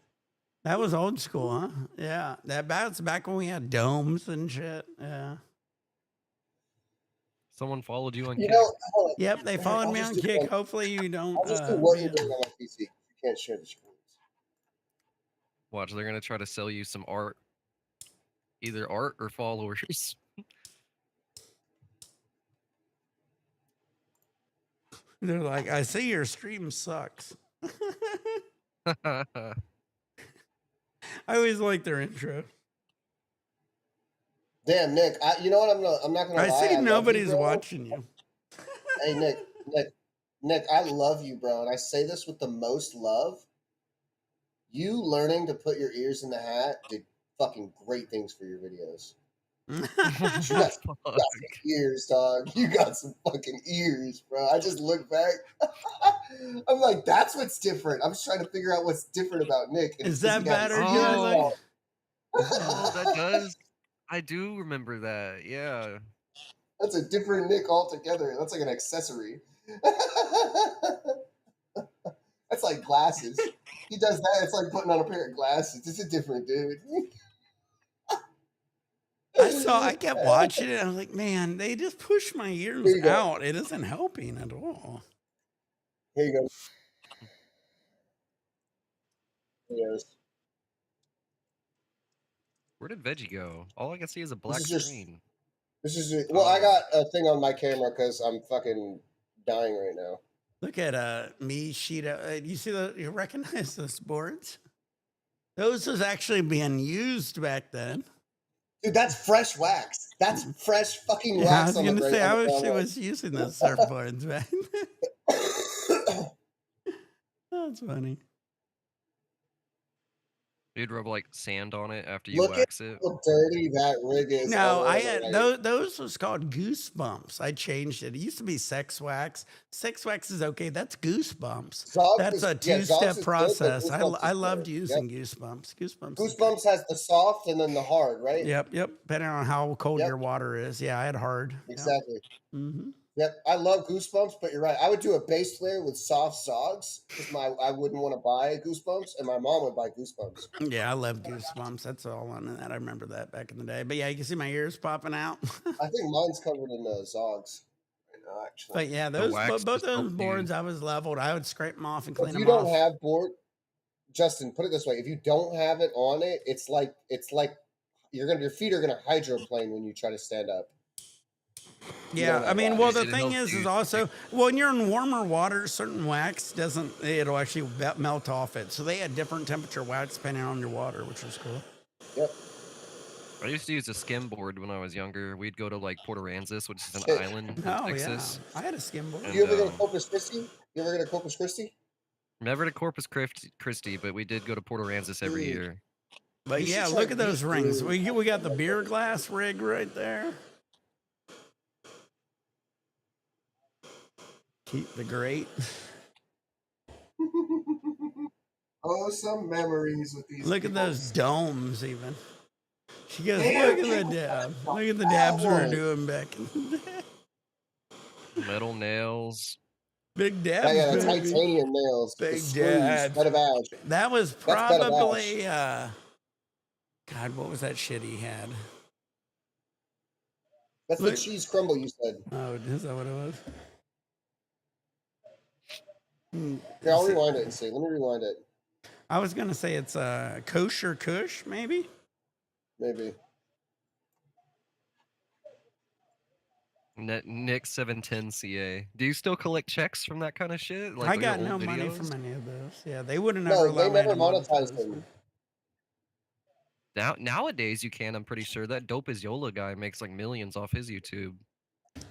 That was old school, huh? Yeah, that's back when we had domes and shit. Yeah. Someone followed you on Kick. Yep, they followed me on Kick. Hopefully you don't. I'll just do what you're doing on my PC. You can't share the screens. Watch, they're gonna try to sell you some art. Either art or followers. They're like, I see your stream sucks. I always like their intro. Damn, Nick. You know what? I'm not gonna lie. I see nobody's watching you. Hey, Nick. I love you, bro, and I say this with the most love. You learning to put your ears in the hat did fucking great things for your videos. You got some ears, dog. You got some fucking ears, bro. I just look back. I'm like, that's what's different. I'm just trying to figure out what's different about Nick. Is that better? Oh, that does. I do remember that. Yeah. That's a different Nick altogether. That's like an accessory. That's like glasses. He does that. It's like putting on a pair of glasses. It's a different dude. I kept watching it. I was like, man, they just push my ears out. It isn't helping at all. Here you go. Yes. Where did Veggie go? All I can see is a black screen. Well, I got a thing on my camera because I'm fucking dying right now. Look at me, Shido. You see you recognize those boards? Those was actually being used back then. Dude, that's fresh wax. That's fresh fucking wax. I was going to say, I actually was using those surfboards back then. That's funny. You'd rub like sand on it after you wax it. Look how dirty that rig is. No, I had those was called Goosebumps. I changed it. It used to be Sex Wax. Sex Wax is okay. That's Goosebumps. That's a two-step process. I loved using Goosebumps. Goosebumps has the soft and then the hard, right? Yep. Depending on how cold your water is. Yeah, I had hard. Exactly. Yep. Mm-hmm. Yep, I love Goosebumps, but you're right. I would do a base layer with soft Zogs because I wouldn't want to buy Goosebumps, and my mom would buy Goosebumps. Yeah, I love Goosebumps. That's all on that. I remember that back in the day. But yeah, you can see my ears popping out. I think mine's covered in Zogs right now, actually. But yeah, both those boards I was leveled. I would scrape them off and clean them off. If you don't have board, Justin, put it this way: if you don't have it on it, it's like your feet are gonna hydroplane when you try to stand up. Yeah, I mean, well, the thing is also when you're in warmer water, certain wax it'll actually melt off it. So they had different temperature wax depending on your water, which was cool. Yep. I used to use a skim board when I was younger. We'd go to like Port Aransas, which is an island in Texas. Yeah. I had a skim board. You ever go to Corpus Christi? Never to Corpus Christi, but we did go to Port Aransas every year. But yeah, look at those rings. We got the beer glass rig right there. Keep the great. Oh, some memories with these. Look at those domes, even. She goes, look at the dab. Look at the dabs we were doing back in the day. Metal nails. Big dabs. Yeah, titanium nails. Big dabs. That was probably, God, what was that shit he had? That's the cheese crumble you said. Oh, is that what it was? Here, I'll rewind it and see. Let me rewind it. I was going to say it's Kosher Kush, maybe? Maybe. Nick 710 CA. Do you still collect checks from that kind of shit? Like I got no money from any of those. Yeah, they wouldn't they never monetized them. Nowadays you can. I'm pretty sure that Dope is Yola guy makes like millions off his YouTube.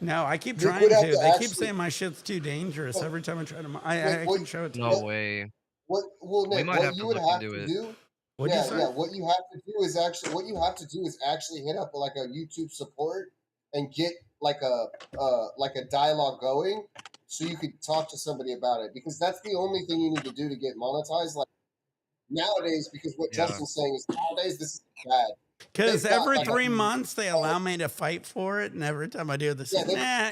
No, I keep trying to. They keep saying my shit's too dangerous every time I try to. I can show it to you. No way. What you would have to do? What you have to do is actually hit up like a YouTube support and get like a dialogue going, so you could talk to somebody about it, because that's the only thing you need to do to get monetized. Like nowadays, because what Justin's saying is nowadays this is bad. Because every 3 months they allow me to fight for it, and every time I do this,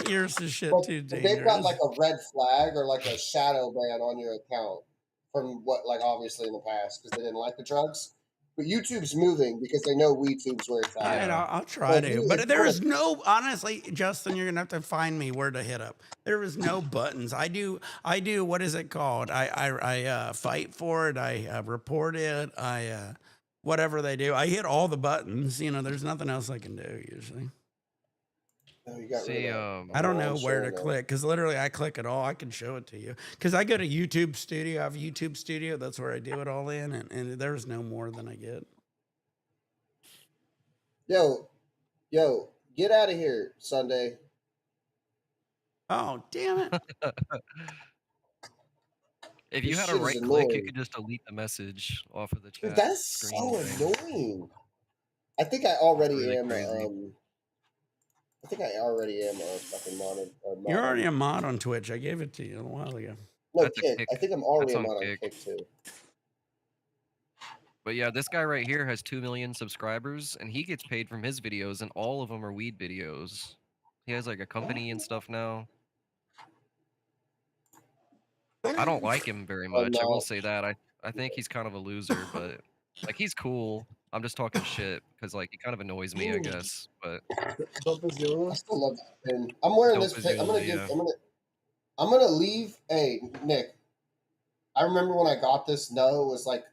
yours is shit too dangerous. They've got like a red flag or like a shadow ban on your account from obviously in the past because they didn't like the drugs. But YouTube's moving because they know WeTube's where it's at. All right, I'll try to. But there is no, honestly, Justin, you're gonna have to find me where to hit up. There is no buttons. I do. What is it called? I fight for it. I report it. Whatever they do, I hit all the buttons. There's nothing else I can do usually. No, you got I don't know where to click because literally I click it all. I can show it to you because I go to YouTube Studio. I have a YouTube Studio. That's where I do it all in, and there's no more than I get. Yo, get out of here, Sunday. Oh, damn it. If you had a right click, you could just delete the message off of the chat. Dude, that's so annoying. I think I already am. I think I already am a fucking mod. You're already a mod on Twitch. I gave it to you a while ago. No, Kick. I think I'm already a mod on Kick too. But yeah, this guy right here has 2 million subscribers, and he gets paid from his videos, and all of them are weed videos. He has like a company and stuff now. I don't like him very much. I will say that. I think he's kind of a loser, but like he's cool. I'm just talking shit because like he kind of annoys me, I guess. But I still love that pin. I'm wearing this pin. I'm gonna leave. Hey, Nick. I remember when I got this. No, it was like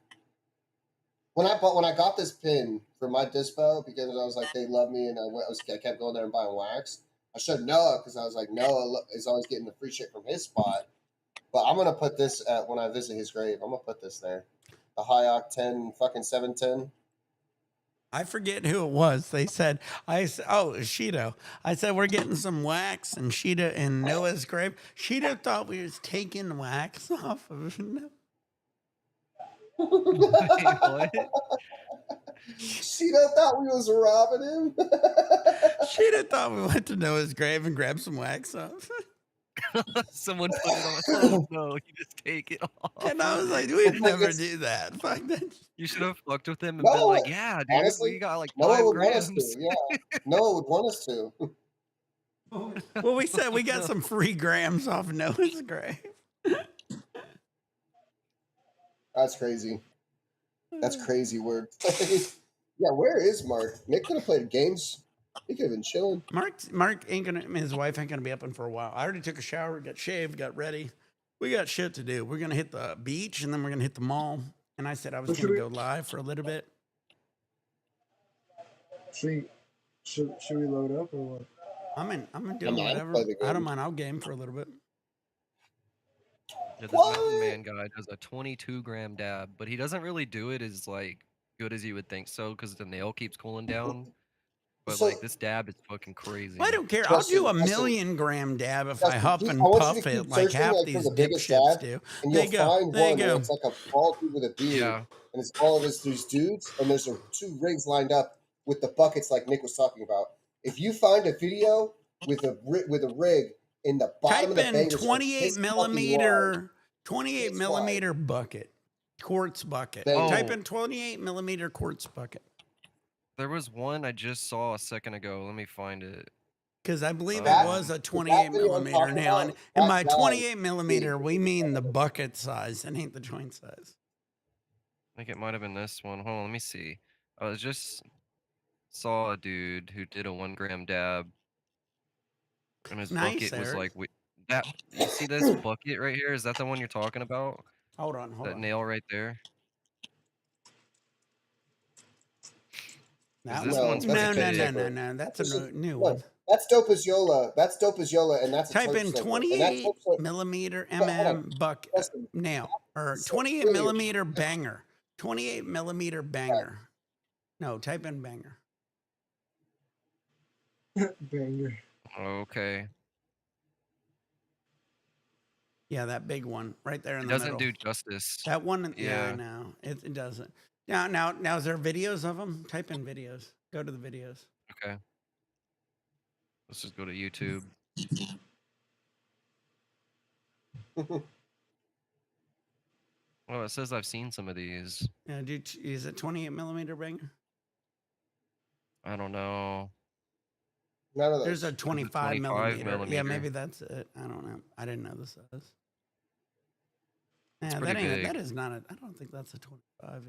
when I got this pin for my dispo because I was like they love me and I kept going there and buying wax. I showed Noah because I was like Noah is always getting the free shit from his spot. But I'm gonna put this at when I visit his grave. I'm gonna put this there. The high octane fucking 710. I forget who it was. They said, Shido. I said, we're getting some wax and Shido in Noah's grave. Shido thought we was taking wax off of Noah. what? Shido thought we was robbing him. Shido thought we went to Noah's grave and grabbed some wax off. Someone put it on. Oh no, you just take it off. And I was like, we'd never do that. Fuck that. You should have fucked with him and been like, yeah, dude, honestly, we got like Noah 5 would grams. want us to, yeah. Noah would want us to. Well, we said we got some free grams off Noah's grave. That's crazy. That's crazy word. Yeah, where is Mark? Nick could have played games. He could have been chilling. Mark ain't gonna. His wife ain't gonna be up in for a while. I already took a shower, got shaved, got ready. We got shit to do. We're gonna hit the beach and then we're gonna hit the mall. And I said I was gonna go live for a little bit. Should we load up or what? I'm doing whatever. I don't mind. I'll game for a little bit. Yeah, this mountain man guy does a 22-gram dab, but he doesn't really do it as like good as you would think so because the nail keeps cooling down. But like this dab is fucking crazy. I don't care. I'll do a 1,000,000-gram dab if I huff and puff it like half these dipshits do. And you'll find one where it's like a bald dude with a beard, and it's all of these dudes, and there's 2 rigs lined up with the buckets like Nick was talking about. If you find a video with a rig in the bottom of the bangers, 28 millimeter bucket, quartz bucket. Type in 28 millimeter quartz bucket. There was one I just saw a second ago. Let me find it. Because I believe it was a 28 millimeter now. And by 28 millimeter, we mean the bucket size. It ain't the joint size. I think it might have been this one. Hold on, let me see. I was just saw a dude who did a 1-gram dab. And his bucket was like, you see this bucket right here? Is that the one you're talking about? Hold on. That nail right there? No. That's a new one. That's dope as Yola. And that's type in 28 millimeter bucket nail or 28 millimeter banger. 28 millimeter banger. No, type in banger. Banger. Okay. Yeah, that big one right there in the middle. Doesn't do justice. That one, yeah, I know. It doesn't. Now, is there videos of them? Type in videos. Go to the videos. Okay. Let's just go to YouTube. Oh, it says I've seen some of these. Yeah, is it 28 millimeter banger? I don't know. None of those. There's a 25 millimeter. Yeah, maybe that's it. I don't know. I didn't know the size. Yeah, that is not a. I don't think that's a 25.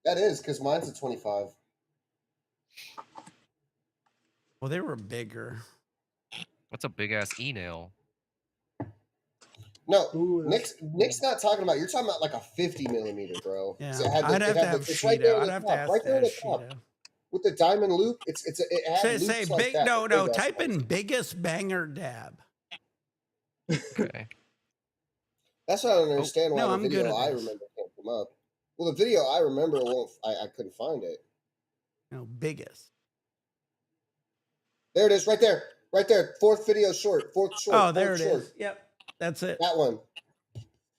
That is because mine's a 25. Well, they were bigger. What's a big ass e-nail? No, Nick's not talking about. You're talking about like a 50 millimeter, bro. Yeah, I'd have to have Shido. I'd have to ask Shido. With the diamond loop, it has say like big. That, no. Type in biggest banger dab. Okay. That's what I don't understand why the video I remember can't come up. Well, the video I remember I couldn't find it. No, biggest. There it is, right there. Fourth video short. Oh, there it is. Yep, that's it. That one.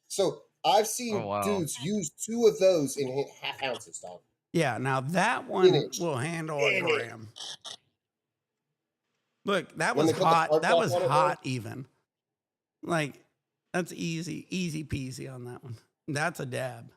So I've seen dudes use 2 of those in half ounces, dog. Yeah, now that one will handle a gram. Look, that was hot. That was hot even. Like, that's easy peasy on that one. That's a dab.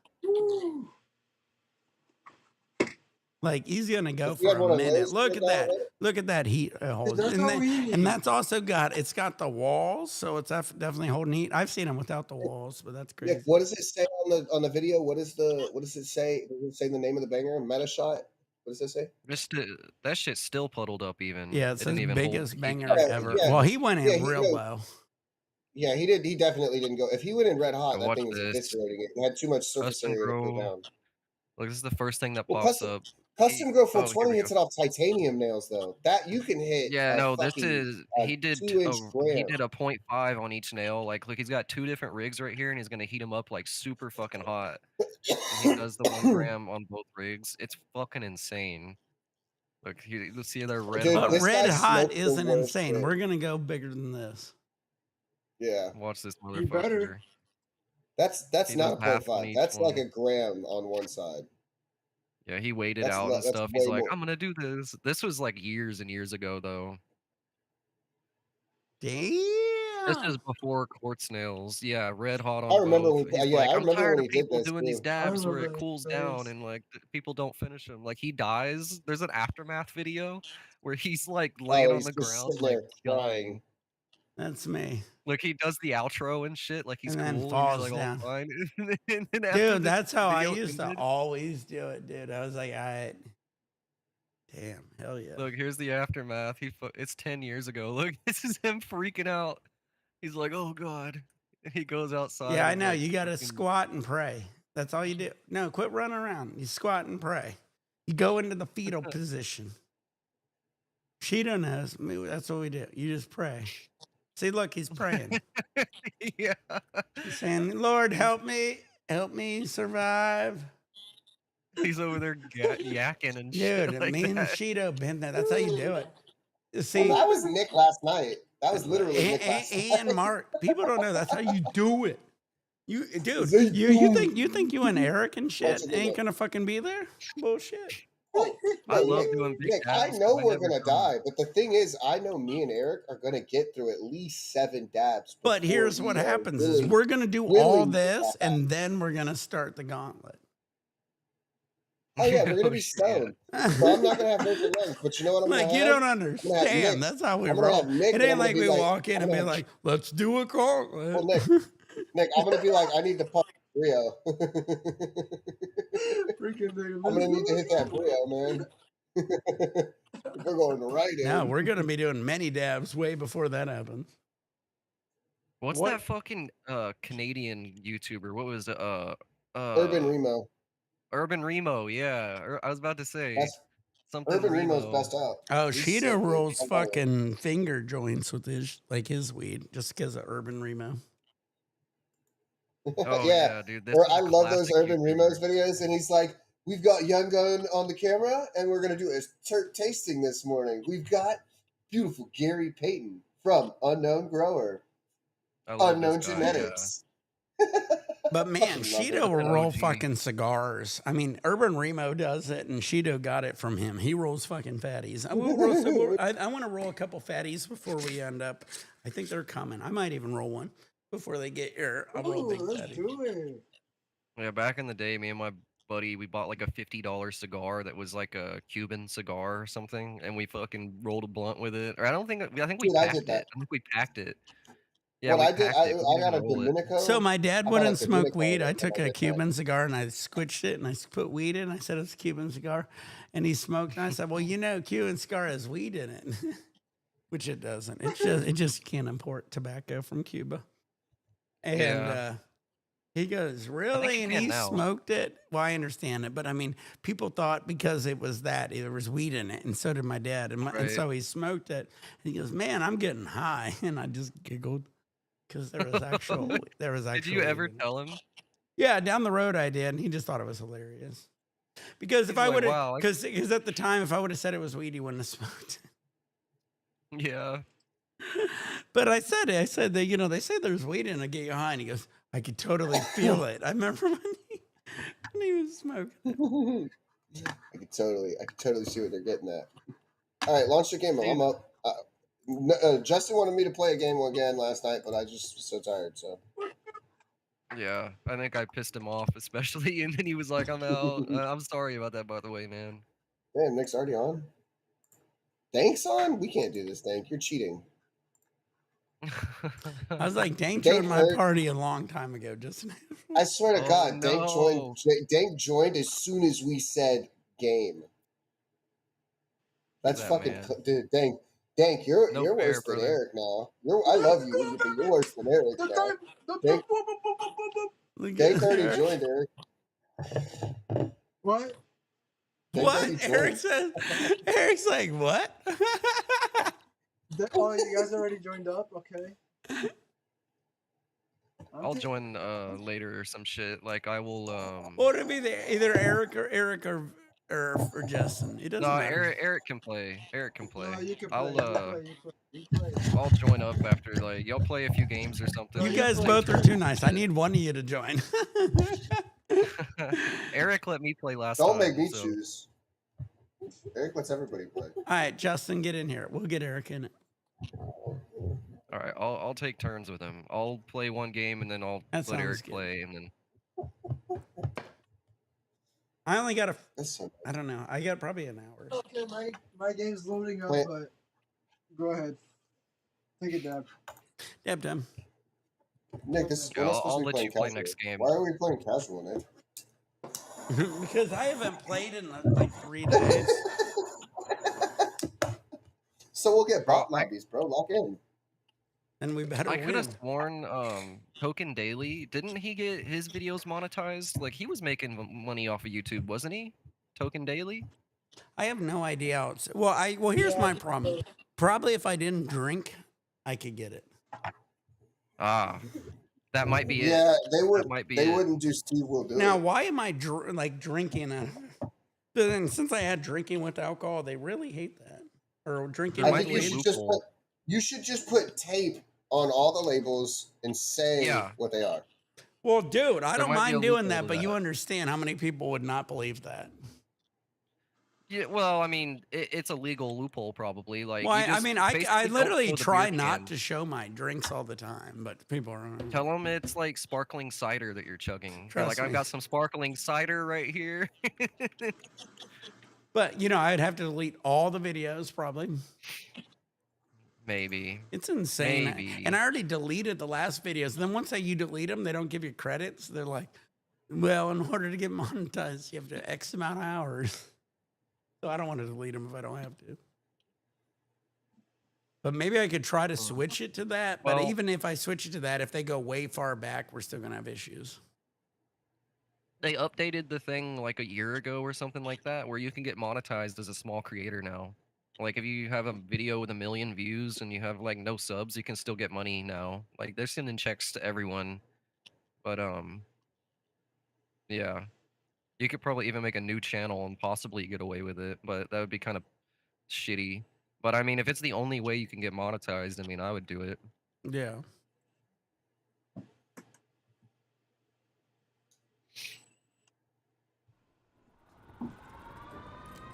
Like he's gonna go If you had for one a of minute. those, Look put at it that. down, Look at that heat hose. That's all we need. And that's also got the walls, so it's definitely holding heat. I've seen them without the walls, but that's Nick, crazy. what does it say on the video? What does it say? Does it say the name of the banger? Meta shot? What does it say? That shit's still puddled up even. Yeah, it says didn't even hold biggest the heat banger track. ever. Yeah. Well, he went in Yeah, real low. Yeah, he did. He definitely didn't go. If he went in red hot, Now that watch thing was this. eviscerating it. It had too much surface Custom area to put grow. down. Look, this is the first thing that Well, pops up. Custom Grow here 420 we hits go. it off titanium nails though. That you can hit. Yeah, a no, this fucking, is a he did 2-inch he gram. did a 0.5 on each nail. Like, look, he's got 2 different rigs right here, and he's gonna heat them up like super fucking hot. And he does the 1 gram on both rigs. It's fucking insane. Look, you see they're red Dude, hot. But this red guy hot smoked the isn't worst insane. shit. We're gonna go bigger than this. Yeah, Watch this You better. motherfucker. that's He not does a half on 0.5. each That's like one. a gram on one side. Yeah, he weighed it That's out and that's stuff. way He's like, more. I'm gonna do this. This was like years and years ago, though. This is Damn. before quartz nails. Yeah, red hot I on remember both. when. He's Yeah, like, I I'm remember tired when of he did people this doing these too. dabs where remember it cools this. down and like people don't finish them. Like he dies. There's an aftermath video where he's like laying Oh, on he's the just ground, sitting like there dying. crying. That's me. Like he does the outro and shit, like he's And then cool. falls He's like down. all fine. And then after Dude, the that's how I video used to ended, always do it, dude. I was like, all right. Damn, hell yeah. look, here's the aftermath. It's 10 years ago. Look, this is him freaking out. He's like, oh god. And he goes outside. Yeah, I and, know. like, You got to fucking- squat and pray. That's all you do. No, quit running around. You squat and pray. You go into the fetal position. Shido knows. I mean, that's what we do. You just pray. See, look, he's praying. Yeah. He's saying, Lord, help me survive. He's over there yakking and shit. Dude, Like me and that. Shido been there. That's how you do it. You see, Well, that was Nick last night. That was literally Nick last night. and Mark, people don't know that's how you do it. You, dude, They you think you and Eric and shit Bunch of ain't them. gonna fucking be there? Bullshit. I No, love Nick, doing big Nick, I dabs, know but I we're never gonna come. die, but the thing is, I know me and Eric are gonna get through at least 7 dabs. But before here's we what are happens is willing- we're gonna do willing all to this, stop. and then we're gonna start the gauntlet. Oh yeah, we're gonna Oh, be shit. stoned. So I'm not gonna have broken legs, but you know what I'm Like gonna you have? don't understand. That's how we I'm gonna roll. have Nick, It and I'm ain't gonna like be we like- walk in I'm and be gonna- like, "Let's do a gauntlet." Well, Nick, I'm gonna be like, I need to pump Brio. Freaking nigga. I'm gonna need to hit that Brio, man. We're going right in. No, we're gonna be doing many dabs way before that happens. What's What? that fucking Canadian YouTuber? What was it? Urban Remo. Urban Remo, yeah. I was about to say That's something Urban Remo's Remo. best out. Oh, He's Shido sick, dude. rolls I'm telling you. fucking finger joints with his weed just because of Urban Remo. Oh yeah. yeah, dude. This Or is I a love those classic Urban YouTuber. Remo's videos, and he's like, "We've got Young Gun on the camera, and we're gonna do a tasting this morning. We've got beautiful Gary Payton from Unknown Grower, I love Unknown this guy, Genetics." But man, Fucking love Shido it. will roll OG. fucking cigars. I mean, Urban Remo does it, and Shido got it from him. He rolls fucking fatties. I want to roll a couple fatties before we end up. I think they're coming. I might even roll one before they get here. I'll roll a big Let's fatty. do it. Yeah, back in the day, me and my buddy, we bought like a $50 cigar that was like a Cuban cigar or something, and we fucking rolled a blunt with it. Or I think we Dude, I packed did that. it. I think we packed it. Yeah, What we I did, packed it. We I didn't got a even roll it. Dominico. So my dad I bought wouldn't a smoke Dominico weed. I and took I a did that. Cuban cigar and I squished it and I put weed in. I said it's a Cuban cigar, and he smoked. And I said, "Well, you know, Cuban cigar has weed in it," which it doesn't. It just can't import tobacco from Cuba. And Yeah. he goes, "Really?" you And can he now. smoked it. Well, I understand it, but I mean, people thought because it was that there was weed in it, and so did my dad, and Right. so he smoked it. And he goes, "Man, I'm getting high," and I just giggled. Because there was actual. Did you ever tell him? Yeah, down the road I did, and he just thought it was hilarious. Because if He's I like, would have, "Wow, I-" because at the time, if I would have said it was weed, he wouldn't have smoked. Yeah. But I said that, you know, they say there's weed in it, get you high, and he goes, I could totally feel it. I remember when he was smoking. I could totally see what they're getting at. All right, launch the game. I'm up. Justin wanted me to play a game again last night, but I just was so tired. So Yeah, I think I pissed him off, especially, and then he was like, "I'm out." I'm sorry about that, by the way, man. Man, Nick's already on. Dank's on? We can't do this, Dank. You're cheating. I was like, Dank Dank joined my party a long time ago. Just I swear to God, no. Dank joined as soon as we said game. That's That fucking man. dude. Dank, you're No you're fair, worse than brother. Eric now. I love you, but you're worse than Eric now. Dank already joined, Eric. What? What? Eric says. Eric's like, what? Oh, you guys already joined up? Okay. I'll join later or some shit. Like I will. What would it be? Either Eric or Justin. It doesn't matter. Eric can play. Eric can play. No, you can I'll play. You play. I'll join up after like y'all play a few games or something. You guys both are too nice. I need one of you to join. Eric let me play last Don't time. make me choose. Eric lets everybody play. All right, Justin, get in here. We'll get Eric in it. All right, I'll take turns with him. I'll play one game and then I'll let Eric play and then. I only got I don't know. I got probably an hour. Okay, my game's loading up, but go ahead. Take a dab. Dab time. Nick, this is I'll let you play next game. Why are we playing casual, Nick? Because I haven't played in like 3 days. So we'll get bot lobbies, bro. Lock in. And we better I could have sworn Token Daily, didn't he get his videos monetized? Like he was making money off of YouTube, wasn't he? Token Daily? I have no idea. Well, here's my problem. Probably if I didn't drink, I could get it. Ah. That might be it. Yeah, they would. That might be they it. wouldn't do Steve will do Now, it. why am I drinking? Then since I had drinking with alcohol, they really hate that. Or drinking. I think you should just put tape on all the labels and say what they are. Well, dude, I don't mind doing that, to but that. you understand how many people would not believe that. Yeah, well, I mean, it's a legal loophole probably. Like, Well, you just I mean, basically I don't literally show the try beer not can. to show my drinks all the time, but people are. Tell them it's like sparkling cider that you're chugging. You're Trust like, me. I've got some sparkling cider right here. But you know, I'd have to delete all the videos probably. Maybe. It's insane. Maybe. And I already deleted the last videos. Then once you delete them, they don't give you credits. They're like, well, in order to get monetized, you have to X amount of hours. So I don't want to delete them if I don't have to. But maybe I could try to switch it to that. But even if I switch it to that, if they go way far back, we're still going to have issues. They updated the thing like a year ago or something like that, where you can get monetized as a small creator now. Like if you have a video with 1 million views and you have like no subs, you can still get money now. Like they're sending checks to everyone. But yeah. You could probably even make a new channel and possibly get away with it, but that would be kind of shitty. But I mean, if it's the only way you can get monetized, I mean, I would do it. Yeah.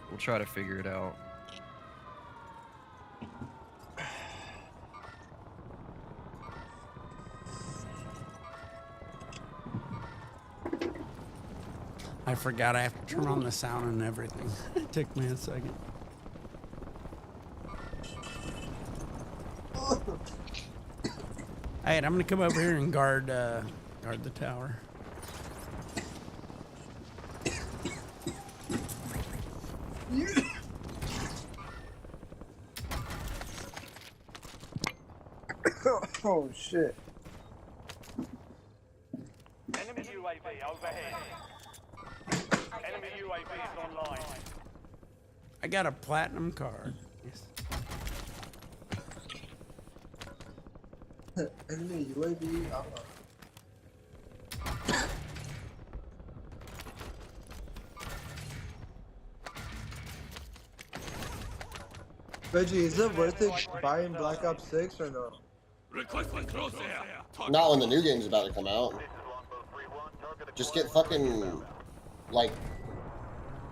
We'll try to figure it out. I forgot I have to turn on the sound and everything. It took me a second. All right, I'm gonna come over here and guard the tower. Oh shit. Enemy UAV overhead. Enemy UAV is online. I got a platinum card. Enemy UAV. Reggie, is it worth it buying Black Ops 6 or no? Not when the new game's about to come out. Just get fucking like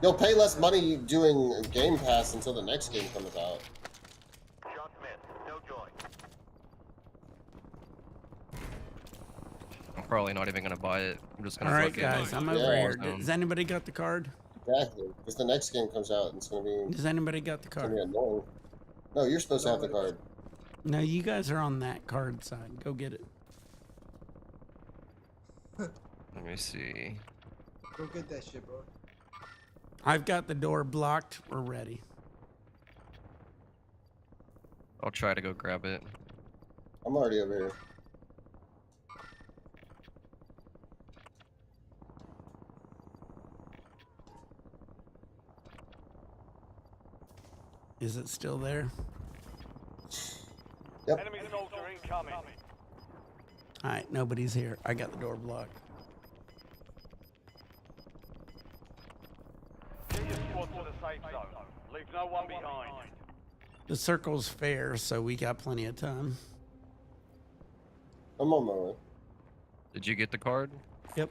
you'll pay less money doing Game Pass until the next game comes out. I'm probably not even gonna buy it. I'm just gonna. All right, guys, I'm over here. Has anybody got the card? Exactly. Because the next game comes out and it's gonna be Does anybody got the card? annoying. No, you're supposed to have the card. No, you guys are on that card side. Go get it. Let me see. Go get that shit, bro. I've got the door blocked. We're ready. I'll try to go grab it. I'm already over here. Is it still there? Yep. Enemy soldier incoming. All right, nobody's here. I got the door blocked. Get your squad to the safe zone. Leave no one behind. The circle's fair, so we got plenty of time. I'm on my way. Did you get the card? Yep.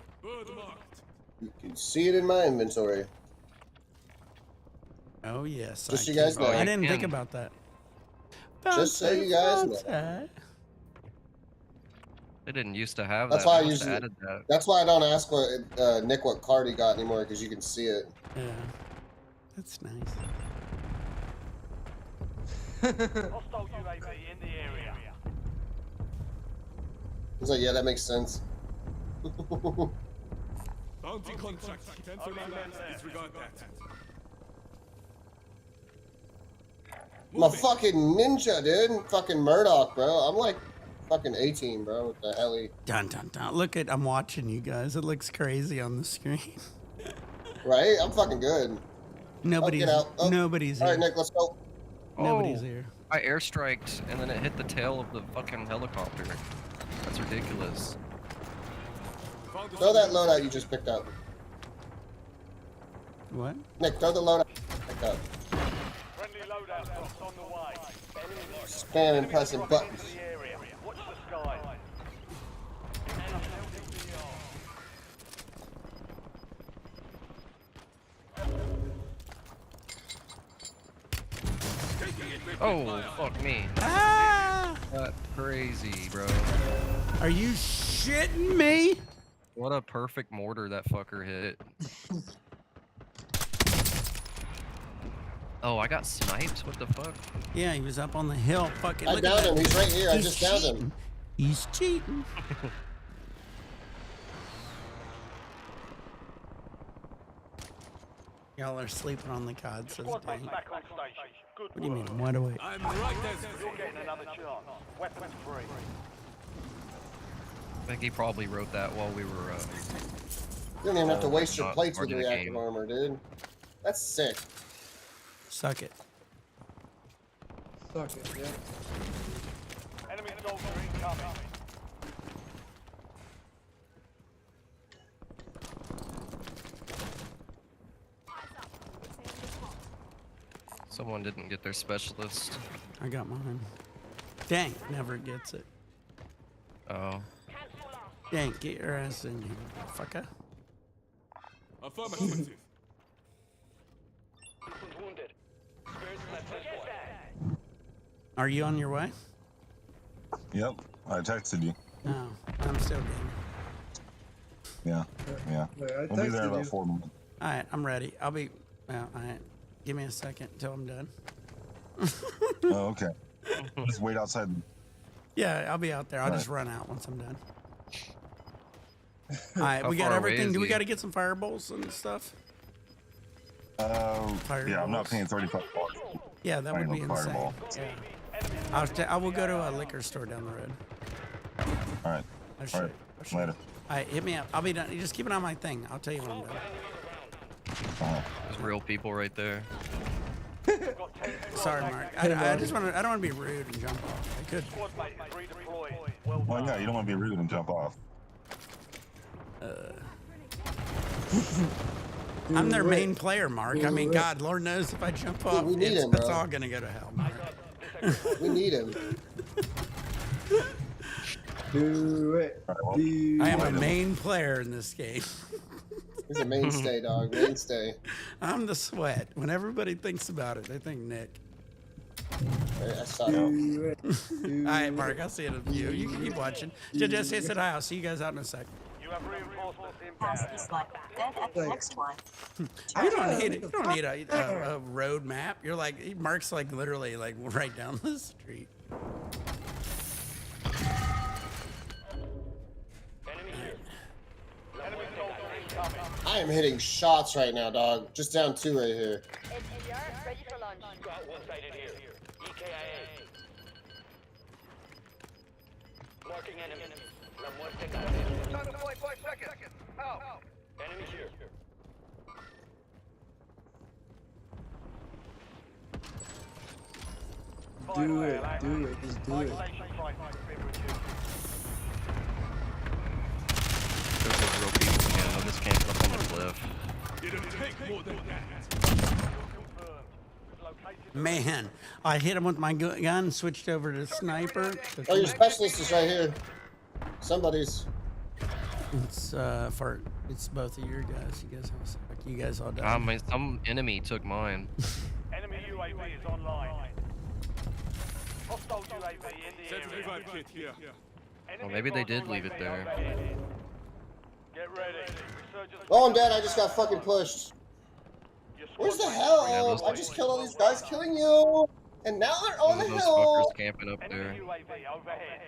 You can see it in my inventory. Oh, yes. Just I you guys can. know. I didn't think can. about that. Just so you guys know. know. They didn't used to have That's that. why I They must have usually- added that. That's why I don't ask what Nick what card he got anymore, because you can see it. Yeah. That's nice. Hostile UAV in the area. He's like, yeah, that makes sense. Bounty contract. Cancel that. Disregard that. I'm a fucking ninja, dude. Fucking Murdoch, bro. I'm like fucking 18, bro. What the hell? Dun, dun, dun. Look at, I'm watching you guys. It looks crazy on the screen. Right? I'm fucking good. Nobody's, out. Oh. nobody's All here. right, Nick, let's go. Nobody's Oh. here. I airstriked and then it hit the tail of the fucking helicopter. That's ridiculous. Throw that loadout you just picked up. What? Nick, throw the loadout you picked up. Friendly loadout drops on the way. Spam and pressing buttons. The area. Watch the sky. Oh, fuck me. Ah! That's crazy, bro. Are you shitting me? What a perfect mortar that fucker hit. Oh, I got sniped? What the fuck? Yeah, he was up on the hill. Fucking. I look at downed that. him. He's right here. I He's just downed him. cheating. He's cheating. Y'all are sleeping on the cod, says Squad Dane. mates back on station. Good What do you mean? work. I'm wide awake. I'm right as You're getting another chance. Weapons free. I think he probably wrote that while we were, You don't even have to waste your Not plates with starting the reactive game. armor, dude. That's sick. Suck it. Suck it, yeah. Enemy soldier incoming. someone didn't get their specialist. I got mine. Dang, never gets it. Oh. Dang, get your ass in here, fucker. affirmative. Wounded. Are you on your way? Yep, I texted you. No, I'm still getting. Yeah, yeah. Wait, I We'll be there in texted about you. 4 minutes. All right, I'm ready. I'll be. Well, all right. Give me a second until I'm done. Oh, okay. Just wait outside. Yeah, I'll be out there. I'll All just run out once I'm done. All right, How we got far away everything. is Do we he? got to get some fireballs and stuff? Yeah, I'm not paying $35. Yeah, that I would ain't be no insane. fireball. Yeah. I will go to a liquor store down the road. All right. I should. All right. I should. Later. All right, hit me up. I'll be done. You just keep it on my thing. I'll tell you when I'm done. There's real people right there. Sorry, Mark. I just want to. I don't want to be rude and jump off. I could. Squad mate is redeployed. Well Why done. not? You don't want to be rude and jump off. I'm their main player, Mark. I mean, God, Lord knows if I jump off, we need it's, him, it's bro. all gonna go to hell, Mark. We need him. Do it. All right, well, Do I am a it. main player in this game. He's a mainstay, dog. Mainstay. I'm the sweat. When everybody thinks about it, they think Nick. I saw it. Do it. Do All right, Mark. I'll see it in a few. You can keep watching. Jesse said hi. I'll see you guys out in a sec. You have reinforcements Pass inbound. this line. Then at the next one. You don't need a road map. You're like, he marks like literally like right down the street. I am hitting shots right now, dog. Just down 2 right here. SDR, ready for launch. Got one sighted here. EKIA. Marking enemy. Time to fly 5 seconds. Out. Enemy here. Do it, just do it. There's a real people camp. I'm just camping up on the cliff. Didn't take more than that. Man, I hit him with my gun, switched over to sniper. Oh, your specialist is right here. Somebody's. It's it's both of your guys. You guys all I done. mean, some enemy took mine. Enemy UAV is online. Hostile UAV in the Send area. revive kit here. Well, maybe they did leave it there. Get ready. Resurgence. Oh, I'm dead. I just got fucking pushed. Your Where's the squad hell? those I just killed all these guys killing you. And now they're on the Those hill. fuckers camping up there. Enemy UAV overhead.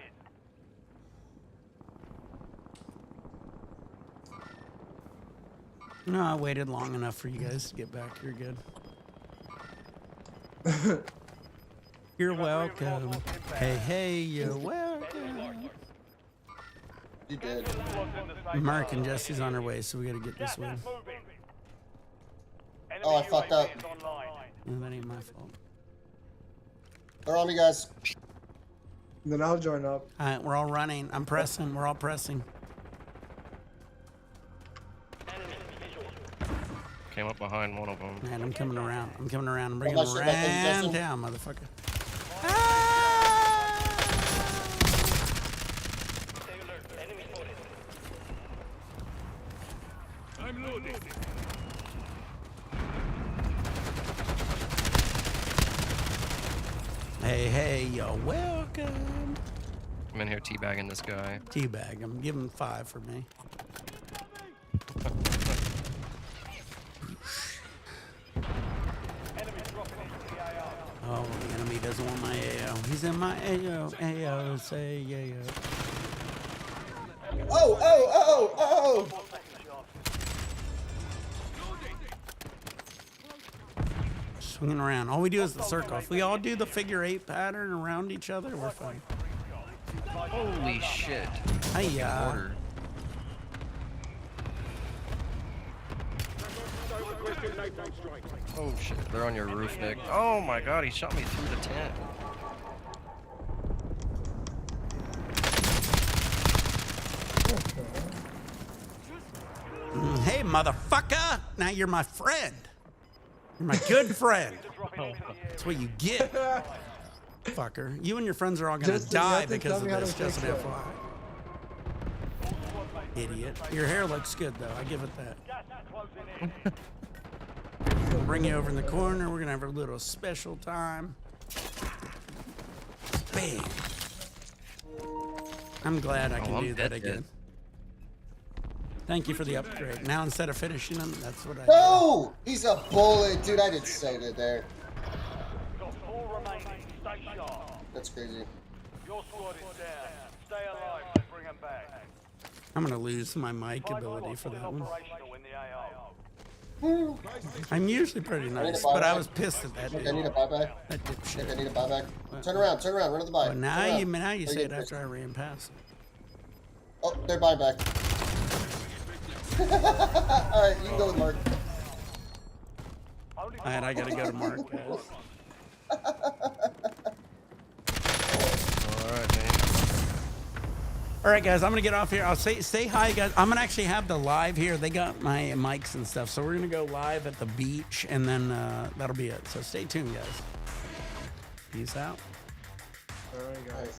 No, I waited long enough for you guys to get back. You're good. You're welcome. Hey, you're welcome. You did. Mark and Jesse's on her way, so we gotta get this one. Oh, I fucked up. No, that ain't my fault. They're on me, guys. Then I'll join up. All right, we're all running. I'm pressing. We're all pressing. Came up behind one of them. Man, I'm coming around. I'm bringing my them shit back in, around Justin. down, motherfucker. I'm loaded. Hey, you're welcome. I'm in here teabagging this guy. Teabag. I'm giving 5 for me. Oh, the enemy doesn't want my AO. He's in my AO. AO, say yayo. Oh. Swinging around. All we do is the circle. If we all do the figure 8 pattern around each other, we're fine. Holy shit. Hiya. Order. Oh shit, they're on your roof, Nick. Oh my god, he shot me through the tent. Hey, motherfucker! Now you're my friend. You're my good friend. That's what you get, fucker. You and your friends are all gonna Justin, you die have to because tell of me how to this. fix Just an that. FYI. Idiot. Your hair looks good though. I give it that. We'll bring you over in the corner. We're gonna have a little special time. Bam. I'm glad I can I'm do that dead, again. dead. Thank you for the upgrade. Now instead of finishing them, that's what I do. No! He's a bullet. Dude, I did save it there. Got 4 remaining. Stay sharp. That's crazy. Your squad is down. Stay alive to bring them back. I'm gonna lose my mic ability for that one. Operational in the AO. I'm usually pretty nice, but I was pissed at that Nick, dude. I need a buyback. That Nick, I dipshit. need a buyback. Turn around, run to the buy. But now Turn you around. say it after I ran past. Oh, they're buyback. Alright, you can go with Mark. Alright, I gotta go to Mark, guys. Alright, man. Alright, guys, I'm gonna get off here. I'll say hi, guys. I'm gonna actually have the live here. They got my mics and stuff, so we're gonna go live at the beach, and then that'll be it. So stay tuned, guys. Peace out. Alright, guys.